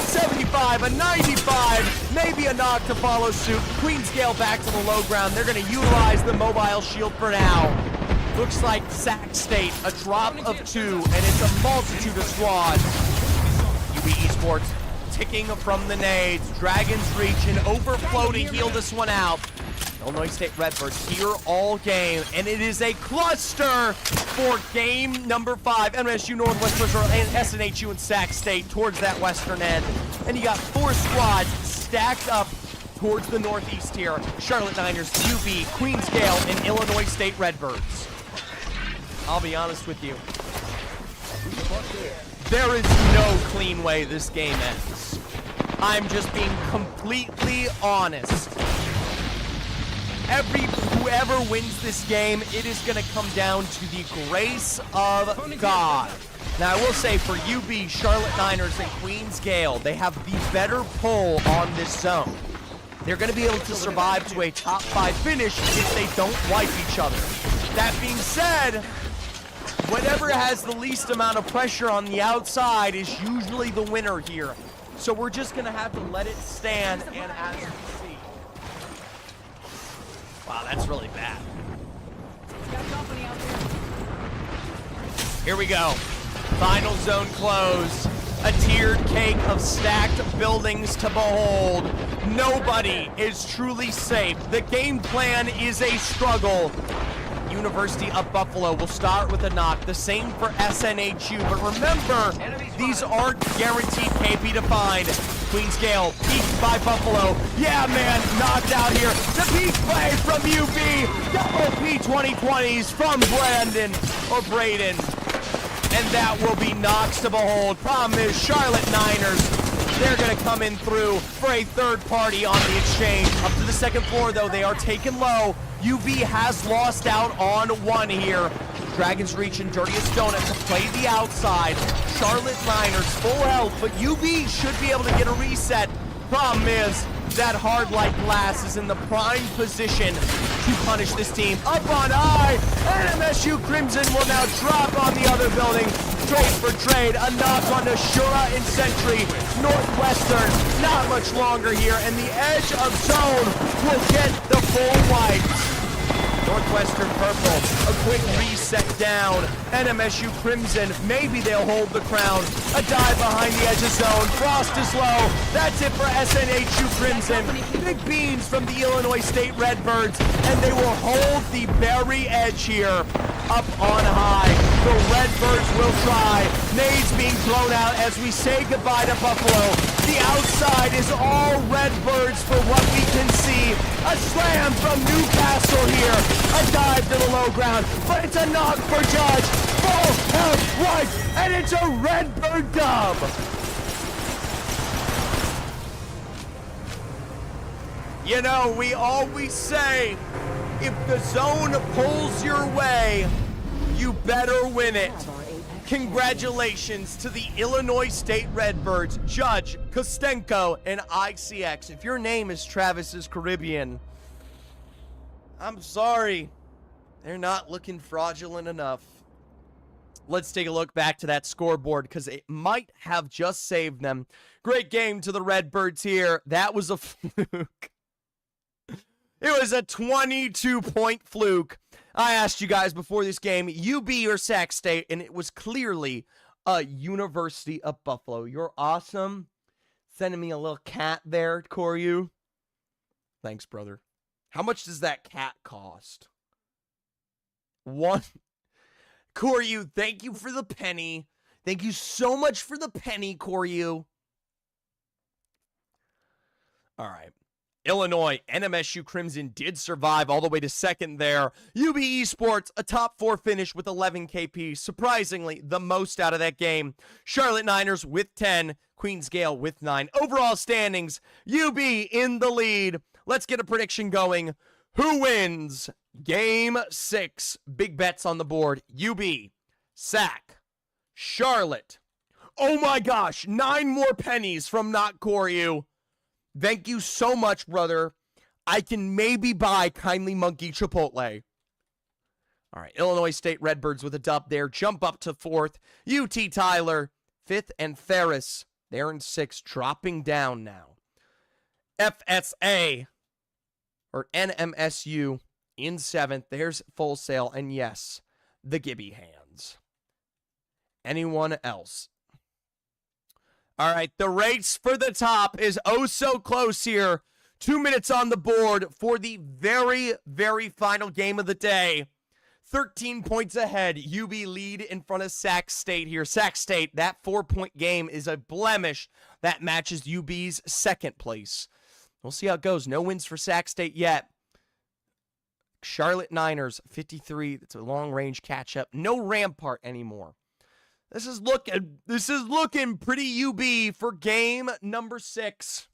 75, a 95, maybe a knock to follow suit. Queen's Gale back to the low ground. They're going to utilize the mobile shield for now. Looks like Sac State, a drop of 2, and it's a multitude of squads. UB Esports ticking from the nades. Dragons reach and overflow to heal this one out. Illinois State Redbirds here all game, and it is a cluster for game number 5. MSU, Northwest and SNHU and Sac State towards that western end. And you got 4 squads stacked up towards the northeast here. Charlotte Niners, UB, Queen's Gale, and Illinois State Redbirds. I'll be honest with you. There is no clean way this game ends. I'm just being completely honest. Whoever wins this game, it is going to come down to the grace of God. Now, I will say for UB, Charlotte Niners, and Queen's Gale, they have the better pull on this zone. They're going to be able to survive to a top 5 finish if they don't wipe each other. That being said, whatever has the least amount of pressure on the outside is usually the winner here. So we're just going to have to let it stand, and as you see. Wow, that's really bad. Here we go. Final zone close. A tiered cake of stacked buildings to behold. Nobody is truly safe. The game plan is a struggle. University of Buffalo will start with a knock. The same for SNHU. But remember, these aren't guaranteed KP to find. Queen's Gale, peeked by Buffalo. Yeah, man, knocked out here. The peak play from UB. Double P2020s from Brandon or Braden. And that will be knocks to behold. Problem is, Charlotte Niners, they're going to come in through for a third party on the exchange. Up to the second floor, though, they are taken low. UB has lost out on 1 here. Dragons reach in Dirtiest Donut to play the outside. Charlotte Niners full health, but UB should be able to get a reset. Problem is, that hard light glass is in the prime position to punish this team. Up on high, and MSU Crimson will now drop on the other building. Trade for trade, a knock on Shura and Sentry. Northwestern, not much longer here, and the edge of zone will get the full wipe. Northwestern purple, a quick reset down. NMSU Crimson, maybe they'll hold the crown. A dive behind the edge of zone. Frost is low. That's it for SNHU Crimson. Big beans from the Illinois State Redbirds, and they will hold the very edge here. Up on high, the Redbirds will try. Nades being thrown out as we say goodbye to Buffalo. The outside is all Redbirds for what we can see. A slam from Newcastle here. A dive to the low ground, but it's a knock for Judge. Full health wipe, and it's a Redbird dub. You know, we always say, if the zone pulls your way, you better win it. Congratulations to the Illinois State Redbirds, Judge, Kostenko, and ICX. If your name is Travis's Caribbean, I'm sorry. They're not looking fraudulent enough. Let's take a look back to that scoreboard because it might have just saved them. Great game to the Redbirds here. That was a fluke. It was a 22-point fluke. I asked you guys before this game, UB or Sac State, and it was clearly a University of Buffalo. You're awesome. Sending me a little cat there, Koryu. Thanks, brother. How much does that cat cost? 1. Koryu, thank you for the penny. Thank you so much for the penny, Koryu. All right. Illinois, NMSU Crimson did survive all the way to second there. UB Esports, a top 4 finish with 11 KP. Surprisingly, the most out of that game. Charlotte Niners with 10. Queen's Gale with 9. Overall standings, UB in the lead. Let's get a prediction going. Who wins Game 6? Big bets on the board. UB, Sac, Charlotte. Oh my gosh, 9 more pennies from Not Koryu. Thank you so much, brother. I can maybe buy Kindly Monkey Chipotle. All right, Illinois State Redbirds with a dub there. Jump up to 4th. UT Tyler, 5th, and Ferris, they're in 6th, dropping down now. FSA, or NMSU, in 7th. There's Full Sail, and yes, the Gibby Hands. Anyone else? All right, the race for the top is oh so close here. 2 minutes on the board for the very, very final game of the day. 13 points ahead. UB lead in front of Sac State here. Sac State, that 4-point game is a blemish that matches UB's 2nd place. We'll see how it goes. No wins for Sac State yet. Charlotte Niners, 53. That's a long-range catch-up. No Rampart anymore. This is looking pretty UB for game number 6.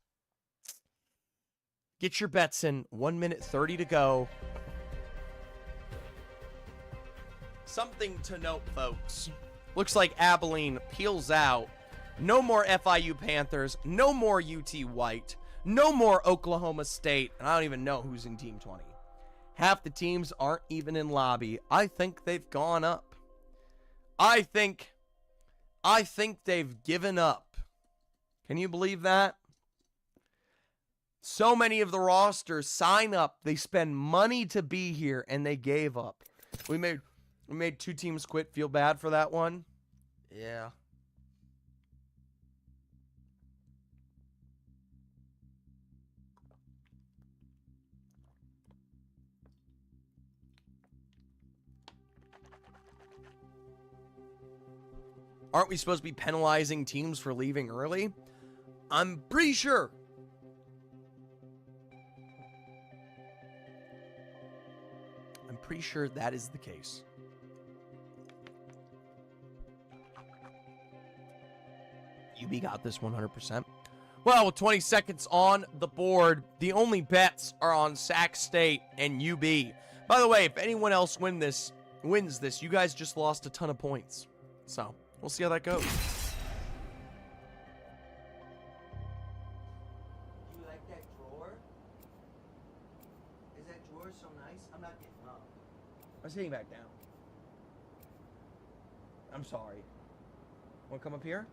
Get your bets in. 1 minute 30 to go. Something to note, folks. Looks like Abilene peels out. No more FIU Panthers. No more UT White. No more Oklahoma State. And I don't even know who's in Team 20. Half the teams aren't even in lobby. I think they've gone up. I think they've given up. Can you believe that? So many of the rosters sign up. They spend money to be here, and they gave up. We made 2 teams quit. Feel bad for that one? Yeah. Aren't we supposed to be penalizing teams for leaving early? I'm pretty sure. I'm pretty sure that is the case. UB got this 100%. Well, with 20 seconds on the board, the only bets are on Sac State and UB. By the way, if anyone else wins this, you guys just lost a ton of points. So, we'll see how that goes. Do you like that drawer? Is that drawer so nice? I'm not getting up. I'm sitting back down. I'm sorry. Want to come up here?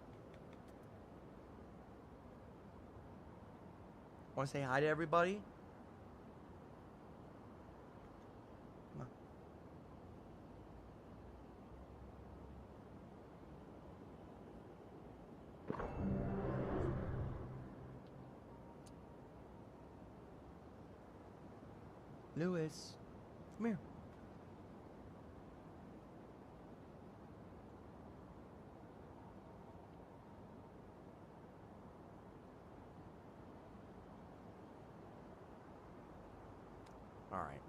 Want to say hi to everybody? Come on. Lewis, come here. All right.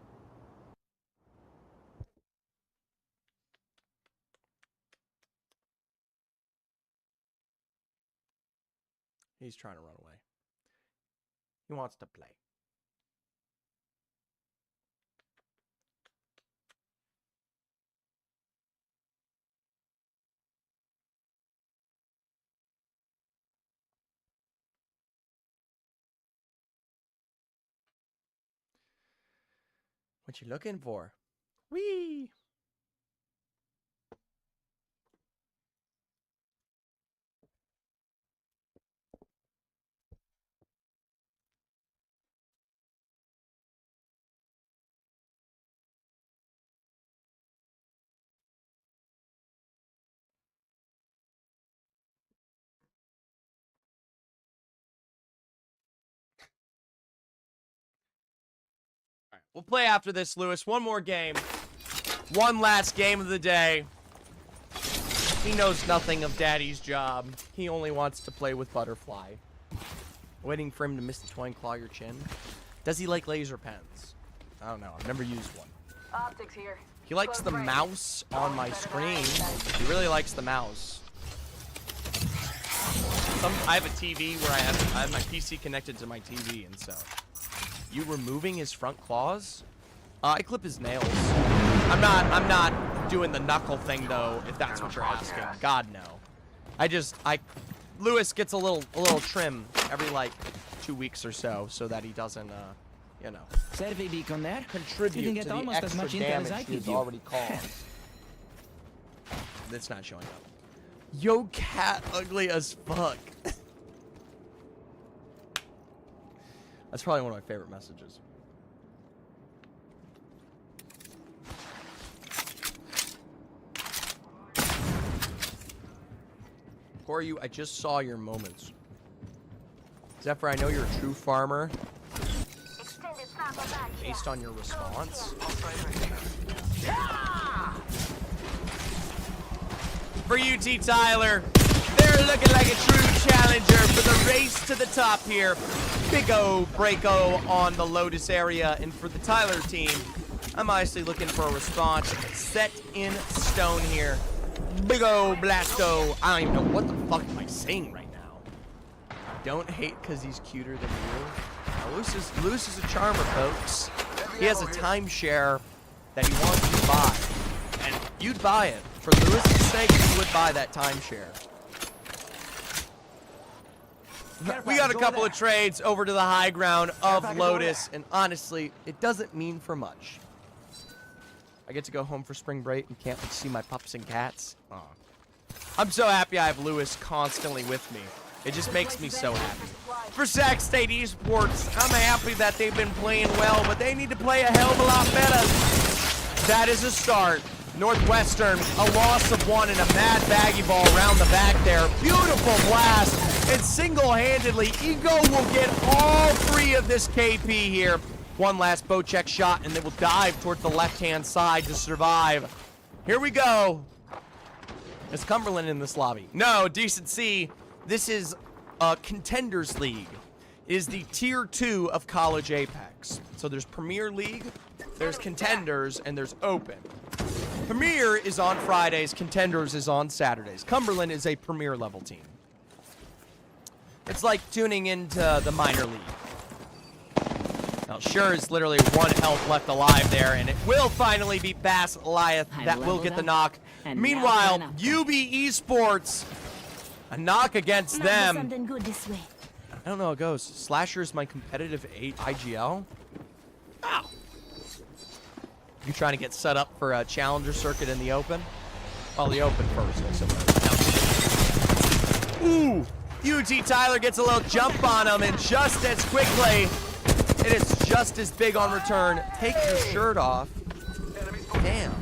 He's trying to run away. He wants to play. What you looking for? Whee! All right, we'll play after this, Lewis. One more game. One last game of the day. He knows nothing of Daddy's job. He only wants to play with Butterfly. Waiting for him to miss the twine claw your chin. Does he like laser pens? I don't know. I've never used one. Optics here. He likes the mouse on my screen. He really likes the mouse. I have a TV where I have my PC connected to my TV, and so You removing his front claws? I clip his nails. I'm not doing the knuckle thing though, if that's what you're asking. God no. Lewis gets a little trim every like 2 weeks or so that he doesn't you know, Survey beacon there. contribute You can to get the almost as extra much intel as damage I he's could do. already caused. That's not showing up. Yo, cat ugly as fuck. That's probably one of my favorite messages. Corey, I just saw your moments. Zephyr, I know you're a true farmer. Based on your response. For UT Tyler, they're looking like a true challenger for the race to the top here. Big O, Breako on the Lotus area. And for the Tyler team, I'm honestly looking for a response set in stone here. Big O, Blasto. I don't even know what the fuck am I saying right now. Don't hate because he's cuter than you. Luce is a charmer, folks. He has a timeshare that he wants you to buy. And you'd buy it. For Lewis's sake, you would buy that timeshare. We got a couple of trades over to the high ground of Lotus, and honestly, it doesn't mean for much. I get to go home for spring break and can't see my pups and cats. Aw. I'm so happy I have Lewis constantly with me. It just makes me so happy. For Sac State Esports, I'm happy that they've been playing well, but they need to play a hell of a lot better. That is a start. Northwestern, a loss of one and a mad baggy ball around the back there. Beautiful blast, and single-handedly, Ego will get all three of this KP here. One last bow check shot, and they will dive towards the left-hand side to survive. Here we go. Is Cumberland in this lobby? No, Decent C. This is a Contenders League. It is the Tier 2 of College Apex. So there's Premier League, there's Contenders, and there's Open. Premier is on Fridays, Contenders is on Saturdays. Cumberland is a Premier level team. It's like tuning into the minor league. Now, sure is literally 1 health left alive there, and it will finally be Bass Goliath that will get the knock. Meanwhile, UB Esports, a knock against them. Something good this way. I don't know how it goes. Slasher is my competitive IGL. Ow. You trying to get set up for a challenger circuit in the open? Oh, the open first, I suppose. Ooh! UT Tyler gets a little jump on him, and just as quickly, it is just as big on return. Take your shirt off. Damn.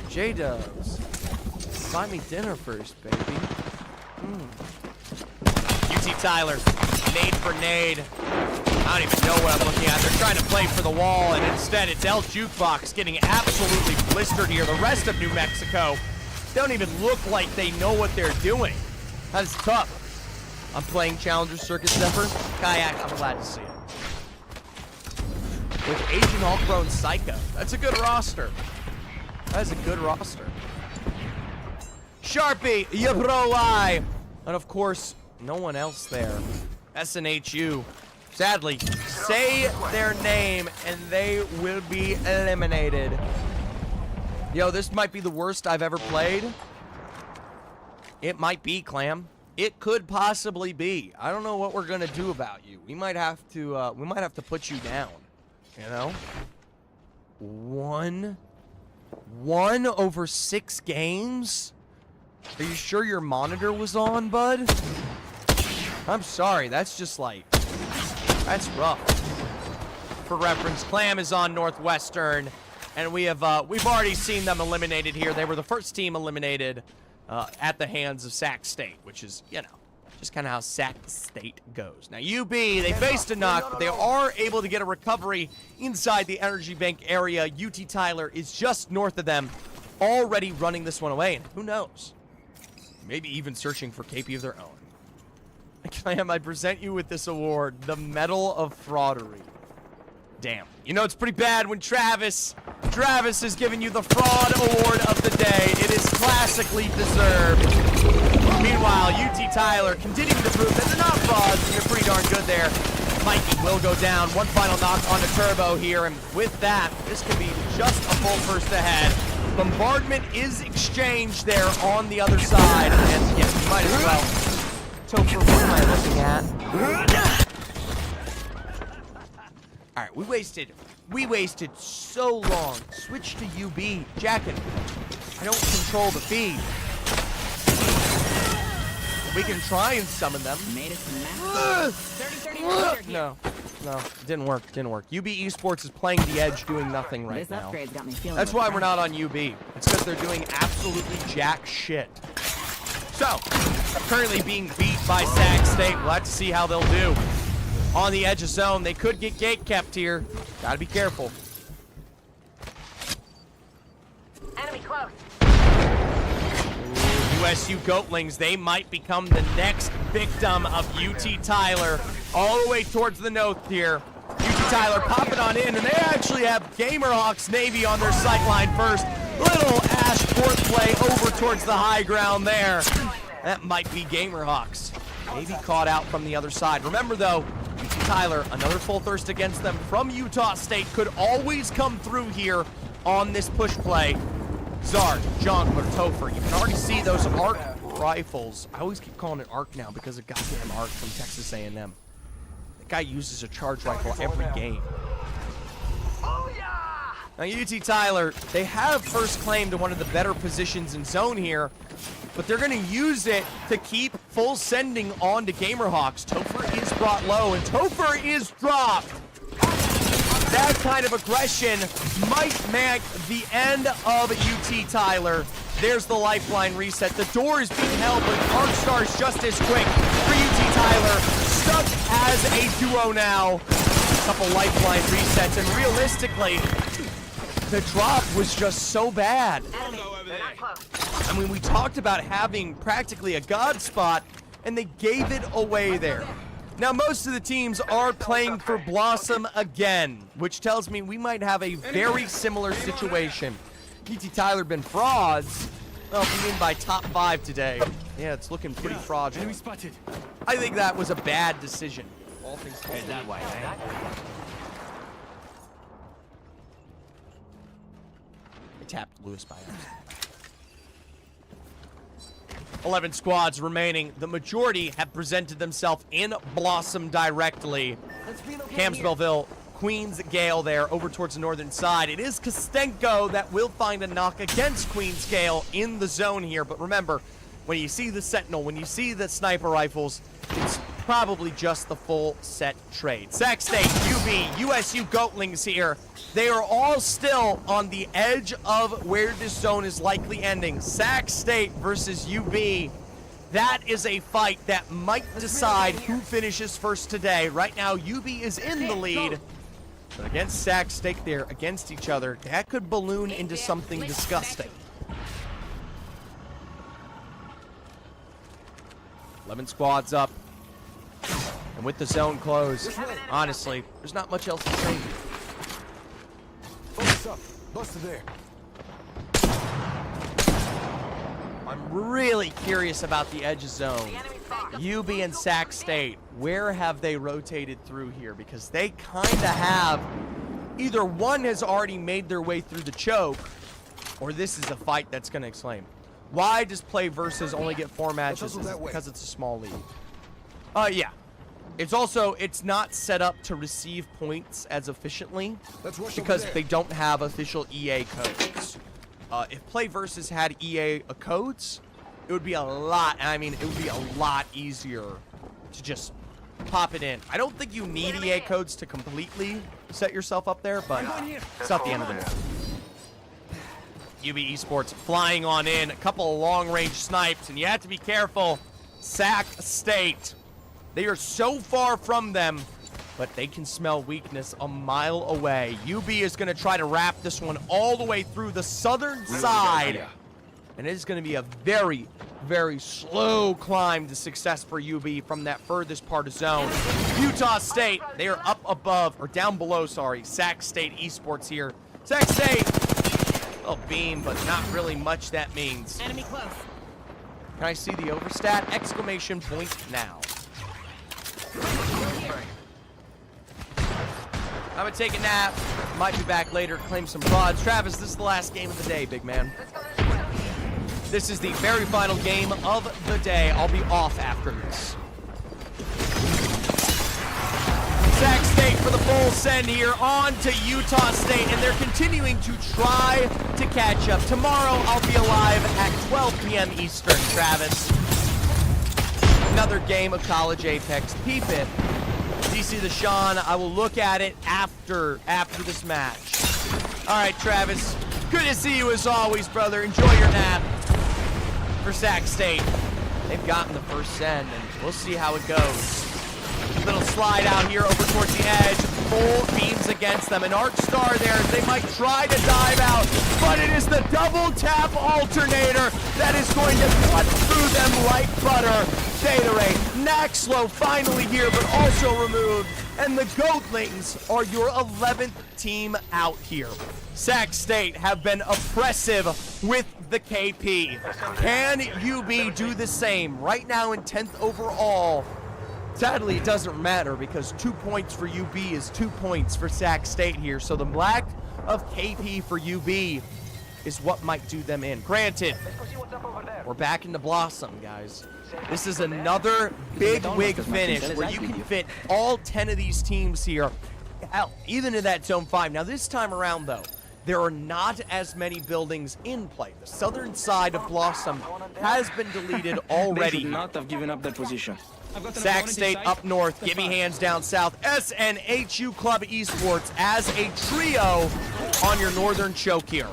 J-Dubs. Buy me dinner first, baby. UT Tyler, nade for nade. I don't even know what I'm looking at. They're trying to play for the wall, and instead it's El Jukebox getting absolutely blistered here. The rest of New Mexico don't even look like they know what they're doing. That is tough. I'm playing Challenger Circuit Zephyr. Kayak, I'm glad to see it. With Asian all-grown Psycho. That's a good roster. That is a good roster. Sharpie, Yabroi. And of course, no one else there. SNHU. Sadly, say their name and they will be eliminated. Yo, this might be the worst I've ever played. It might be, Clam. It could possibly be. I don't know what we're gonna do about you. We might have to put you down. You know? One over 6 games? Are you sure your monitor was on, bud? I'm sorry, that's just like, that's rough. For reference, Clam is on Northwestern, and we've already seen them eliminated here. They were the first team eliminated at the hands of Sac State, which is, you know, just kind of how Sac State goes. Now, UB, they faced a knock, but they are able to get a recovery inside the Energy Bank area. UT Tyler is just north of them, already running this one away, and who knows? Maybe even searching for KP of their own. Clam, I present you with this award, the Medal of Fraudery. Damn. You know, it's pretty bad when Travis is giving you the Fraud Award of the day. It is classically deserved. Meanwhile, UT Tyler continuing to prove that they're not frauds, and they're pretty darn good there. Mikey will go down. One final knock on the turbo here, and with that, this could be just a full first ahead. Bombardment is exchanged there on the other side, and yes, you might as well. Topher, what am I looking at? All right, we wasted so long. Switch to UB. Jacket, I don't control the feed. We can try and summon them. Made it to max. 30 here. No, didn't work. UB Esports is playing the edge, doing nothing right This now. upgrade's got me feeling. That's why we're not on UB. It's because they're doing absolutely jack shit. So, currently being beat by Sac State. We'll have to see how they'll do. On the edge of zone, they could get gate kept here. Gotta be careful. Enemy close. USU Goatlings, they might become the next victim of UT Tyler. All the way towards the north here. UT Tyler popping on in, and they actually have Gamerhawks Navy on their sight line first. Little Ash port play over towards the high ground there. That might be Gamerhawks. Maybe caught out from the other side. Remember though, UT Tyler, another full thirst against them from Utah State, could always come through here on this push play. Zard, Jonkler, Topher, you can already see those arc rifles. I always keep calling it arc now because of goddamn arc from Texas A&M. That guy uses a charge rifle every game. Oh yeah! Now UT Tyler, they have first claim to one of the better positions in zone here, but they're going to use it to keep full sending on to Gamerhawks. Topher is brought low, and Topher is dropped. That kind of aggression might make the end of UT Tyler. There's the lifeline reset. The door is being held, but Arcstar is just as quick for UT Tyler. Stuck as a duo now. A couple lifeline resets, and realistically, the drop was just so bad. I mean, we talked about having practically a god spot, and they gave it away there. Now, most of the teams are playing for Blossom again, which tells me we might have a very similar situation. UT Tyler been frauds. Well, if you mean by top 5 today, yeah, it's looking pretty fraudulent. Enemy spotted. I think that was a bad decision. All things considered. That way, eh? I tapped Lewis by accident. 11 squads remaining. The majority have presented themselves in Blossom directly. Camps Belleville, Queens Gale there over towards the northern side. It is Kostenko that will find a knock against Queens Gale in the zone here. But remember, when you see the Sentinel, when you see the sniper rifles, it's probably just the full set trade. Sac State, UB, USU Goatlings here. They are all still on the edge of where this zone is likely ending. Sac State versus UB. That is a fight that might decide who finishes first today. Right now, UB is in the lead. But against Sac State there, against each other, that could balloon into something disgusting. 11 squads up. And with the zone closed, honestly, there's not much else to say. Focus up. Busted there. I'm really curious about the edge zone. UB and Sac State, where have they rotated through here? Because they kind of have, either one has already made their way through the choke, or this is a fight that's going to exclaim. Why does play versus only get 4 matches? Is it because it's a small league? Yeah. It's also, it's not set up to receive points as efficiently because they don't have official EA codes. If Play Versus had EA codes, it would be a lot, it would be a lot easier to just pop it in. I don't think you need EA codes to completely set yourself up there, but it's not the end of the world. UB Esports flying on in, a couple of long-range snipes, and you have to be careful. Sac State. They are so far from them, but they can smell weakness a mile away. UB is going to try to wrap this one all the way through the southern side. And it is going to be a very, very slow climb to success for UB from that furthest part of zone. Utah State, they are up above, or down below, sorry. Sac State Esports here. Sac State, little beam, but not really much that means. Enemy close. Can I see the overstat? Exclamation point now. I'm gonna take a nap. Might be back later to claim some rods. Travis, this is the last game of the day, big man. This is the very final game of the day. I'll be off after this. Sac State for the full send here on to Utah State, and they're continuing to try to catch up. Tomorrow, I'll be alive at 12 p.m. Eastern, Travis. Another game of College Apex. Peep it. DC the Sean, I will look at it after this match. All right, Travis. Good to see you as always, brother. Enjoy your nap. For Sac State, they've gotten the first send, and we'll see how it goes. Little slide out here over towards the edge. Full beams against them. An arc star there as they might try to dive out, but it is the double tap alternator that is going to cut through them like butter. Theta Ray, Naxlow finally here, but also removed. And the Goatlings are your 11th team out here. Sac State have been oppressive with the KP. Can UB do the same? Right now in 10th overall. Sadly, it doesn't matter because 2 points for UB is 2 points for Sac State here. So the lack of KP for UB is what might do them in. Granted, we're back into Blossom, guys. This is another big wig finish where you can fit all 10 of these teams here, hell, even in that Zone 5. Now, this time around, though, there are not as many buildings in play. The southern side of Blossom has been deleted already. They should not have given up that position. Sac State up north, Gibby Hands down south, SNHU Club Esports as a trio on your northern choke here.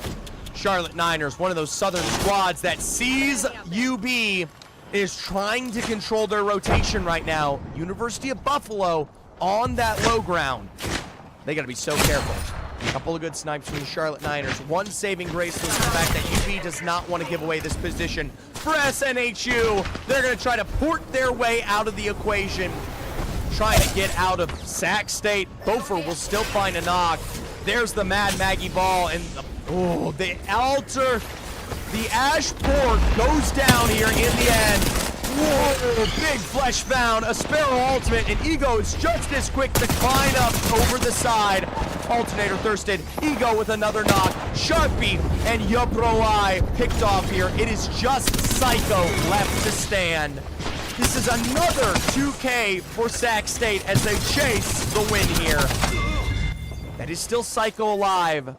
Charlotte Niners, one of those southern squads that sees UB, is trying to control their rotation right now. University of Buffalo on that low ground. They got to be so careful. A couple of good snipes from the Charlotte Niners. One saving grace was the fact that UB does not want to give away this position. For SNHU, they're going to try to port their way out of the equation, trying to get out of Sac State. Bofer will still find a knock. There's the Mad Maggie ball, and the altar, the Ash Port goes down here in the end. Whoa, big flesh bound, a Sparrow ultimate, and Ego is just as quick to climb up over the side. Alternator thirsted, Ego with another knock. Sharpie and Yobroi picked off here. It is just Psycho left to stand. This is another 2K for Sac State as they chase the win here. That is still Psycho alive,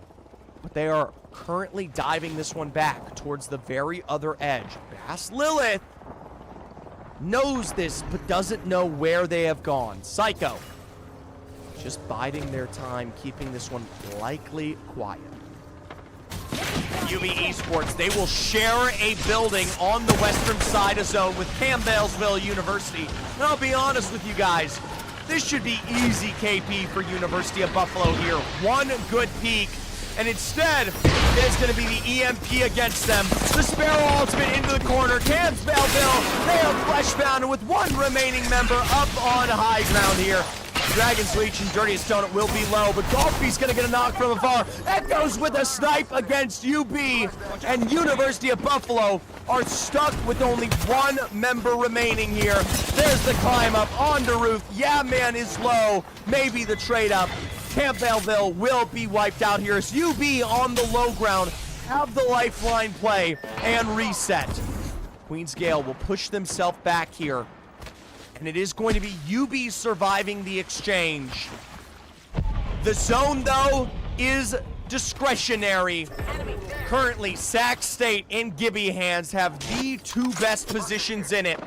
but they are currently diving this one back towards the very other edge. Bass Lilith knows this, but doesn't know where they have gone. Psycho just biding their time, keeping this one likely quiet. UB Esports, they will share a building on the western side of zone with Campbellsville University. And I'll be honest with you guys, this should be easy KP for University of Buffalo here. One good peek, and instead, it's going to be the EMP against them. The Sparrow ultimate into the corner. Campbellsville, they are fleshbound with one remaining member up on high ground here. Dragon's Leech and Dirtiest Donut will be low, but Golfy's going to get a knock from afar. That goes with a snipe against UB, and University of Buffalo are stuck with only one member remaining here. There's the climb up on the roof. Yeah, man is low. Maybe the trade up. Campbellsville will be wiped out here as UB on the low ground have the lifeline play and reset. Queen's Gale will push themselves back here. And it is going to be UB surviving the exchange. The zone, though, is discretionary. Currently, Sac State and Gibby Hands have the two best positions in it.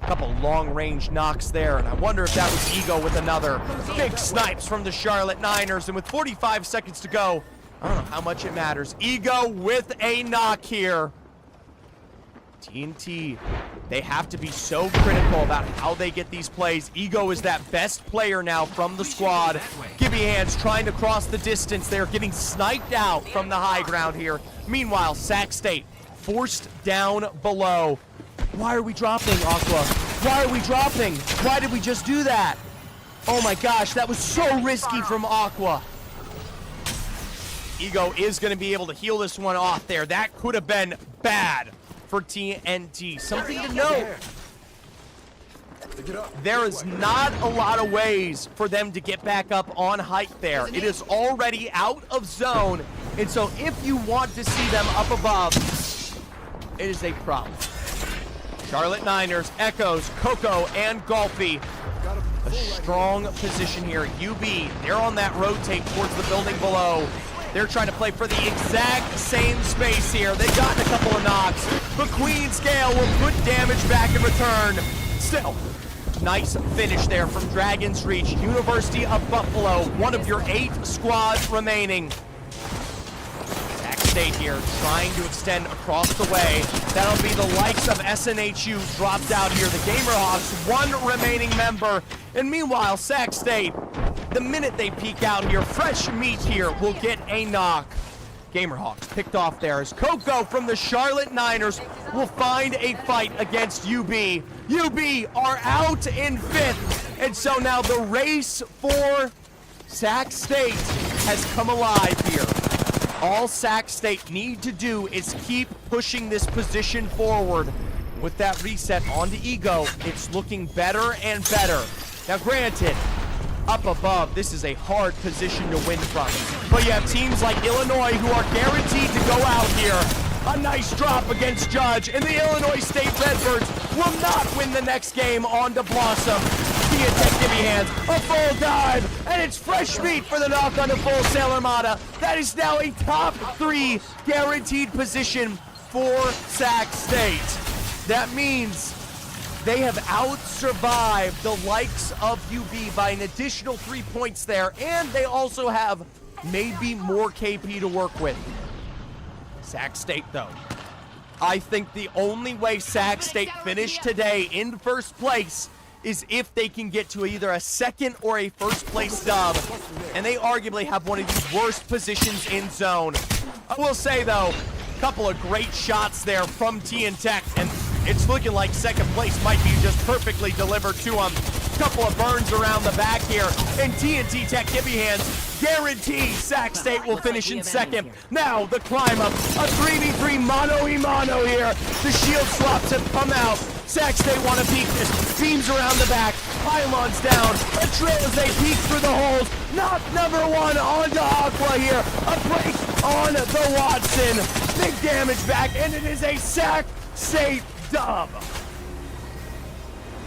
A couple long-range knocks there, and I wonder if that was Ego with another. Big snipes from the Charlotte Niners, and with 45 seconds to go, I don't know how much it matters. Ego with a knock here. TNT, they have to be so critical about how they get these plays. Ego is that best player now from the squad. Gibby Hands trying to cross the distance. They're getting sniped out from the high ground here. Meanwhile, Sac State forced down below. Why are we dropping, Aqua? Why are we dropping? Why did we just do that? Oh my gosh, that was so risky from Aqua. Ego is going to be able to heal this one off there. That could have been bad for TNT. Something to note. There is not a lot of ways for them to get back up on height there. It is already out of zone, and so if you want to see them up above, it is a problem. Charlotte Niners, Echoes, Coco, and Golfy. A strong position here. UB, they're on that rotate towards the building below. They're trying to play for the exact same space here. They've gotten a couple of knocks, but Queen's Gale will put damage back in return. Still, nice finish there from Dragon's Reach. University of Buffalo, one of your 8 squads remaining. Sac State here, trying to extend across the way. That'll be the likes of SNHU dropped out here. The Gamerhawks, 1 remaining member. And meanwhile, Sac State, the minute they peek out here, fresh meat here will get a knock. Gamerhawks picked off there as Coco from the Charlotte Niners will find a fight against UB. UB are out in 5th, and so now the race for Sac State has come alive here. All Sac State need to do is keep pushing this position forward. With that reset onto Ego, it's looking better and better. Now granted, up above, this is a hard position to win from. But you have teams like Illinois who are guaranteed to go out here. A nice drop against Judge, and the Illinois State Redbirds will not win the next game on to Blossom. Tia Tech Gibby Hands, a full dive, and it's fresh meat for the knock on the Full Sail Armada. That is now a top 3 guaranteed position for Sac State. That means they have out-survived the likes of UB by an additional 3 points there, and they also have maybe more KP to work with. Sac State, though. I think the only way Sac State finish today in first place is if they can get to either a second or a first place dub, and they arguably have one of the worst positions in zone. I will say, though, a couple of great shots there from TN Tech, and it's looking like second place might be just perfectly delivered to them. Couple of burns around the back here, and TNT Tech Gibby Hands guarantee Sac State will finish in second. Now the climb up, a 3v3 mano-a-mano here. The shield swaps have come out. Sac State want to peek this. Beams around the back, pylons down. A trail as they peek through the holes. Knock number 1 onto Aqua here. A break on the Watson. Big damage back, and it is a Sac State dub.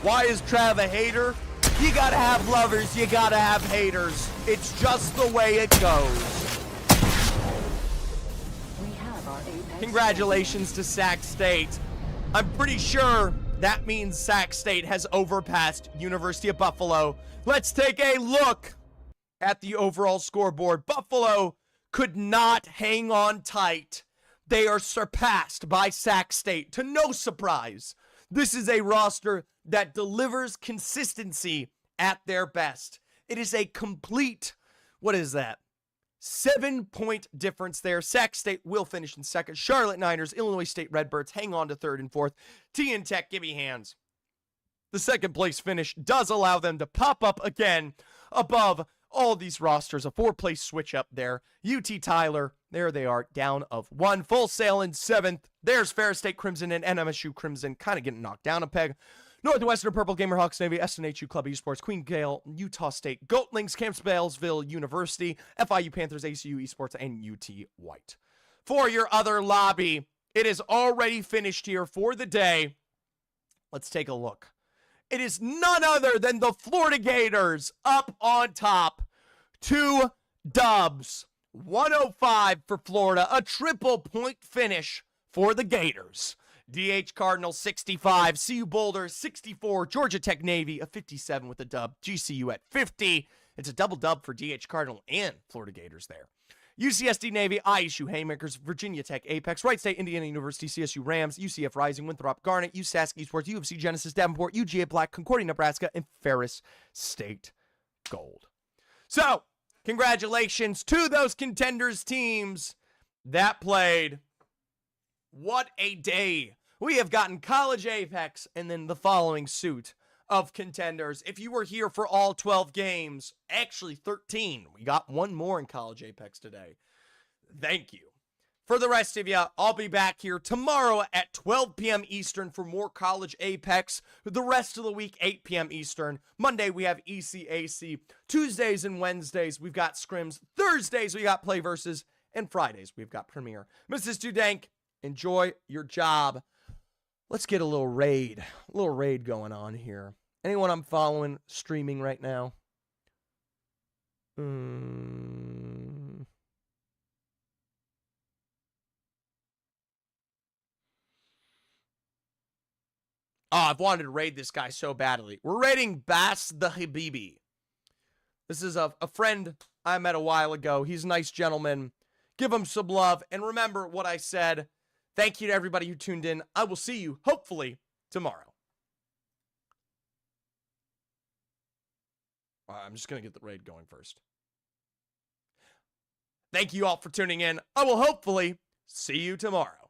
Why is Trav a hater? You gotta have lovers, you gotta have haters. It's just the way it goes. Congratulations to Sac State. I'm pretty sure that means Sac State has overpassed University of Buffalo. Let's take a look at the overall scoreboard. Buffalo could not hang on tight. They are surpassed by Sac State, to no surprise. This is a roster that delivers consistency at their best. It is a complete, 7-point difference there. Sac State will finish in second. Charlotte Niners, Illinois State Redbirds hang on to third and fourth. TN Tech Gibby Hands. The second place finish does allow them to pop up again above all these rosters. A 4-place switch up there. UT Tyler, there they are, down of 1. Full Sail in 7th. There's Ferris State Crimson and NMSU Crimson kind of getting knocked down a peg. Northwestern Purple, Gamerhawks Navy, SNHU Club Esports, Queen Gale, Utah State, Goatlings, Camps Balesville University, FIU Panthers, ACU Esports, and UT White. For your other lobby, it is already finished here for the day. Let's take a look. It is none other than the Florida Gators up on top. 2 dubs. 105 for Florida. A triple-point finish for the Gators. DH Cardinals 65, CU Boulder 64, Georgia Tech Navy a 57 with a dub, GCU at 50. It's a double dub for DH Cardinal and Florida Gators there. UCSD Navy, ISU Haymakers, Virginia Tech Apex, Wright State, Indiana University, CSU Rams, UCF Rising, Winthrop Garnet, USask Esports, UFC Genesis, Davenport, UGA Black, Concordia Nebraska, and Ferris State Gold. So, congratulations to those contenders teams that played. What a day. We have gotten College Apex and then the following suit of contenders. If you were here for all 12 games, actually 13, we got one more in College Apex today. Thank you. For the rest of you, I'll be back here tomorrow at 12 p.m. Eastern for more College Apex. The rest of the week, 8 p.m. Eastern. Monday, we have ECAC. Tuesdays and Wednesdays, we've got scrims. Thursdays, we got play versus. And Fridays, we've got premiere. Mrs. Dudank, enjoy your job. Let's get a little raid going on here. Anyone I'm following streaming right now? Oh, I've wanted to raid this guy so badly. We're raiding Bass the Habibi. This is a friend I met a while ago. He's a nice gentleman. Give him some love. And remember what I said. Thank you to everybody who tuned in. I will see you, hopefully, tomorrow. I'm just going to get the raid going first. Thank you all for tuning in. I will hopefully see you tomorrow.